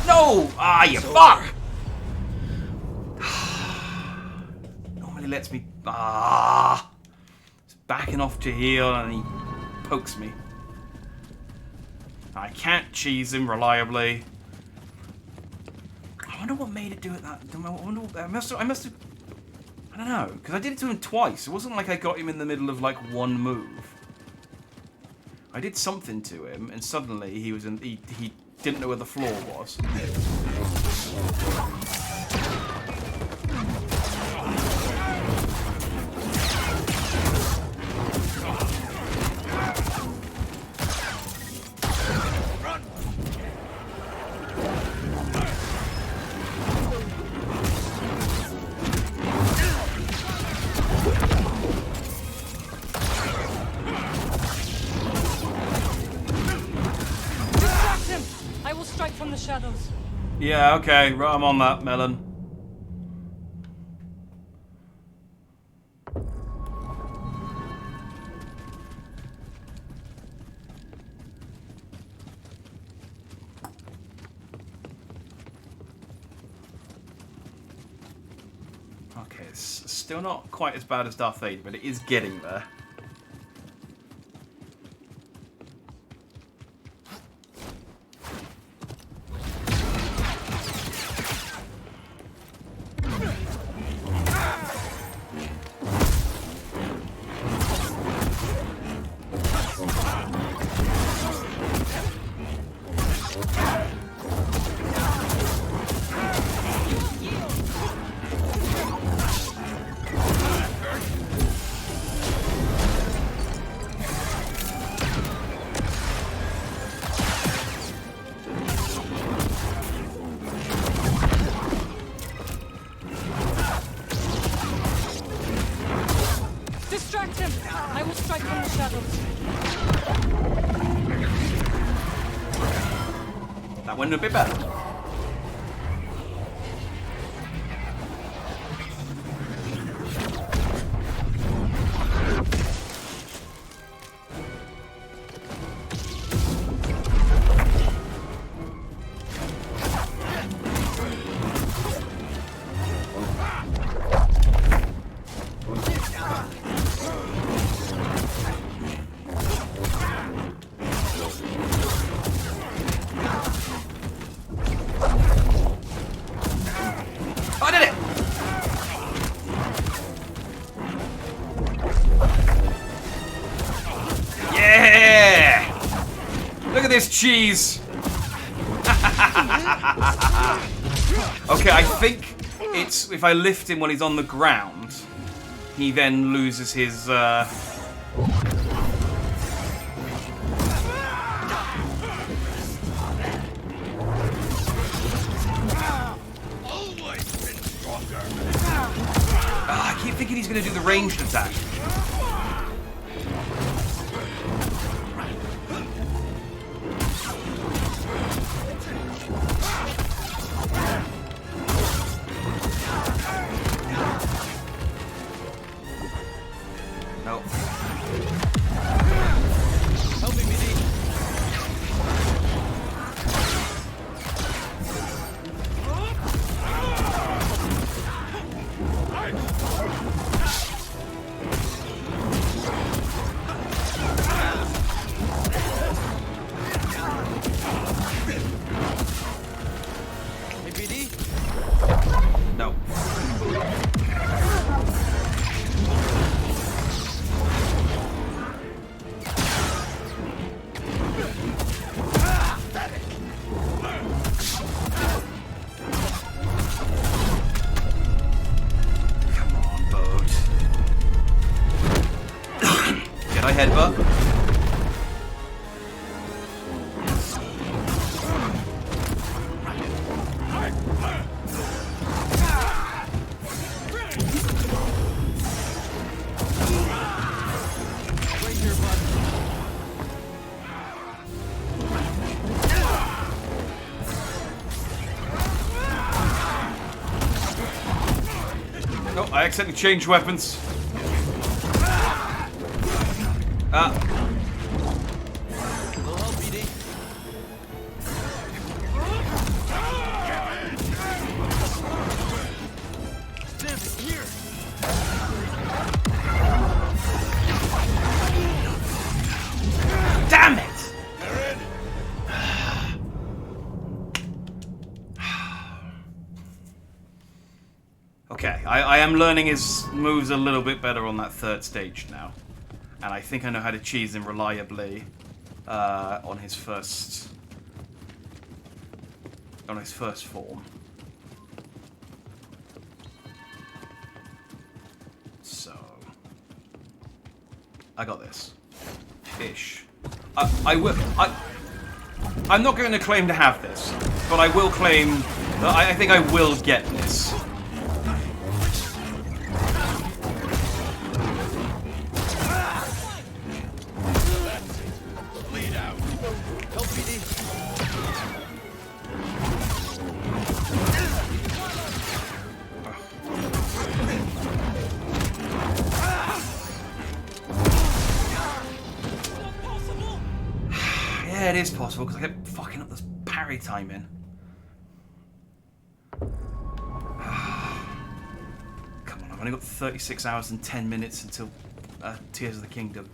No! Ah, you fuck! Normally lets me... Ah! It's backing off to heal and he pokes me. I can't cheese him reliably. I wonder what made it do it that... I must have... I don't know, because I did it to him twice. It wasn't like I got him in the middle of, like, one move. I did something to him, and suddenly he was in... He didn't know where the floor was. shadows. Yeah, okay. Right, I'm on that, Melon. Okay, it's still not quite as bad as Darth Vader, but it is getting there. Distract him! I will strike from the shadows. That went a bit better. I did it! Yeah! Look at this cheese! Okay, I think it's if I lift him when he's on the ground, he then loses his I keep thinking he's going to do the ranged attack. Nope. Help me, BD. Hey, BD. No. Come on, boat. Jedi headbutt. Right here, bud. No, I accidentally changed weapons. Little help, BD. Damn it, here. Damn it! Okay, I am learning his moves a little bit better on that third stage now. And I think I know how to cheese him reliably on his first form. So I got this. Ish. I'm not going to claim to have this, but I will claim that I think I will get this. Bleed out. Help, BD. is possible because I kept fucking up this parry timing. Come on, I've only got 36 hours and 10 minutes until Tears of the Kingdom.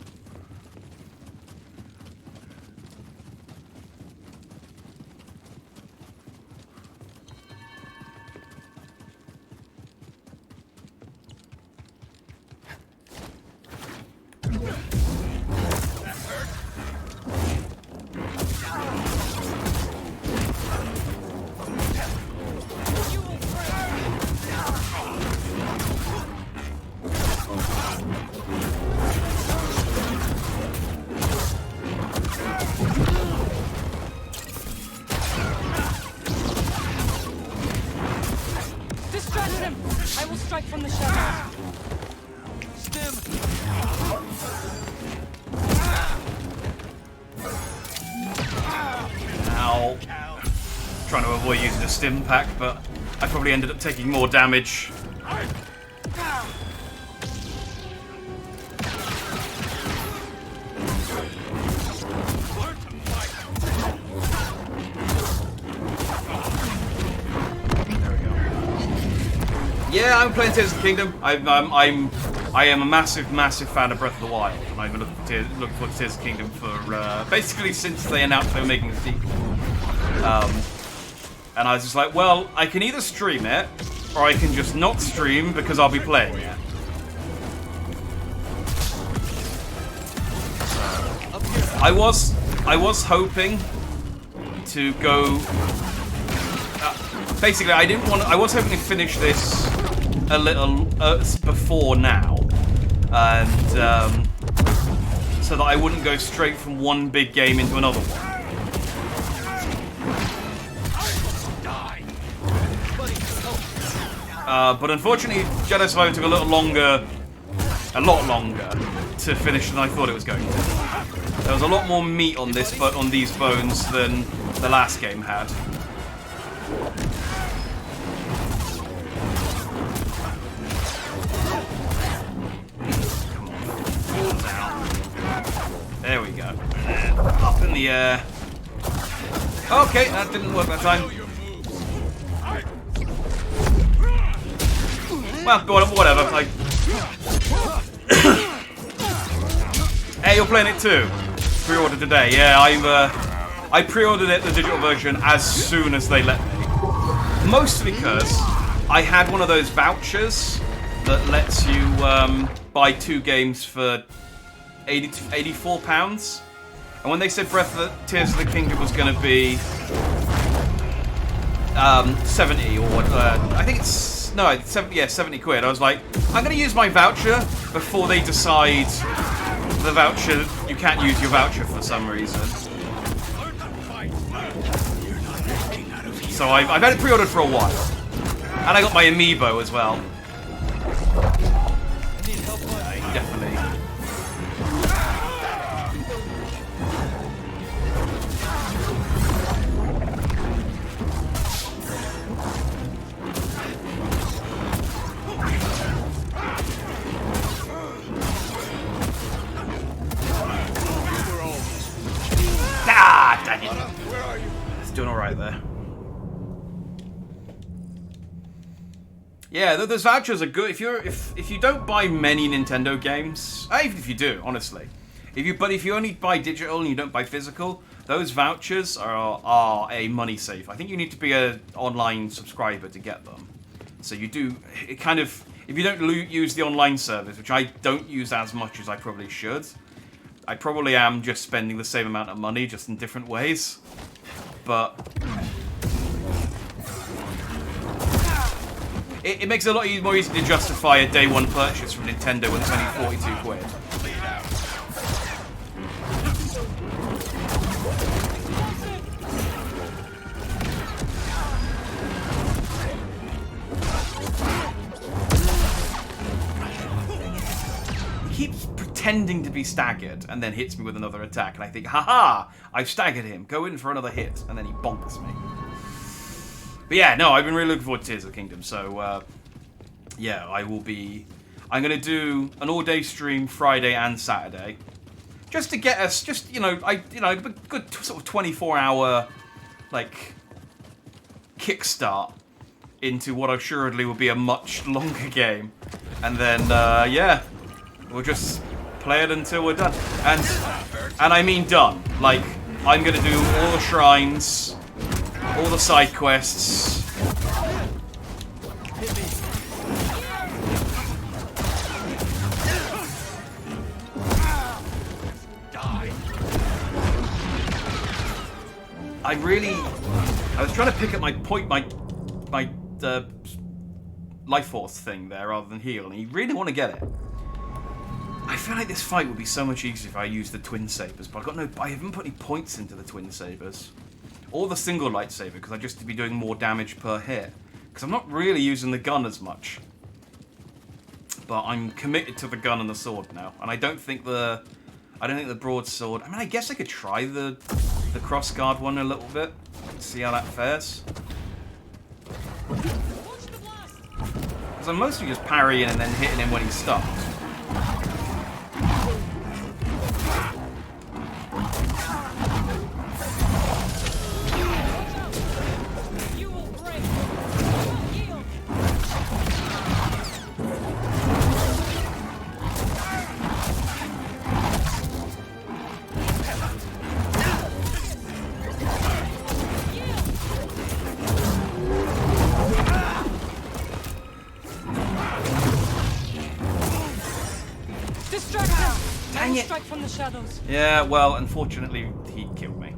Distract him! I will strike from the shadows. Ow. Trying to avoid using a stim pack, but I probably ended up taking more damage. Yeah, I'm playing Tears of the Kingdom. I am a massive fan of Breath of the Wild, and I've been looking forward to Tears of the Kingdom for basically since they announced they were making the sequel. And I was just like, well, I can either stream it, or I can just not stream because I'll be playing it. I was hoping to go. Basically, I was hoping to finish this a little before now, and so that I wouldn't go straight from one big game into another one. But unfortunately, Jedi Survivor took a lot longer to finish than I thought it was going to. There was a lot more meat on these bones than the last game had. There we go. Up in the air. Okay, that didn't work that time. Well, whatever. Hey, you're playing it too? Pre-ordered today. Yeah, I pre-ordered it, the digital version, as soon as they let me. Mostly because I had one of those vouchers that lets you buy 2 games for £84. And when they said Tears of the Kingdom was going to be 70 or I think it's 70 quid. I was like, I'm going to use my voucher before they decide the voucher, you can't use your voucher for some reason. So I've had it pre-ordered for a while. And I got my amiibo as well. Definitely. Ah, dang it. It's doing alright there. Yeah, those vouchers are good if you don't buy many Nintendo games. Even if you do, honestly. If you only buy digital and you don't buy physical, those vouchers are a money saver. I think you need to be an online subscriber to get them. So you do it kind of if you don't use the online service, which I don't use as much as I probably should. I probably am just spending the same amount of money, just in different ways. But it makes it a lot more easy to justify a day one purchase from Nintendo when it's only 42 quid. He keeps pretending to be staggered and then hits me with another attack, and I think, haha, I've staggered him, go in for another hit, and then he bonks me. But yeah, no, I've been really looking forward to Tears of the Kingdom, so yeah, I'm going to do an all-day stream Friday and Saturday. just to get us, just a good sort of 24-hour like kickstart into what assuredly will be a much longer game, and then yeah, we'll just play it until we're done, and I mean done. Like, I'm gonna do all the shrines, all the side quests. I was trying to pick up my life force thing there rather than heal, and you really want to get it. I feel like this fight would be so much easier if I used the twin sabers, but I haven't put any points into the twin sabers or the single lightsaber because I just to be doing more damage per hit. Because I'm not really using the gun as much, but I'm committed to the gun and the sword now, and I don't think the broadsword. I mean, I guess I could try the crossguard one a little bit, see how that fares. Because I'm mostly just parrying and then hitting him when he's stuck. Yeah, well, unfortunately, he killed me.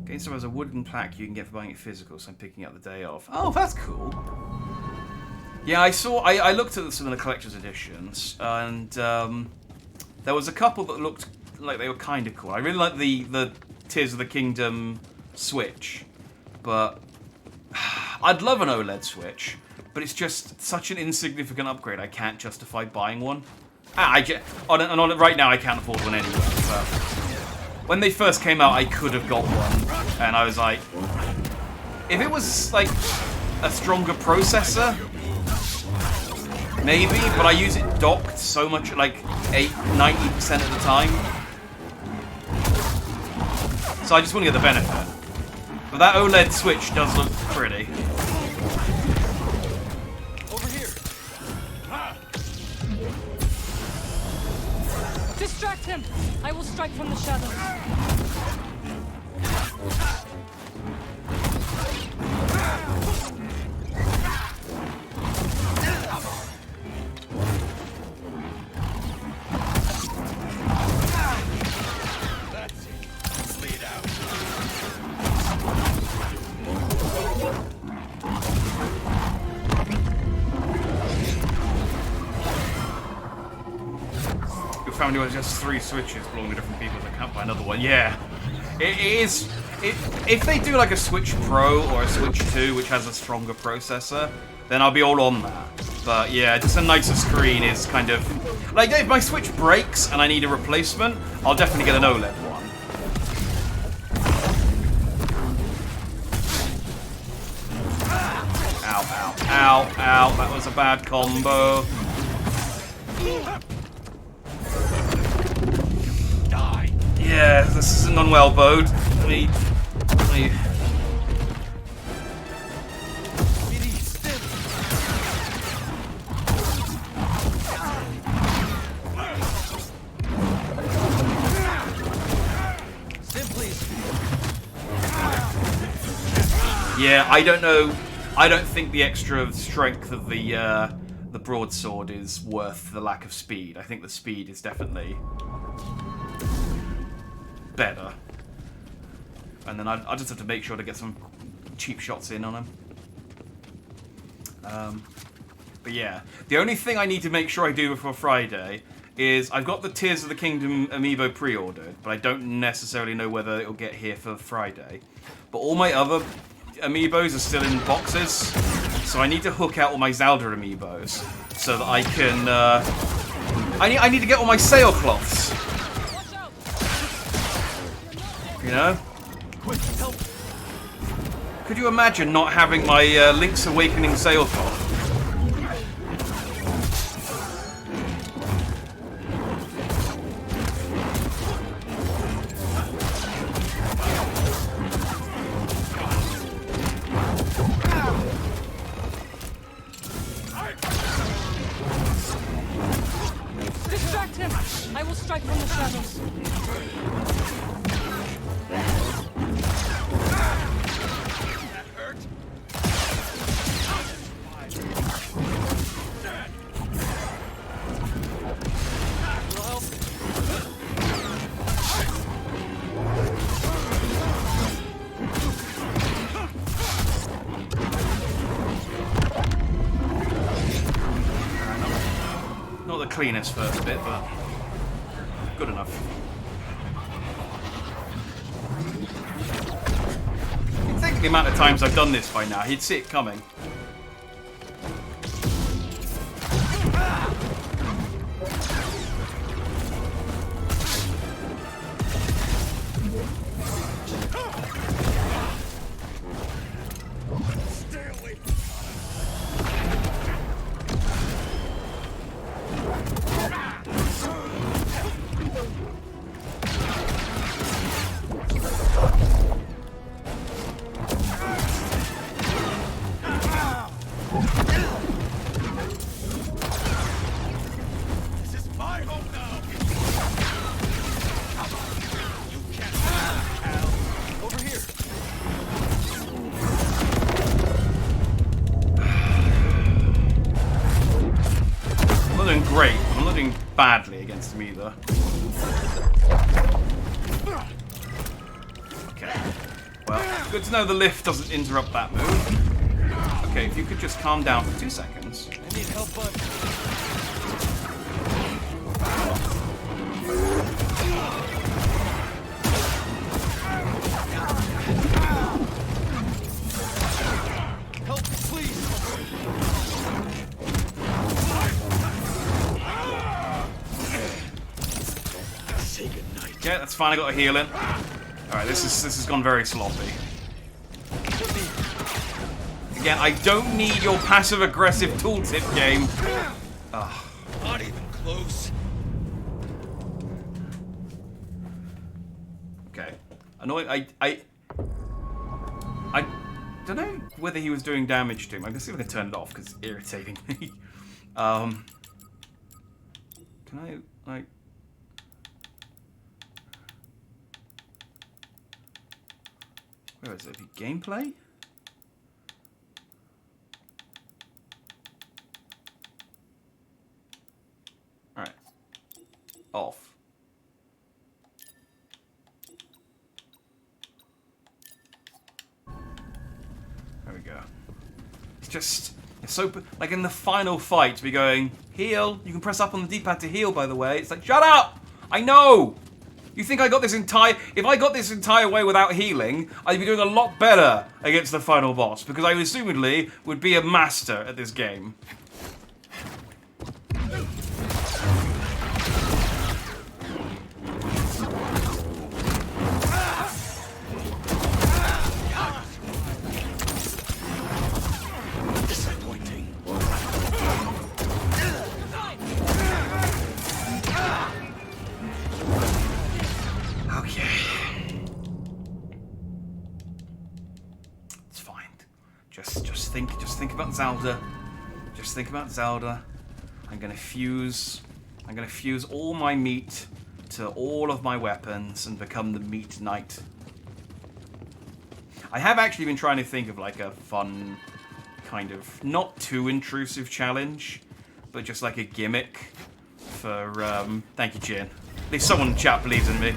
Okay, so there's a wooden plaque you can get for buying it physical, so I'm picking up the day off. Oh, that's cool. Yeah, I looked at some of the collector's editions, and there was a couple that looked like they were kind of cool. I really like the Tears of the Kingdom Switch, but I'd love an OLED Switch, but it's just such an insignificant upgrade, I can't justify buying one. Right now I can't afford one anyway, but when they first came out I could have got one, and I was like, if it was like a stronger processor, maybe, but I use it docked so much, like 90% of the time, so I just want to get the benefit. But that OLED Switch does look pretty. Distract him! I will strike from the shadows. That's it. Lead out. Family was just 3 switches belonging to different people. I can't find another one. Yeah, it is. If they do like a Switch Pro or a Switch 2, which has a stronger processor, then I'll be all on that. But yeah, just a nicer screen is kind of like, if my Switch breaks and I need a replacement, I'll definitely get an OLED one. Ow! Ow! Ow! Ow! That was a bad combo. Yeah, this isn't on well, Bode. Let me... Yeah, I don't know. I don't think the extra strength of the broadsword is worth the lack of speed. I think the speed is definitely better, and then I just have to make sure to get some cheap shots in on him. But yeah, the only thing I need to make sure I do before Friday is I've got the Tears of the Kingdom amiibo pre-ordered, but I don't necessarily know whether it'll get here for Friday. But all my other amiibos are still in boxes, so I need to hook out all my Zelda amiibos so that I can. I need to get all my sailcloths. You know? Could you imagine not having my Link's Awakening sailcloth? strike from the shadows. That hurt. Will help. Not the cleanest first bit, but good enough. You'd think the amount of times I've done this by now, he'd see it coming. Great, but I'm not doing badly against him either. Okay. Well, good to know the lift doesn't interrupt that move. Okay, if you could just calm down for 2 seconds. I need help, bud. Help, please. Yeah, that's fine. I got a heal in. All right, this has gone very sloppy. Again, I don't need your passive-aggressive tooltip game. Ugh. Not even close. Okay. Annoying. I don't know whether he was doing damage to him. I'm gonna see if I can turn it off because it's irritating me. Can I like? Where is it? Gameplay? Alright. Off. There we go. It's just... It's so... Like in the final fight, to be going, heal. You can press up on the D-pad to heal, by the way. It's like, shut up! I know! You think I got this entire... If I got this entire way without healing, I'd be doing a lot better against the final boss, because I assumedly would be a master at this game. Disappointing. Okay. It's fine. Just think about Zelda. Just think about Zelda. I'm gonna fuse all my meat to all of my weapons and become the meat knight. I have actually been trying to think of like a fun kind of not too intrusive challenge, but just like a gimmick for thank you, Jin. At least someone in chat believes in me.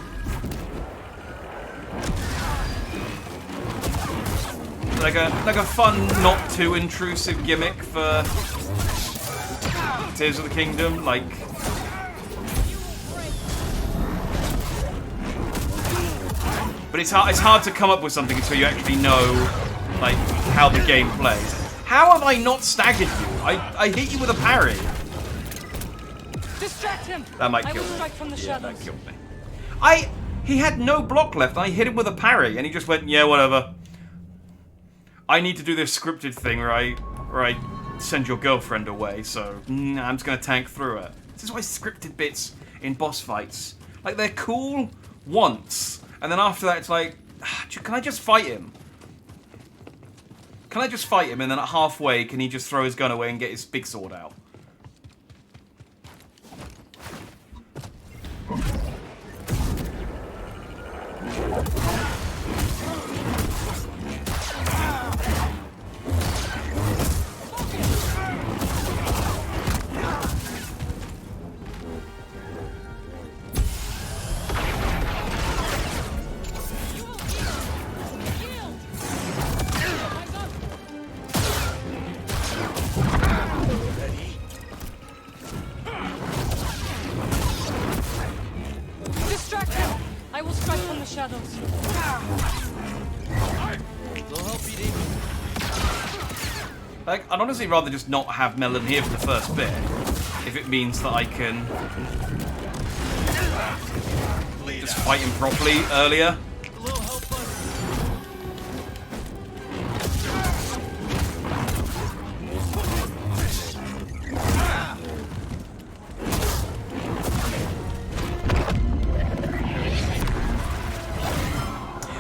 Like a fun, not too intrusive gimmick for Tears of the Kingdom, like. But it's hard to come up with something until you actually know, like, how the game plays. How have I not staggered you? I hit you with a parry. Distract him. That might I kill will me. strike from the Yeah, shadows. that killed me. He had no block left. I hit him with a parry, and he just went, yeah, whatever. I need to do this scripted thing where I send your girlfriend away, so I'm just gonna tank through it. This is why scripted bits in boss fights, like, they're cool once, and then after that it's like, can I just fight him? Can I just fight him, and then at halfway, can he just throw his gun away and get his big sword out? Distract him! I will strike from the shadows. They'll help you, David. Like, I'd honestly rather just not have Melon here for the first bit, if it means that I can just fight him properly earlier.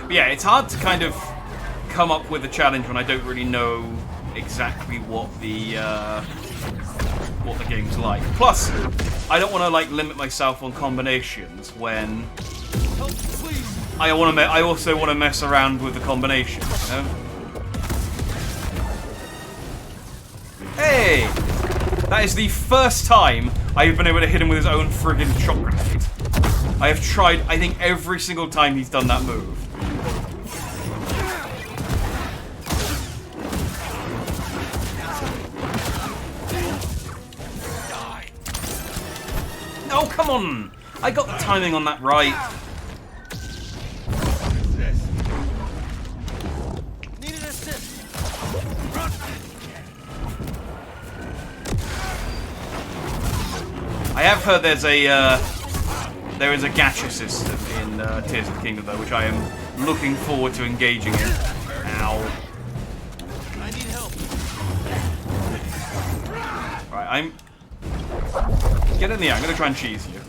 But yeah, it's hard to kind of come up with a challenge when I don't really know exactly what the game's like. Plus, I don't want to like limit myself on combinations when I also want to mess around with the combinations. You know? Hey, that is the first time I have been able to hit him with his own friggin' shock grenade. I have tried, I think, every single time he's done that move. Oh, come on! I got the timing on that right. Need an assist. I have heard there is a gacha system in Tears of the Kingdom, though, which I am looking forward to engaging in. Ow. I need help. Right, get in the air. I'm gonna try and cheese you.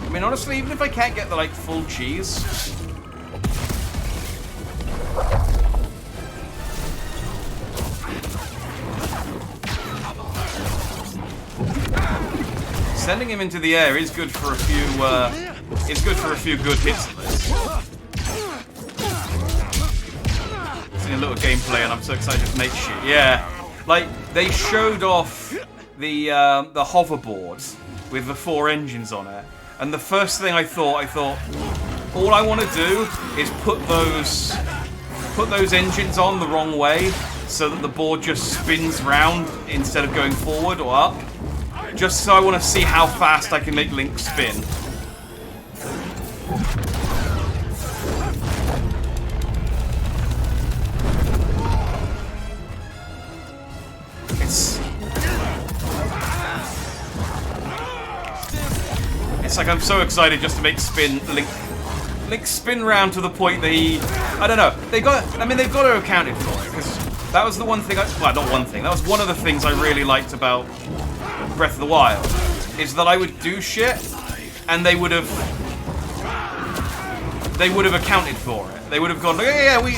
I mean, honestly, even if I can't get the like full cheese. Sending him into the air is good for a few. It's good for a few good hits of this. Seeing a little gameplay, and I'm so excited to make shit. Yeah, like they showed off the hoverboard with the 4 engines on it, and the first thing I thought, all I want to do is put those engines on the wrong way, so that the board just spins round instead of going forward or up. Just so I want to see how fast I can make Link spin. It's like I'm so excited just to make Link spin round to the point that I don't know. They've got to account it for it, because that was the one thing well, not one thing. That was one of the things I really liked about Breath of the Wild, is that I would do shit and they would have accounted for it. They would have gone, yeah, we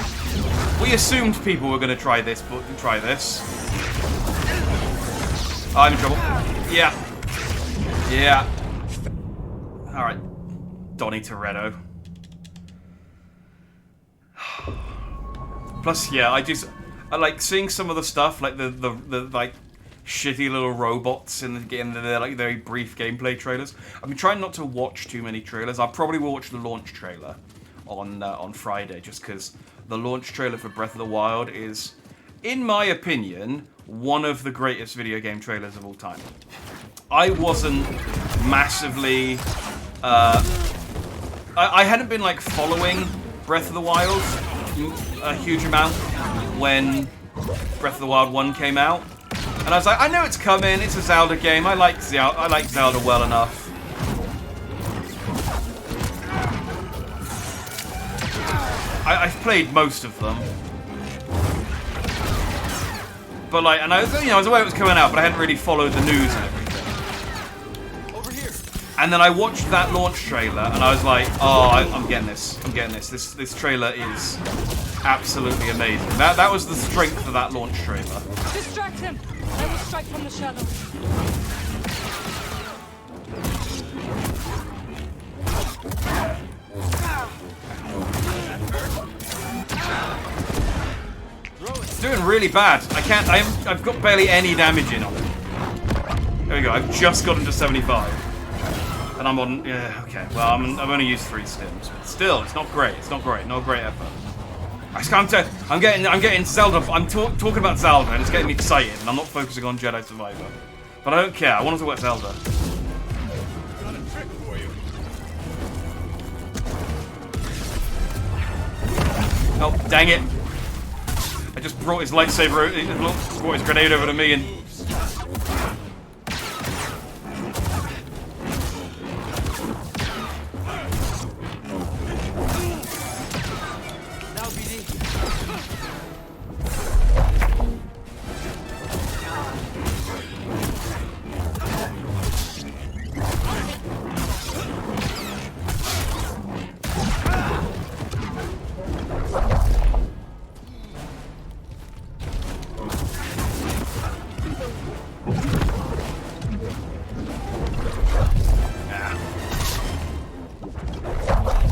assumed people were going to try this, but try this. Oh, I'm in trouble. Yeah. All right, Donnie Toretto. Plus, yeah, I like seeing some of the stuff, like the like shitty little robots in the like very brief gameplay trailers. I've been trying not to watch too many trailers. I probably will watch the launch trailer on Friday, just because the launch trailer for Breath of the Wild is, in my opinion, one of the greatest video game trailers of all time. I wasn't massively. I hadn't been like following Breath of the Wild a huge amount when Breath of the Wild 1 came out. And I was like, I know it's coming, it's a Zelda game, I like Zelda well enough. I've played most of them. But like, and I was aware it was coming out, but I hadn't really followed the news and everything. Over here. And then I watched that launch trailer, and I was like, oh, I'm getting this. I'm getting this. This trailer is absolutely amazing. That was the strength of that launch trailer. Distract him! I will strike from the shadows. It's doing really bad. I've got barely any damage in on it. There we go. I've just got him to 75. And I'm on... Yeah, okay. Well, I've only used 3 stims. But still, it's not great. It's not great. No great effort. I'm getting Zelda... I'm talking about Zelda, and it's getting me excited, and I'm not focusing on Jedi Survivor. But I don't care. I want to talk about Zelda. Got a trick for you. Oh, dang it. I just brought his lightsaber... brought his grenade over to me, and...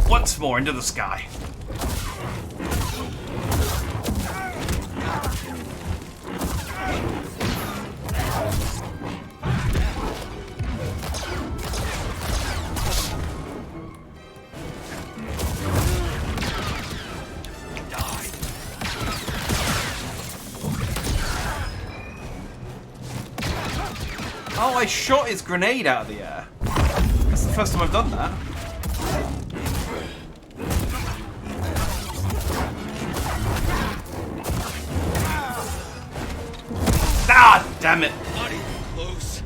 Once more into the sky. Oh, I shot his grenade out of the air. That's the first time I've done that. Ah, damn it! Not even close.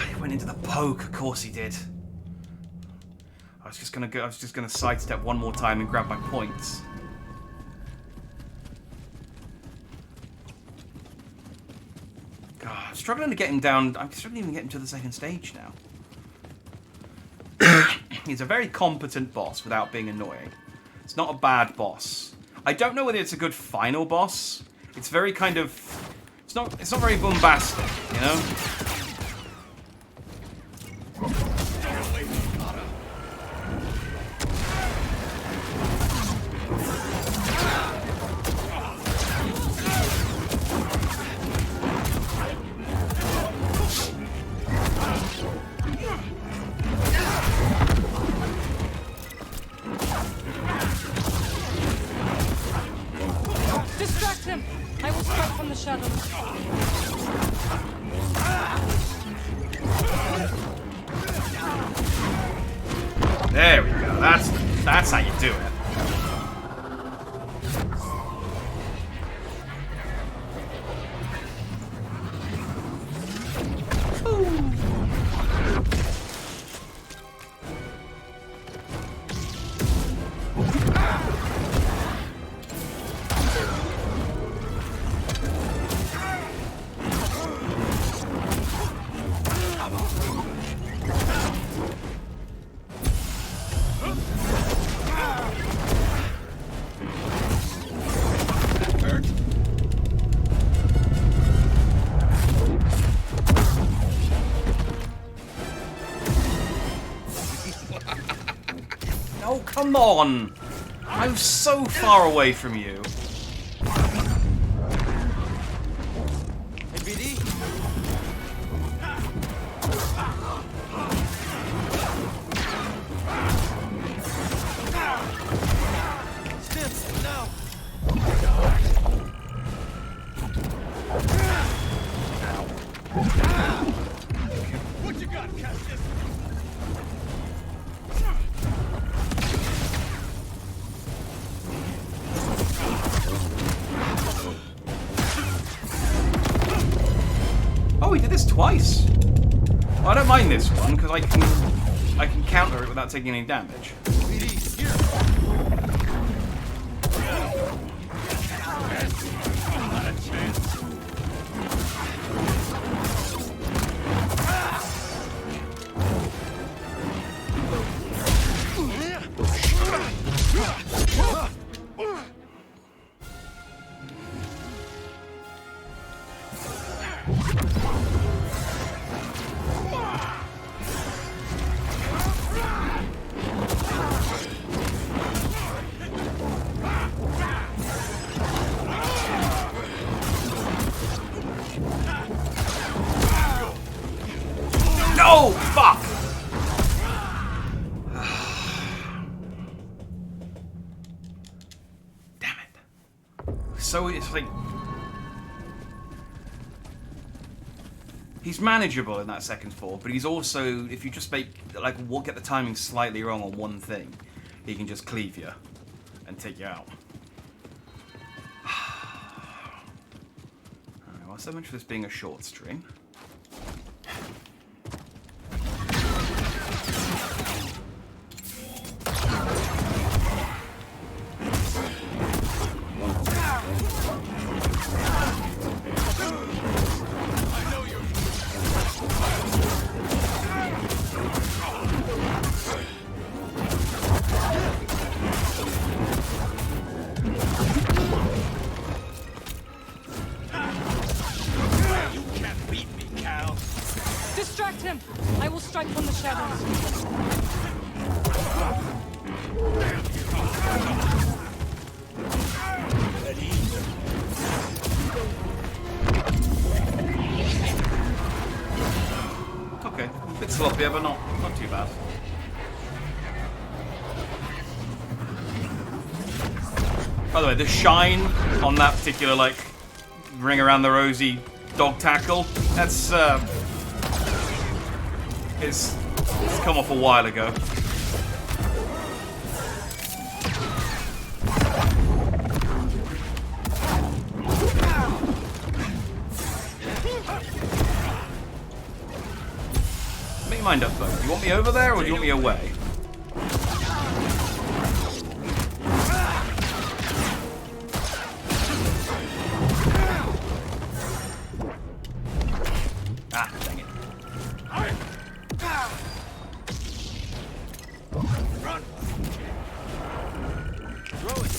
He went into the poke. Of course he did. I was just gonna sidestep one more time and grab my points. God, I'm struggling to get him down. I'm struggling to even get him to the second stage now. He's a very competent boss without being annoying. It's not a bad boss. I don't know whether it's a good final boss. It's very kind of... It's not very bombastic, you know? Distract him! I will strike from the shadows. There we go. That's how you do it. Oh, come on! I'm so far away from you. What you got, Cassius? Oh, he did this twice. Well, I don't mind this one because I can counter it without taking any damage. it's like he's manageable in that second floor, but he's also, if you just make like get the timing slightly wrong on one thing, he can just cleave you and take you out. Alright, well, so much for this being a short stream. Distract him! I will strike from the shadows. Okay, a bit sloppier, but not too bad. By the way, the shine on that particular like ring around the rosy dog tackle, that's it's come off a while ago. Make your mind up though. Do you want me over there or do you want me away? Ah, dang it. Run! Throw it!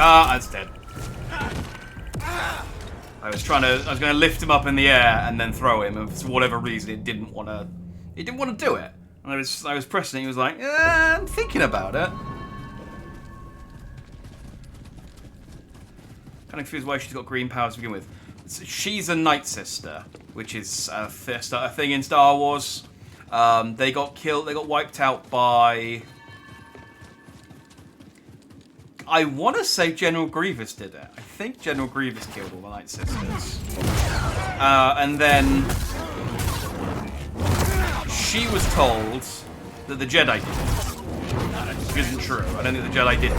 Ah, that's dead. I was gonna lift him up in the air and then throw him, and for whatever reason it didn't wanna do it. And I was pressing it, he was like, I'm thinking about it. Kind of confused why she's got green powers to begin with. She's a Night Sister, which is a thing in Star Wars. They got killed, they got wiped out by... I want to say General Grievous did it. I think General Grievous killed all the Night Sisters. And then she was told that the Jedi did it. Which isn't true. I don't think the Jedi did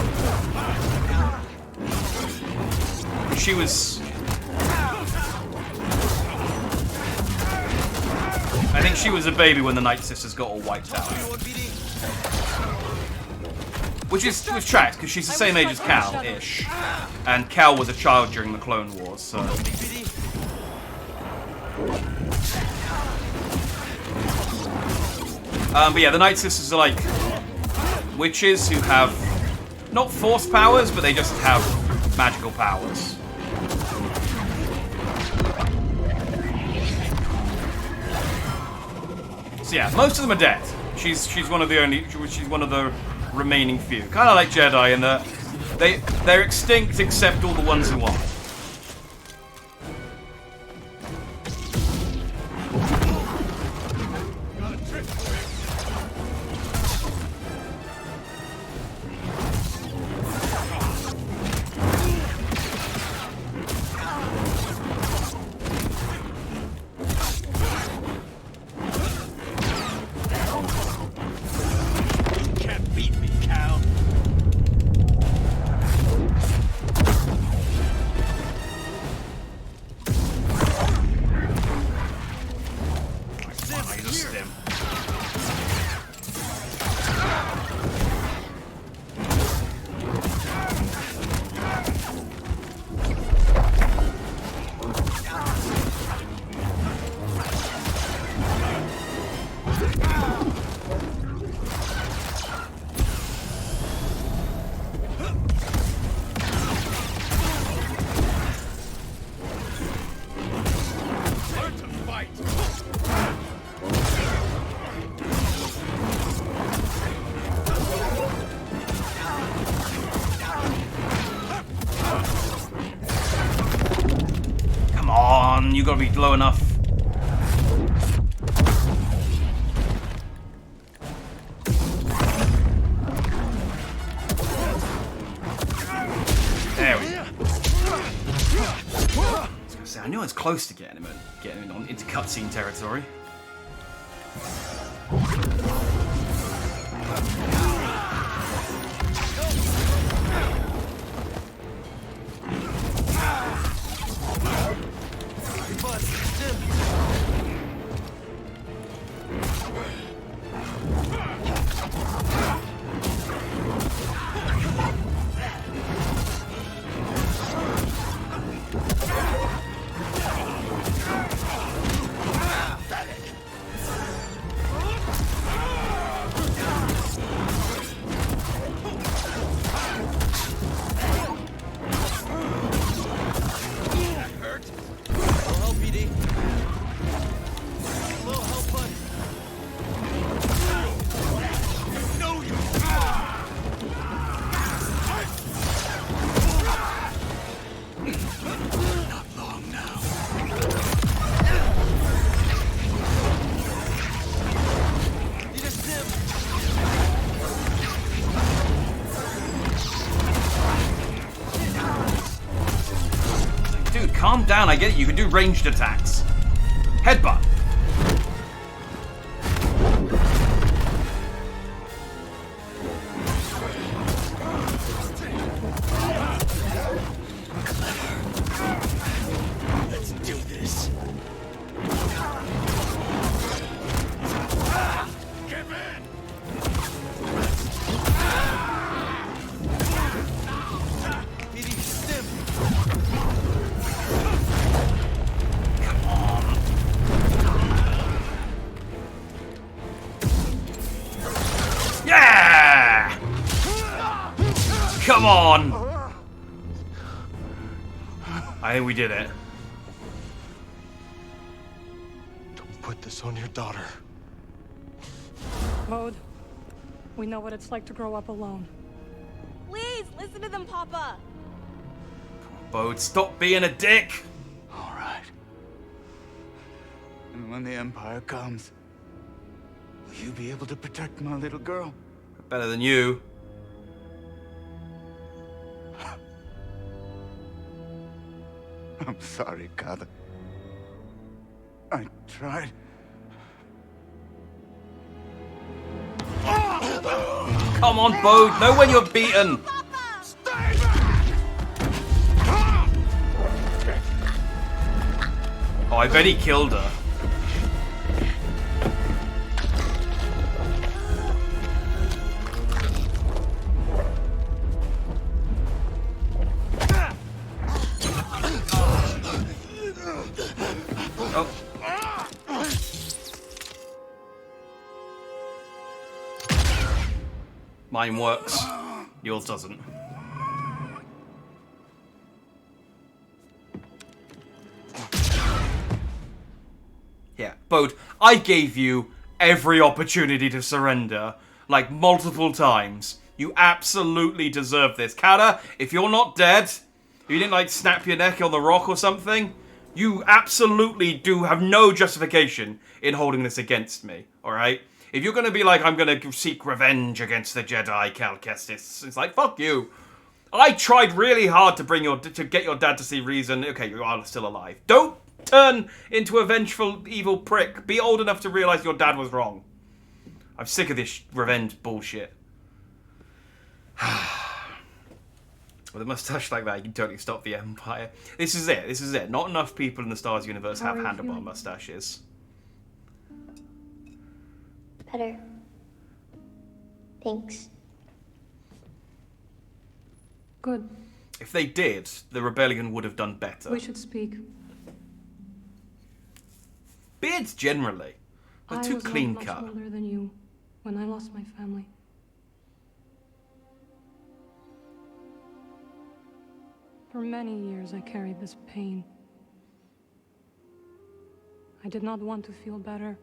it. She was... I think she was a baby when the Night Sisters got all wiped out. Which tracks, because she's the same age as Cal-ish. And Cal was a child during the Clone Wars, so... but yeah, the Night Sisters are like witches who have not force powers, but they just have magical powers. So yeah, most of them are dead. She's one of the remaining few. Kind of like Jedi in that they're extinct except all the ones who aren't. You gotta be low enough. I knew I was close to getting him into cutscene territory. Calm down, I get it. You can do ranged attacks. Headbutt. Let's do this. Give in. PD, stim. Yeah! Come on! I think we did it. Don't put this on your daughter. Mode, we know what it's like to grow up alone. Please, listen to them, Papa! Bode, stop being a dick! All right. And when the Empire comes, will you be able to protect my little girl? Better than you. I'm sorry, Carter. I tried. Come on, Bode. Know when you're beaten. Oh, I bet he killed her. Oh. Mine works. Yours doesn't. Yeah, Bode, I gave you every opportunity to surrender, like multiple times. You absolutely deserve this. Kata, if you're not dead, if you didn't like snap your neck on the rock or something, you absolutely do have no justification in holding this against me, alright? If you're going to be like, I'm going to seek revenge against the Jedi, Cal Kestis, it's like, fuck you. I tried really hard to get your dad to see reason. Okay, you are still alive. Don't turn into a vengeful, evil prick. Be old enough to realize your dad was wrong. I'm sick of this revenge bullshit. With a mustache like that, you can totally stop the Empire. This is it. This is it. Not enough people in the Star Wars universe have handlebar mustaches. Better. Thanks. Good. If they did, the rebellion would have done better. We should speak. Beards generally. They're too clean cut. I was much older than you when I lost my family. For many years I carried this pain. I did not want to feel better.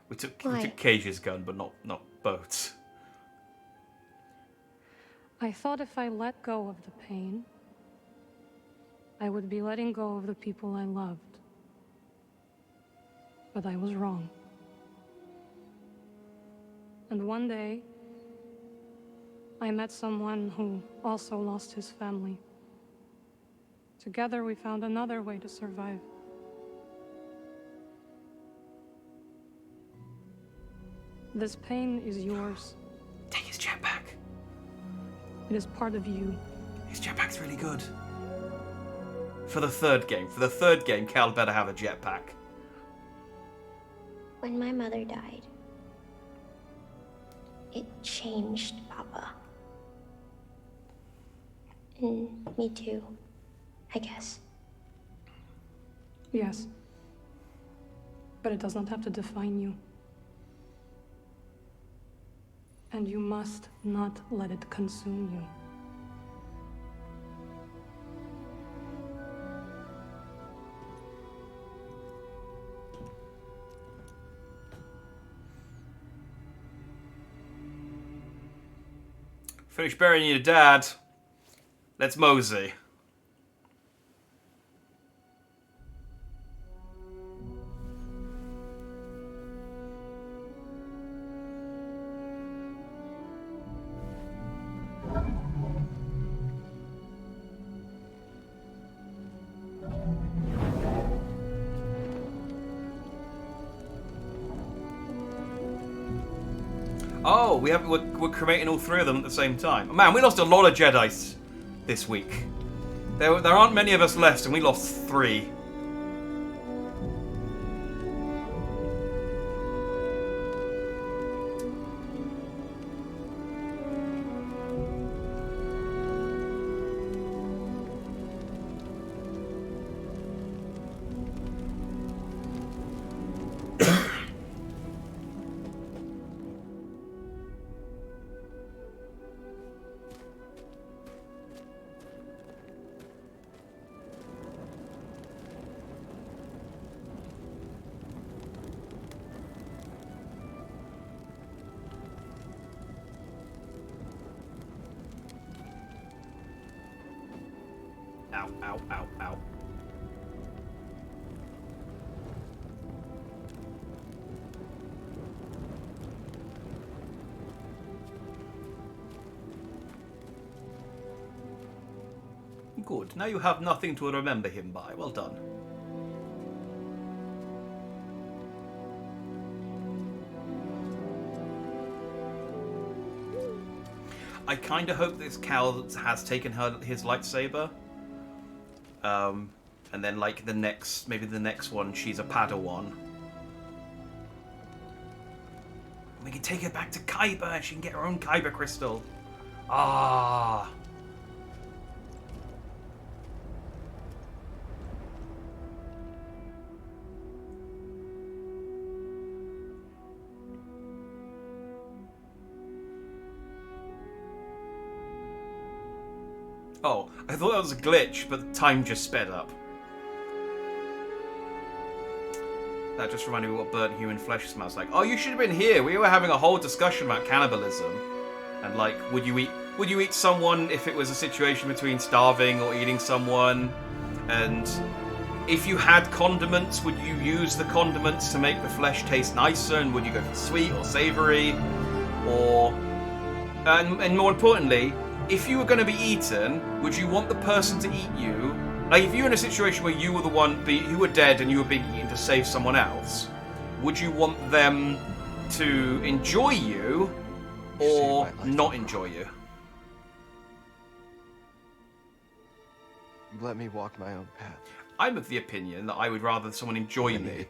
we took Cage's gun, but not Boat's. I thought if I let go of the pain, I would be letting go of the people I loved. But I was wrong. And one day, I met someone who also lost his family. Together we found another way to survive. This pain is yours. Take his jetpack. It is part of you. His jetpack's really good. For the third game, Cal better have a jetpack. When my mother died, it changed Papa. And me too, I guess. Yes. But it does not have to define you. And you must not let it consume you. Finish burying your dad. Let's mosey. Oh, we're cremating all three of them at the same time. Man, we lost a lot of Jedis this week. There aren't many of us left, and we lost 3. Ow, ow, ow, ow. Good. Now you have nothing to remember him by. Well done. I kind of hope this Cal has taken his lightsaber. And then like maybe the next one, she's a Padawan. We can take her back to Kyber and she can get her own Kyber crystal. Ah. Oh, I thought that was a glitch, but the time just sped up. That just reminded me what burnt human flesh smells like. Oh, you should have been here. We were having a whole discussion about cannibalism. And like, would you eat someone if it was a situation between starving or eating someone? And if you had condiments, would you use the condiments to make the flesh taste nicer? And would you go for sweet or savory? Or... And more importantly, if you were going to be eaten, would you want the person to eat you? Like, if you were in a situation where you were the one who were dead and you were being eaten to save someone else, would you want them to enjoy you or not enjoy you? Let me walk my own path. I'm of the opinion that I would rather someone enjoy me.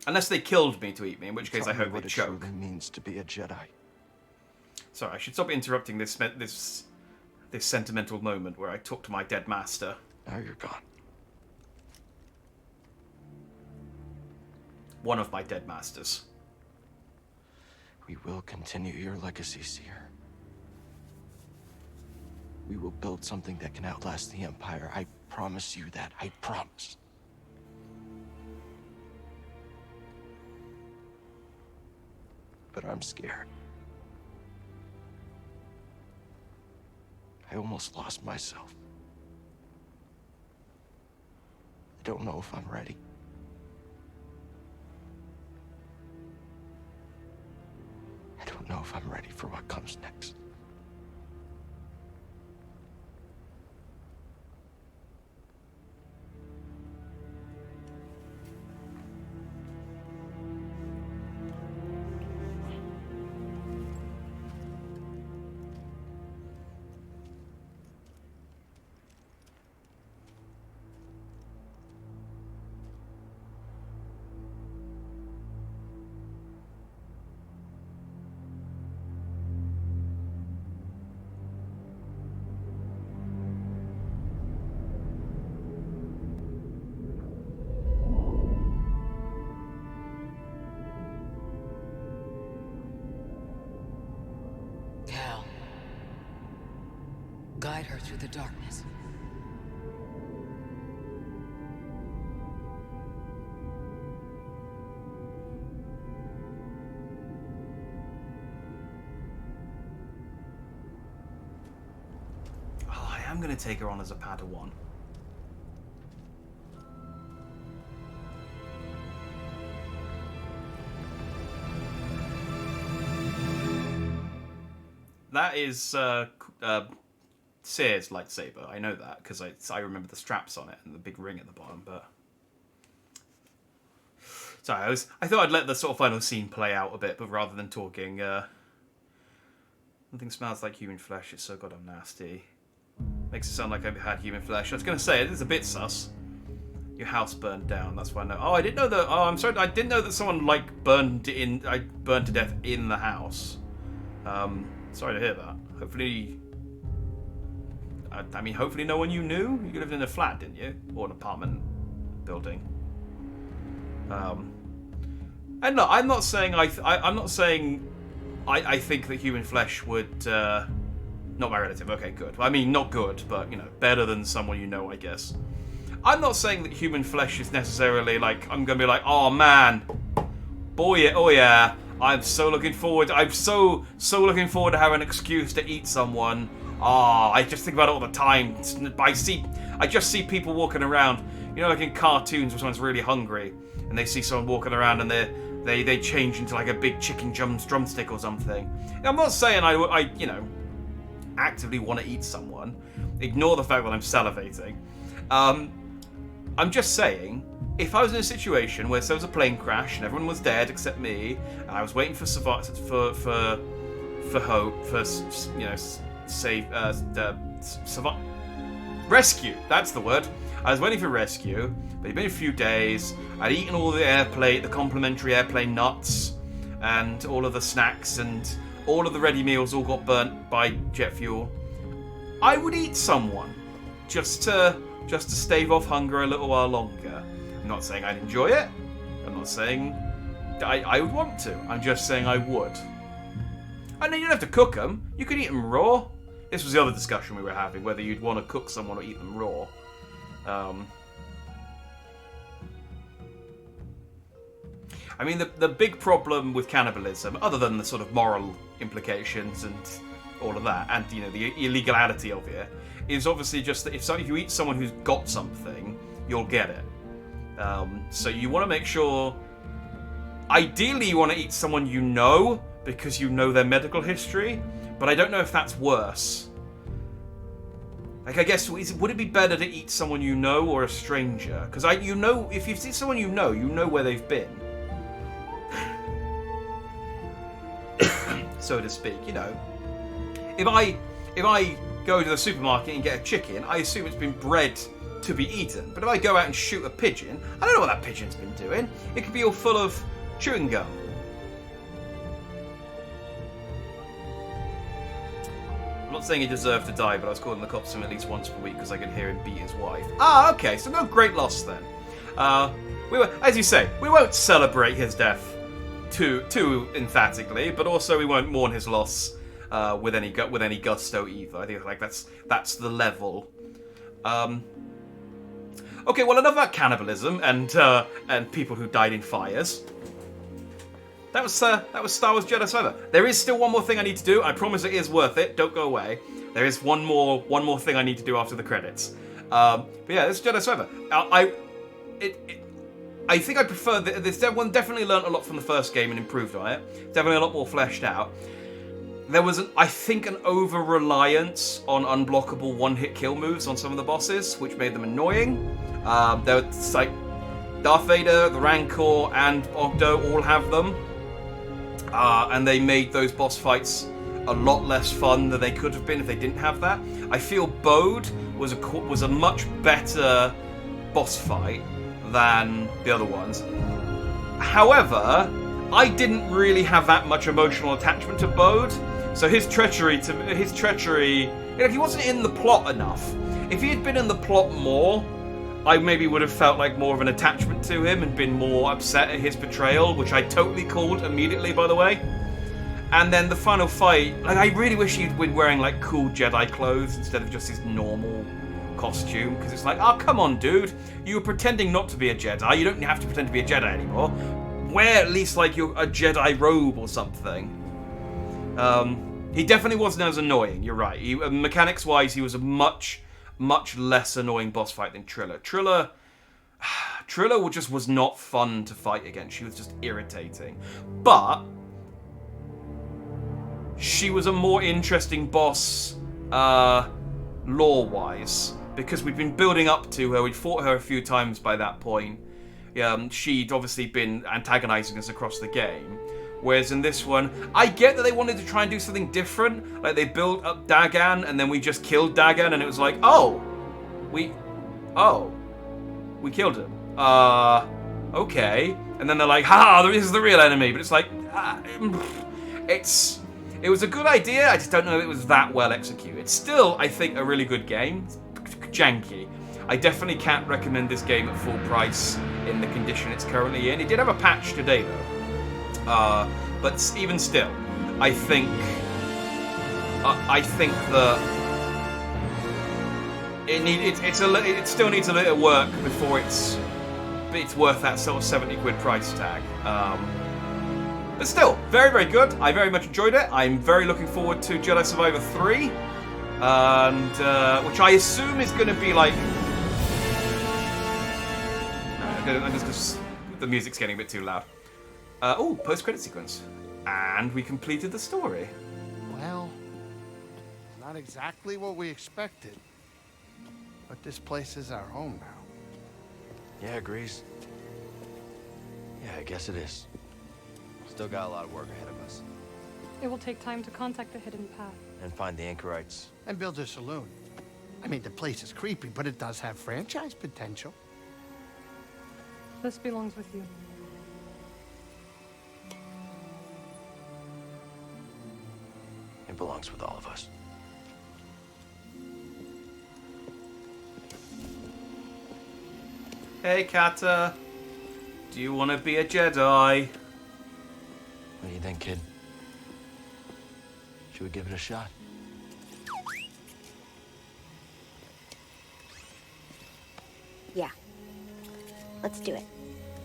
Unless they killed me to eat me, in which case I hope they choke. What it truly means to be a Jedi. Sorry, I should stop interrupting this sentimental moment where I talk to my dead master. Now you're gone. One of my dead masters. We will continue your legacy, Seer. We will build something that can outlast the Empire. I promise you that. I promise. But I'm scared. I almost lost myself. I don't know if I'm ready. I don't know if I'm ready for what comes next. her through the darkness. Oh, I am going to take her on as a Padawan. That is Seer's lightsaber. I know that because I remember the straps on it and the big ring at the bottom. But sorry, I thought I'd let the sort of final scene play out a bit, but rather than talking, nothing smells like human flesh. It's so goddamn nasty. Makes it sound like I've had human flesh. I was going to say it is a bit sus. Your house burned down. That's why I know. Oh, I didn't know that. Oh, I'm sorry. I didn't know that someone like burned to death in the house. Sorry to hear that. Hopefully, I mean, hopefully no one you knew. You lived in a flat, didn't you, or an apartment building? And look, I'm not saying I'm not saying I think that human flesh would. Not my relative. Okay, good. I mean, not good, but you know, better than someone you know, I guess. I'm not saying that human flesh is necessarily like I'm gonna be like, oh man, boy, oh yeah. I'm so looking forward. I'm so looking forward to having an excuse to eat someone. Ah, I just think about it all the time. I just see people walking around. You know, like in cartoons where someone's really hungry and they see someone walking around and they change into like a big chicken drumstick or something. I'm not saying I you know actively want to eat someone. Ignore the fact that I'm salivating. I'm just saying, if I was in a situation where there was a plane crash and everyone was dead except me, and I was waiting for hope, for you know, rescue. That's the word. I was waiting for rescue, but it'd been a few days. I'd eaten all the complimentary airplane nuts, and all of the snacks, and all of the ready meals all got burnt by jet fuel. I would eat someone just to stave off hunger a little while longer. I'm not saying I'd enjoy it. I'm not saying I would want to. I'm just saying I would. And then you don't have to cook them. You could eat them raw. This was the other discussion we were having, whether you'd want to cook someone or eat them raw. I mean, the big problem with cannibalism, other than the sort of moral implications and all of that, and you know the illegality of it, is obviously just that if you eat someone who's got something, you'll get it. So you want to make sure. Ideally, you want to eat someone you know because you know their medical history, but I don't know if that's worse. Like, I guess, would it be better to eat someone you know or a stranger? Because you know, if you see someone you know where they've been. So to speak, you know. If I go to the supermarket and get a chicken, I assume it's been bred to be eaten. But if I go out and shoot a pigeon, I don't know what that pigeon's been doing. It could be all full of chewing gum. I'm not saying he deserved to die, but I was calling the cops him at least once per week because I could hear him beat his wife. Ah, okay, so no great loss then. We were, as you say, we won't celebrate his death too emphatically, but also we won't mourn his loss with any gusto either. I think like that's the level. Okay, well, enough about cannibalism and people who died in fires. That was Star Wars Jedi Survivor. There is still one more thing I need to do. I promise it is worth it. Don't go away. There is one more thing I need to do after the credits. But yeah, this is Jedi Survivor. I think I prefer this one. Definitely learned a lot from the first game and improved on it. Definitely a lot more fleshed out. There was an over-reliance on unblockable one-hit kill moves on some of the bosses, which made them annoying. There was like Darth Vader, the Rancor, and Ogdo all have them. And they made those boss fights a lot less fun than they could have been if they didn't have that. I feel Bode was a much better boss fight than the other ones. However, I didn't really have that much emotional attachment to Bode, so his treachery, like, he wasn't in the plot enough. If he had been in the plot more, I maybe would have felt like more of an attachment to him and been more upset at his betrayal, which I totally called immediately, by the way. And then the final fight, like, I really wish he'd been wearing like cool Jedi clothes instead of just his normal costume, because it's like, oh, come on, dude, you were pretending not to be a Jedi. You don't have to pretend to be a Jedi anymore. Wear at least like a Jedi robe or something. He definitely wasn't as annoying. You're right. Mechanics-wise, he was a much less annoying boss fight than Trilla. Trilla just was not fun to fight against. She was just irritating. But she was a more interesting boss lore-wise, because we'd been building up to her. We'd fought her a few times by that point. She'd obviously been antagonizing us across the game. Whereas in this one, I get that they wanted to try and do something different. Like, they built up Dagan, and then we just killed Dagan, and it was like, we killed him. Okay. And then they're like, ha, this is the real enemy. But it's like, it was a good idea. I just don't know if it was that well executed. Still, I think a really good game. Janky. I definitely can't recommend this game at full price in the condition it's currently in. It did have a patch today, though. But even still, I think that it still needs a little work before it's worth that sort of 70 quid price tag. But still, very, very good. I very much enjoyed it. I'm very looking forward to Jedi Survivor 3, and which I assume is going to be like. The music's getting a bit too loud. Post-credit sequence. And we completed the story. Well, not exactly what we expected. But this place is our home now. Yeah, Grease. Yeah, I guess it is. Still got a lot of work ahead of us. It will take time to contact the hidden path. And find the anchorites. And build a saloon. I mean, the place is creepy, but it does have franchise potential. This belongs with you. It belongs with all of us. Hey, Kata. Do you want to be a Jedi? What do you think, kid? Should we give it a shot? Yeah. Let's do it.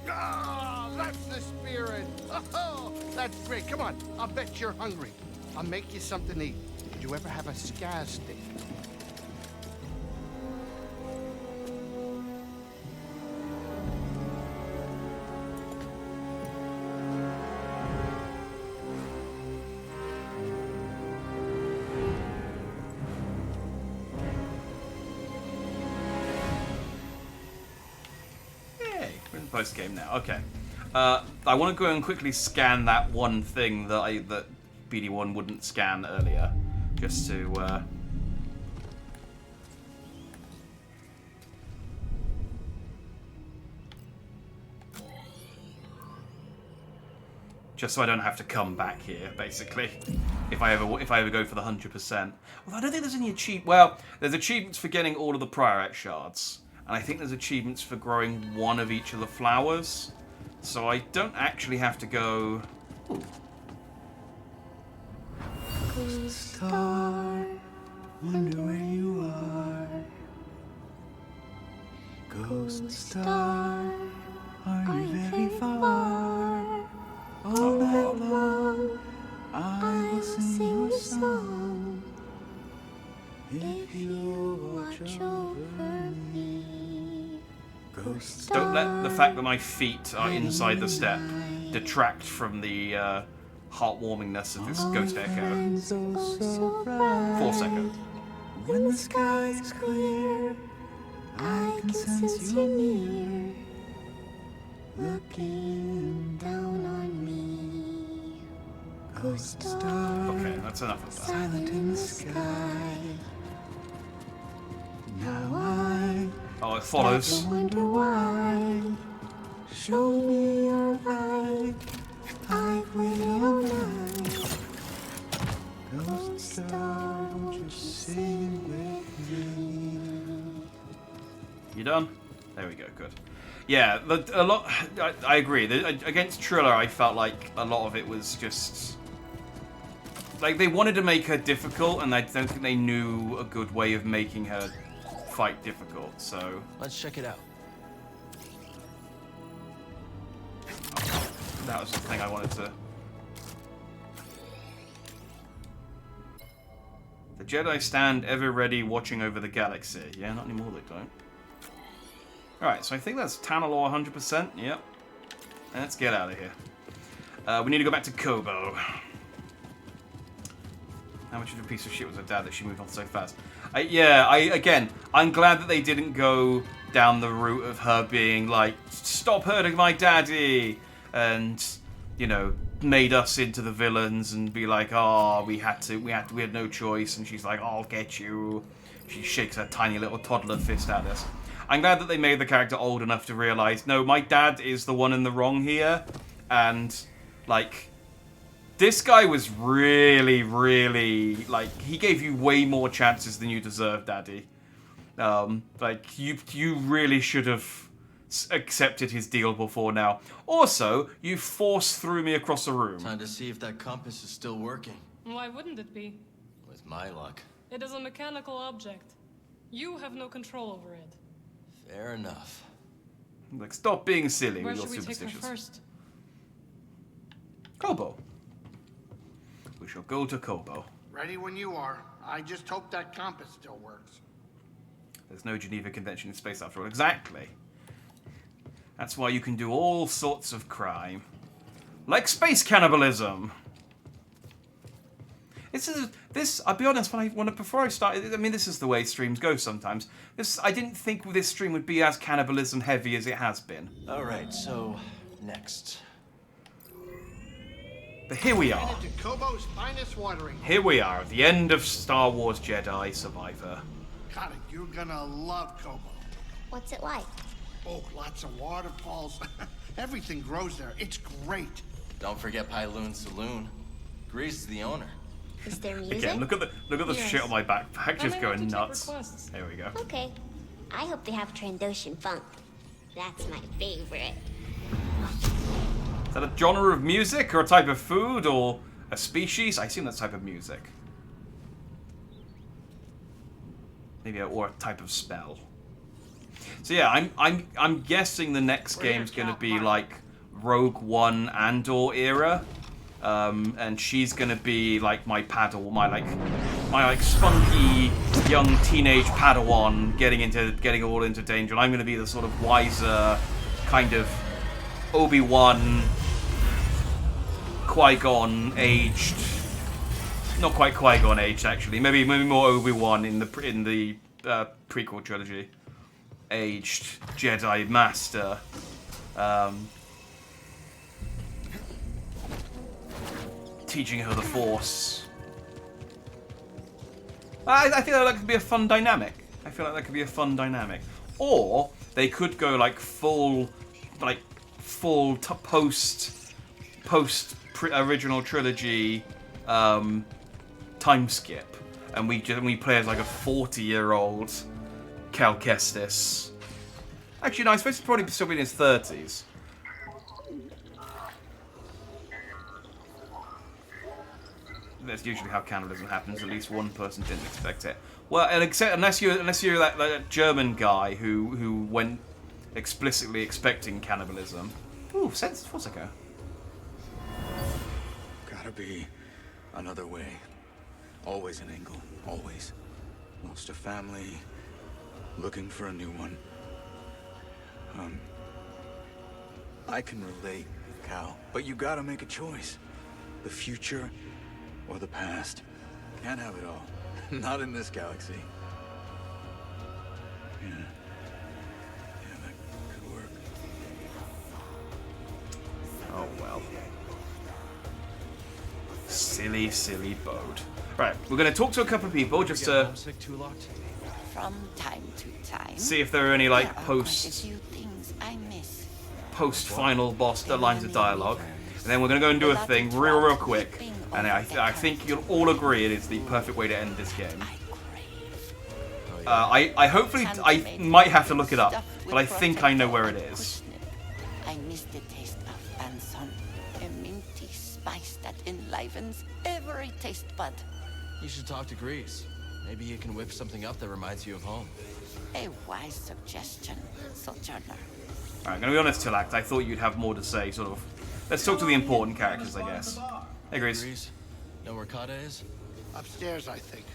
Ah, that's the spirit. Oh, that's great. Come on. I'll bet you're hungry. I'll make you something to eat. Did you ever have a scaz stick? Post game now. Okay. I want to go and quickly scan that one thing that BD1 wouldn't scan earlier, just to. Just so I don't have to come back here, basically, if I ever go for the 100%. Although I don't think there's any achievement. Well, there's achievements for getting all of the Priorite shards. And I think there's achievements for growing one of each of the flowers. So I don't actually have to go... Ooh. Ghost star, wonder where you are. Ghost star, are you very far? All night long, I will sing your song. If you watch over me. Don't let the fact that my feet are inside the step detract from the heartwarmingness of this ghost echo. 4 seconds. When the sky is clear, I can sense you near, looking down on me. Ghost star, okay, that's enough of that. Silent in the sky. Now oh, it follows. I wonder why. Show me your light. I've waited all night. Ghost star, won't you sing with me? You done? There we go. Good. Yeah, a lot. I agree. Against Triller, I felt like a lot of it was just like they wanted to make her difficult, and I don't think they knew a good way of making her fight difficult. So let's check it out. That was the thing I wanted to. The Jedi stand ever ready, watching over the galaxy. Yeah, not anymore. They don't. All right, so I think that's Tanalor 100%. Yep. Let's get out of here. We need to go back to Kobo. How much of a piece of shit was her dad that she moved on so fast? Again, I'm glad that they didn't go down the route of her being like, stop hurting my daddy, and you know, made us into the villains and be like, oh, we had no choice, and she's like, I'll get you. She shakes her tiny little toddler fist at us. I'm glad that they made the character old enough to realize, no, my dad is the one in the wrong here, and like, this guy was really, really, like, he gave you way more chances than you deserve, Daddy. Like, you really should have accepted his deal before now. Also, you force threw me across the room. Time to see if that compass is still working. Why wouldn't it be? With my luck. It is a mechanical object. You have no control over it. Fair enough. Like, stop being silly Where with your should we take her superstitions. first? Kobo. We shall go to Kobo. Ready when you are. I just hope that compass still works. There's no Geneva Convention in space after all. Exactly. That's why you can do all sorts of crime. Like space cannibalism. I'll be honest, before I started, I mean, this is the way streams go sometimes. I didn't think this stream would be as cannibalism heavy as it has been. Alright, so, next. But here we are. To Kobo's finest watering. Here we are, at the end of Star Wars Jedi Survivor. God, you're gonna love Kobo. What's it like? Oh, lots of waterfalls. Everything grows there. It's great. Don't forget Pyloon Saloon. Grease is the owner. Is there music? Again, look at the Yes. shit on my backpack just going nuts. There we go. Okay. I hope they have Trandoshan funk. That's my favorite. Is that a genre of music, or a type of food, or a species? I assume that's a type of music. Maybe or a type of spell. So yeah, I'm guessing the next game's gonna be like Rogue One Andor era, and she's gonna be like my my spunky young teenage Padawan getting all into danger, and I'm gonna be the sort of wiser kind of Obi-Wan, Qui-Gon aged, not quite Qui-Gon aged actually, maybe more Obi-Wan in the prequel trilogy, aged Jedi Master. Teaching her the Force. I feel like that could be a fun dynamic. Or they could go like full post original trilogy time skip, and we play as like a 40-year-old Cal Kestis. Actually, no, I suppose he's probably still be in his 30s. That's usually how cannibalism happens. At least one person didn't expect it. Well, and unless you're that German guy who went explicitly expecting cannibalism. Ooh, sense Forsica. Gotta be another way. Always an angle. Always. Lost a family. Looking for a new one. I can relate, Cal, but you gotta make a choice. The future or the past. Can't have it all. Not in this galaxy. Yeah, that could work. Oh well. Silly, silly Bode. Right, we're going to talk to a couple of people just to From time to time, see if there are any like there are post quite a few things I miss. final boss lines of dialogue, and then we're going to go and do a thing real quick. And I think you'll all agree it is the perfect way to end this game. I hopefully I might have to look it up, but I think I know where it is. I miss the taste of Anson, a minty spice that enlivens every taste bud. You should talk to Grease. Maybe he can whip something up that reminds you of home. A wise suggestion, Sojourner. Alright, I'm gonna be honest, Tilact. I thought you'd have more to say, sort of. Let's talk to the important characters, I guess. Hey, Grease. Know where Kata is? Upstairs, I think.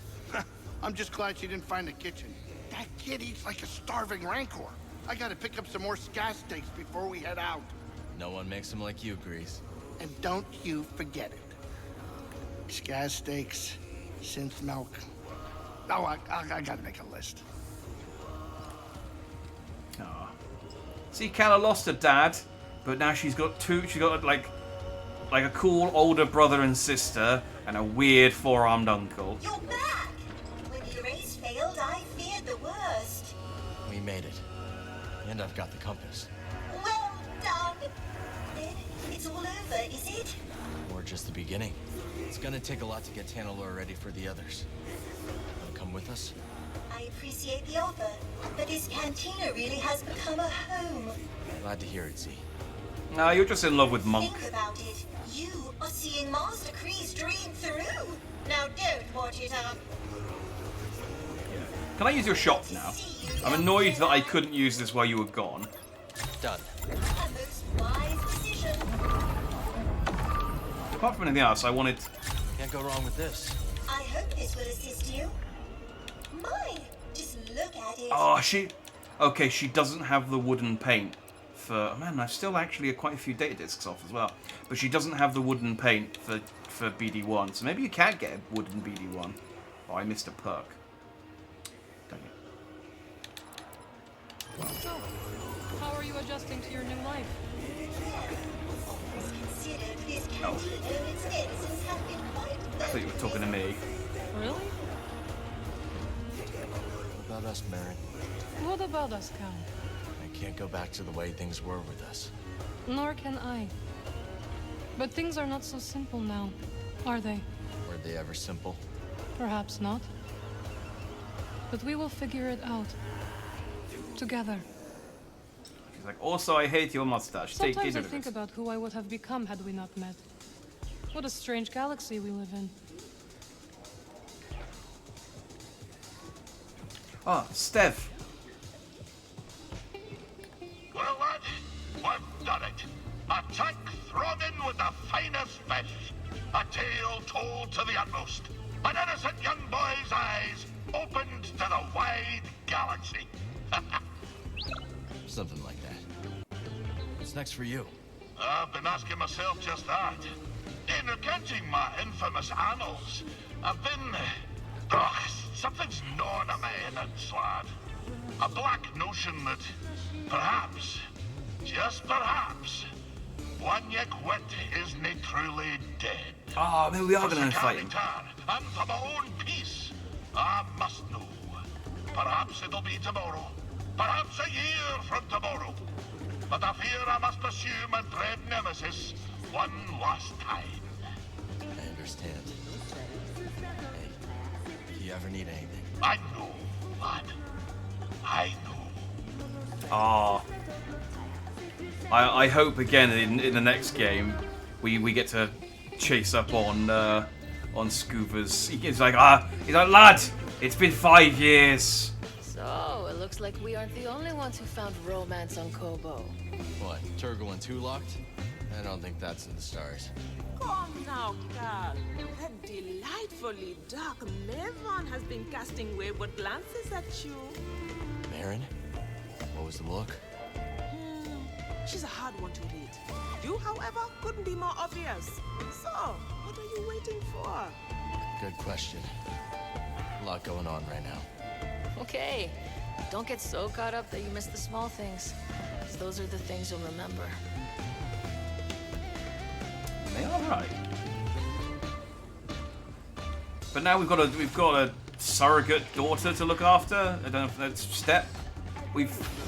I'm just glad she didn't find the kitchen. That kid eats like a starving rancor. I gotta pick up some more scat steaks before we head out. No one makes them like you, Grease. And don't you forget it. Scaz steaks, synth milk. Oh, I gotta make a list. Aww. See, Kala lost her dad, but now she's got two. She got like a cool older brother and sister, and a weird four-armed uncle. You're back! When the race failed, I feared the worst. We made it. And I've got the compass. Well done! Then it's all over, is it? Or just the beginning. It's gonna take a lot to get Tanalor ready for the others. Wanna come with us? I appreciate the offer, but this cantina really has become a home. Glad to hear it, Z. No, you're just in love with Monk. Think about it. You are seeing Master Kree's dream through. Now don't watch it up. Can I use your shop now? I'm annoyed that I couldn't use this while you were gone. Done. A most wise decision. Apart from anything else, I wanted... Can't go wrong with this. I hope this will assist you. My, just look at it. Oh, she... Okay, she doesn't have the wooden paint for... Oh, man, I've still actually quite a few data discs off as well. But she doesn't have the wooden paint for BD1. So maybe you can get a wooden BD1. Oh, I missed a perk. Dang it. So, how are you adjusting to your new life? Considered this cantina and its denizens have been quite I thought you were talking to me. Really? What about us, Marin? What about us, Cal? I can't go back to the way things were with us. Nor can I. But things are not so simple now, are they? Were they ever simple? Perhaps not. But we will figure it out. Together. She's like, also, I hate your mustache. Sometimes I think about who I would have become had we not met. What a strange galaxy we live in. Oh, Stev. Well, lad, we've done it. A tank thrown in with the finest fish. A tale told to the utmost. An innocent young boy's eyes opened to the wide galaxy. Something like that. What's next for you? I've been asking myself just that. In recounting my infamous annals, I've been... something's gnawing at my innards, lad. A black notion that perhaps, just perhaps, one Wit isn't truly dead. Oh, maybe we are going to fight him. And for my own peace, I must know. Perhaps it'll be tomorrow. Perhaps a year from tomorrow. But I fear I must pursue my dread nemesis one last time. I understand. Hey, if you ever need anything. I know, lad. I know. Ah. I hope again in the next game we get to chase up on Scuba's. He's like, lad, it's been 5 years. So, it looks like we aren't the only ones who found romance on Kobo. What, Turgle and 2 locked? I don't think that's in the stars. Come now, Cal. That delightfully dark Maven has been casting wayward glances at you. Marin? What was the look? She's a hard one to read. You, however, couldn't be more obvious. So, what are you waiting for? Good question. A lot going on right now. Okay, don't get so caught up that you miss the small things. 'Cause those are the things you'll remember. They are right. But now we've got a surrogate daughter to look after. I don't know if that's Step.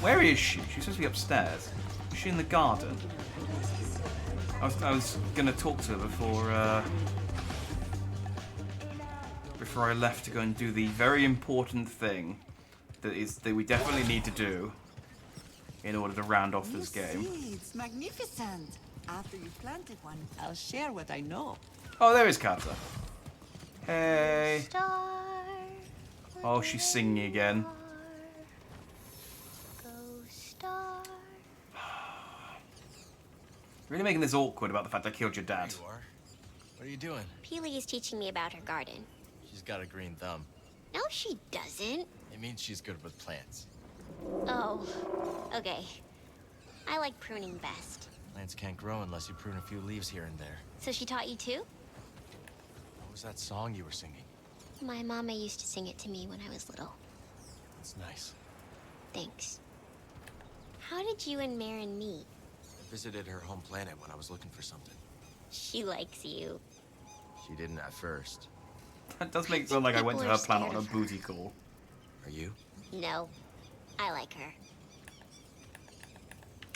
Where is she? She's supposed to be upstairs. Is she in the garden? I was gonna talk to her before I left to go and do the very important thing that we definitely need to do in order to round off this game. It's magnificent. After you've planted one, I'll share what I know. Oh, there is Carter. Hey. Oh, she's singing again. Really making this awkward about the fact I killed your dad. There you are. What are you doing? Peely is teaching me about her garden. She's got a green thumb. No, she doesn't. It means she's good with plants. Oh, okay. I like pruning best. Plants can't grow unless you prune a few leaves here and there. So she taught you too? What was that song you were singing? My mama used to sing it to me when I was little. That's nice. Thanks. How did you and Marin meet? I visited her home planet when I was looking for something. She likes you. She didn't at first. That does make it sound like I went to her planet on a booty call. Are you? No. I like her.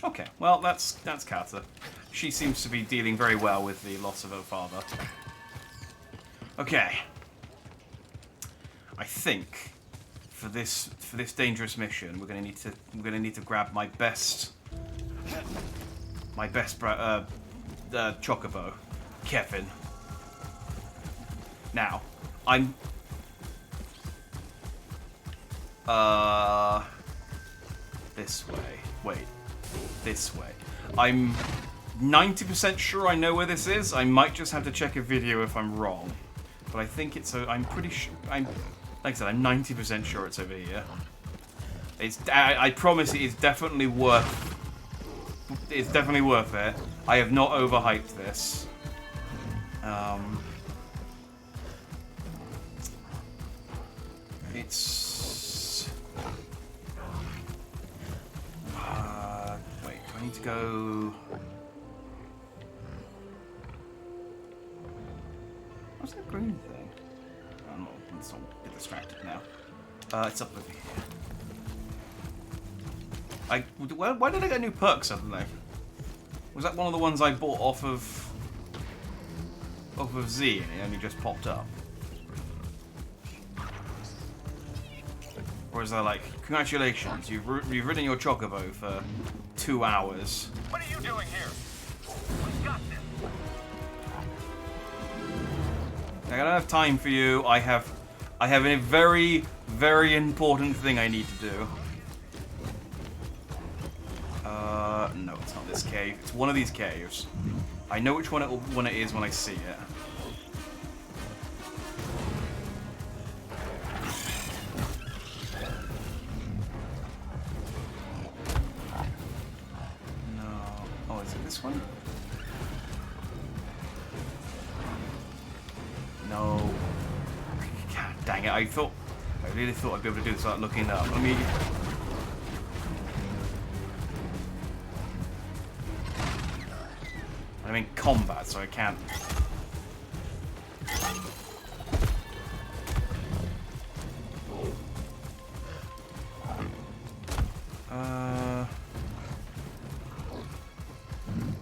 Okay, well, that's Carter. She seems to be dealing very well with the loss of her father. Okay. I think for this dangerous mission, we're gonna need to grab my best chocobo, Kevin. Now, I'm this way. Wait. This way. I'm 90% sure I know where this is. I might just have to check a video if I'm wrong. But I think it's I'm pretty sure like I said, I'm 90% sure it's over here. I promise it is definitely worth it. I have not overhyped this. It's wait, do I need to go? What's that green thing? I'm not a bit distracted now. It's up over here. Why did I get new perks suddenly? Was that one of the ones I bought off of Z and it only just popped up? Or is that like, congratulations, you've ridden your chocobo for 2 hours. What are you doing here? We got this. I don't have time for you. I have a very, very important thing I need to do. No, it's not this cave. It's one of these caves. I know which one it is when I see it. No. Oh, is it this one? No. God dang it, I really thought I'd be able to do this without looking it up. Let me... I'm in combat, so I can't...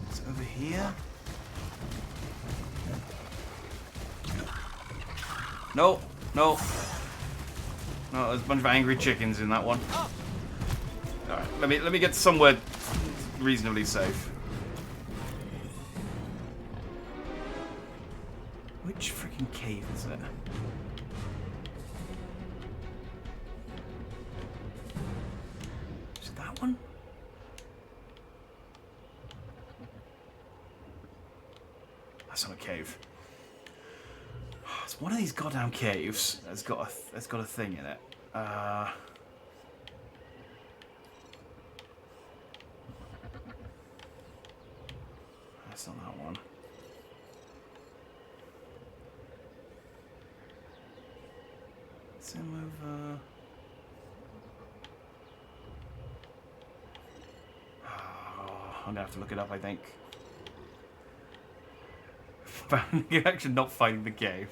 Is it over here? No, no. No, there's a bunch of angry chickens in that one. Alright, let me get somewhere reasonably safe. Which freaking cave is it? Is it that one? That's not a cave. It's one of these goddamn caves that's got a thing in it. That's not that one. Sim over. Oh, I'm gonna have to look it up, I think. You're actually not finding the cave.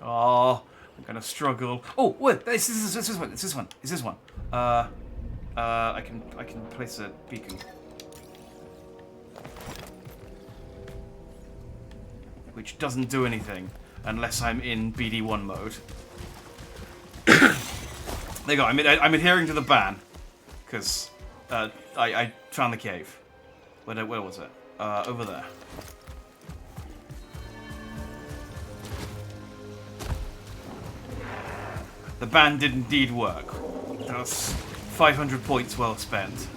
Oh, I'm gonna struggle. Oh, wait! This one. It's this one. I can place a beacon, which doesn't do anything unless I'm in BD1 mode. There you go. I'm adhering to the ban because I found the cave. Where was it? Over there. The ban did indeed work. That's 500 points well spent.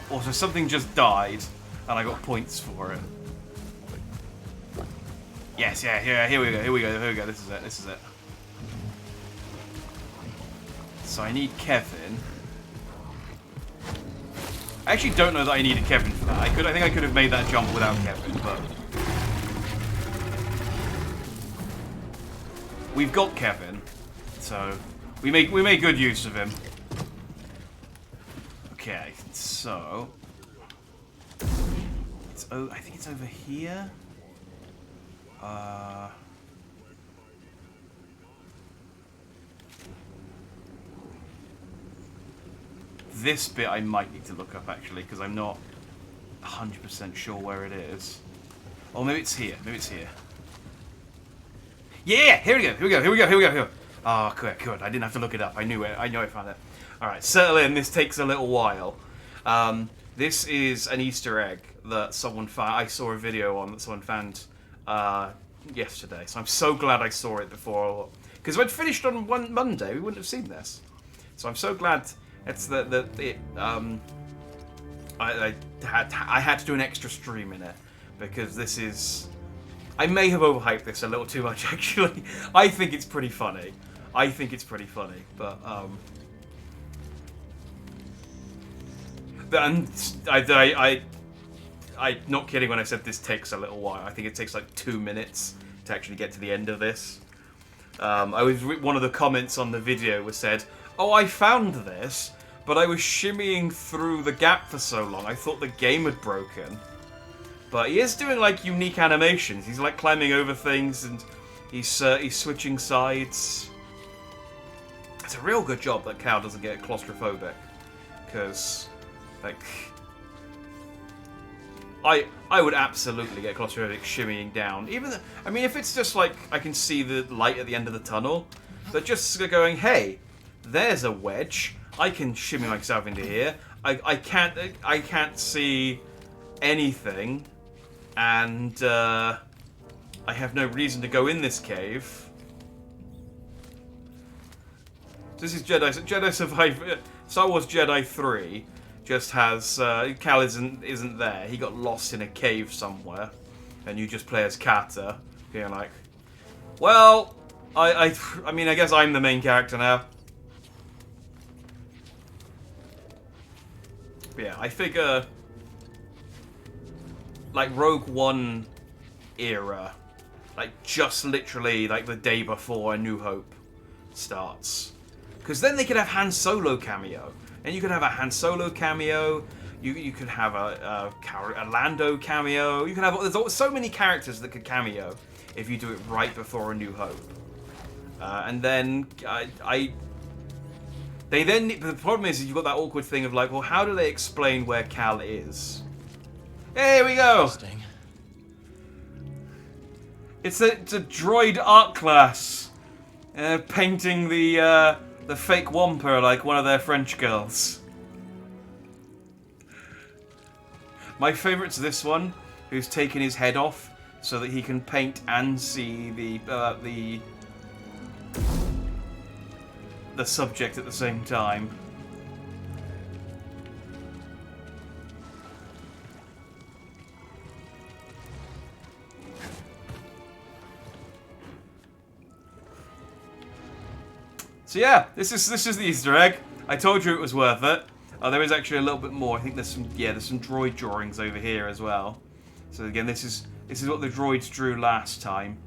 Also, something just died, and I got points for it. Yes, yeah, here we go. This is it. So I need Kevin. I actually don't know that I needed Kevin for that. I think I could have made that jump without Kevin, but we've got Kevin, so we make good use of him. Okay, so I think it's over here. This bit I might need to look up actually, because I'm not 100% sure where it is. Oh, maybe it's here. Yeah, here we go. Oh, good. I didn't have to look it up. I knew I found it. All right, settle in. This takes a little while. This is an Easter egg that someone found. I saw a video on that someone found yesterday. So I'm so glad I saw it before, because if I'd finished on Monday, we wouldn't have seen this. So I'm so glad it's I had to do an extra stream in it, because this is. I may have overhyped this a little too much, actually. I think it's pretty funny. But and I'm not kidding when I said this takes a little while. I think it takes like 2 minutes to actually get to the end of this. One of the comments on the video was said, "Oh, I found this, but I was shimmying through the gap for so long, I thought the game had broken." But he is doing like unique animations. He's like climbing over things and he's switching sides. It's a real good job that Cal doesn't get claustrophobic, because like I would absolutely get claustrophobic shimmying down. I mean, if it's just like I can see the light at the end of the tunnel, but just going, hey, there's a wedge. I can shimmy myself into here. I can't see anything, and I have no reason to go in this cave. This is Jedi Survivor. Star Wars Jedi 3 just has Cal isn't there. He got lost in a cave somewhere, and you just play as Kata. You're like, well, I mean, I guess I'm the main character now. But yeah, I figure like Rogue One era, like just literally like the day before A New Hope starts. Because then they could have Han Solo cameo. And you could have a Han Solo cameo. You could have a Lando cameo. You could have there's so many characters that could cameo if you do it right before A New Hope. And then the problem is you've got that awkward thing of like, well, how do they explain where Cal is? Here we go. It's a droid art class, painting the fake Wampa like one of their French girls. My favourite's this one, who's taken his head off so that he can paint and see the subject at the same time. So yeah, this is the Easter egg. I told you it was worth it. There is actually a little bit more. I think there's some droid drawings over here as well. So again, this is what the droids drew last time.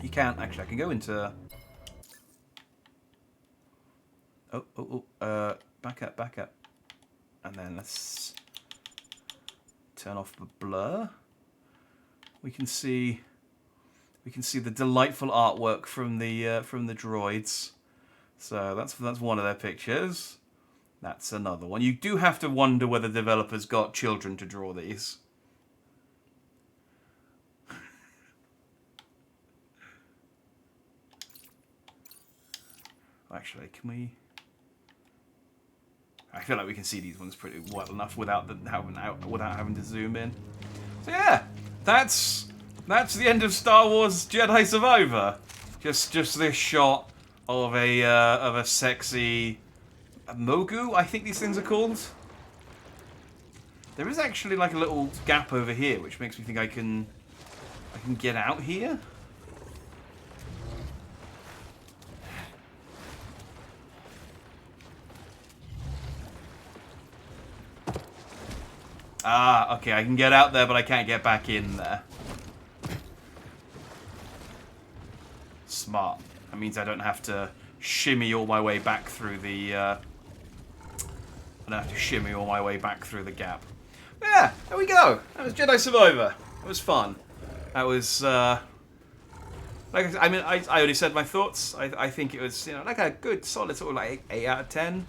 You can't actually. I can go into. Back up, and then let's turn off the blur. We can see the delightful artwork from the droids. So that's one of their pictures. That's another one. You do have to wonder whether developers got children to draw these. Actually, can we... I feel like we can see these ones pretty well enough without having to zoom in. So yeah, that's the end of Star Wars Jedi Survivor. Just this shot of a sexy Mogu, I think these things are called. There is actually like a little gap over here, which makes me think I can get out here. Ah, okay, I can get out there, but I can't get back in there. Smart. That means I don't have to shimmy all my way back through the, I don't have to shimmy all my way back through the gap. But yeah, there we go. That was Jedi Survivor. It was fun. That was, like I mean, I already said my thoughts. I think it was, you know, like a good, solid sort of like 8 out of 10.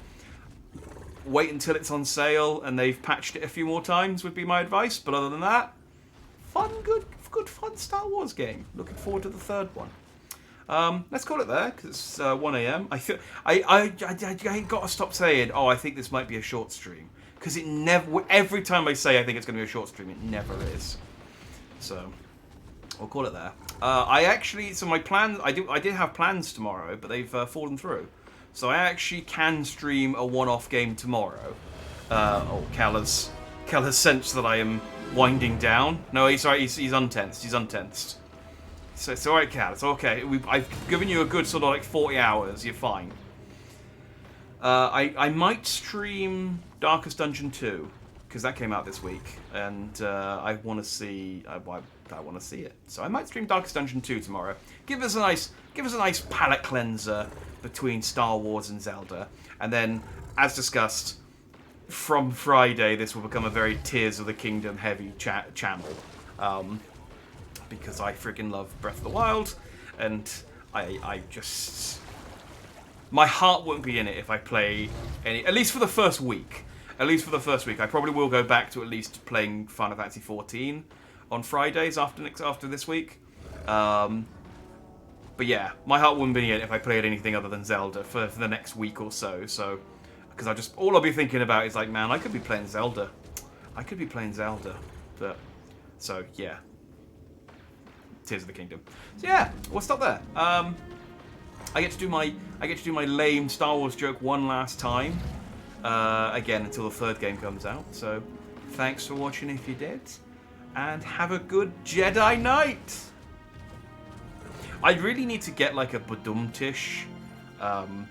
Wait until it's on sale and they've patched it a few more times would be my advice. But other than that, fun, good fun Star Wars game. Looking forward to the third one. Let's call it there because it's 1 AM. I feel I gotta stop saying, oh, I think this might be a short stream, because it never. Every time I say I think it's going to be a short stream, it never is. So we'll call it there. My plans. I did have plans tomorrow, but they've fallen through. So I actually can stream a one-off game tomorrow. Cal has sensed that I am winding down. No, he's alright. He's untensed. He's untensed. So it's alright, Cal. It's okay. I've given you a good sort of like 40 hours. You're fine. I might stream Darkest Dungeon 2 because that came out this week, and I want to see. I want to see it. So I might stream Darkest Dungeon 2 tomorrow. Give us a nice palate cleanser between Star Wars and Zelda, and then, as discussed, from Friday this will become a very Tears of the Kingdom heavy channel, because I freaking love Breath of the Wild, and I just, my heart won't be in it if I play any, at least for the first week. At least for the first week. I probably will go back to at least playing Final Fantasy XIV on Fridays after this week. But yeah, my heart wouldn't be in it if I played anything other than Zelda for the next week or so. So, because all I'll be thinking about is like, man, I could be playing Zelda. But, so yeah. Tears of the Kingdom. So yeah, we'll stop there. I get to do my lame Star Wars joke one last time. Again, until the third game comes out. So, thanks for watching if you did, and have a good Jedi night. I really need to get like a badum-tish on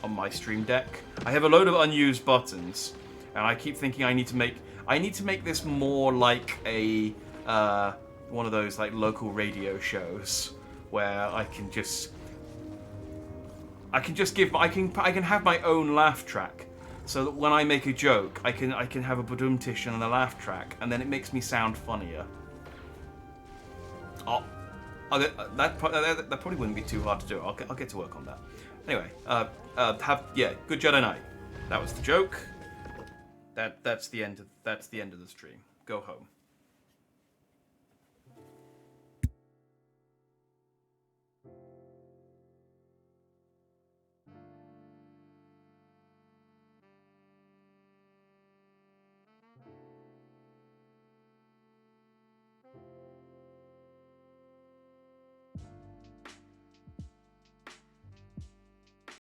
my Stream Deck. I have a load of unused buttons, and I keep thinking I need to make this more like a one of those like local radio shows where I can have my own laugh track, so that when I make a joke, I can have a badum-tish and a laugh track, and then it makes me sound funnier. That probably wouldn't be too hard to do. I'll get to work on that. Anyway, good Jedi night. That was the joke. That's the end of the stream. Go home.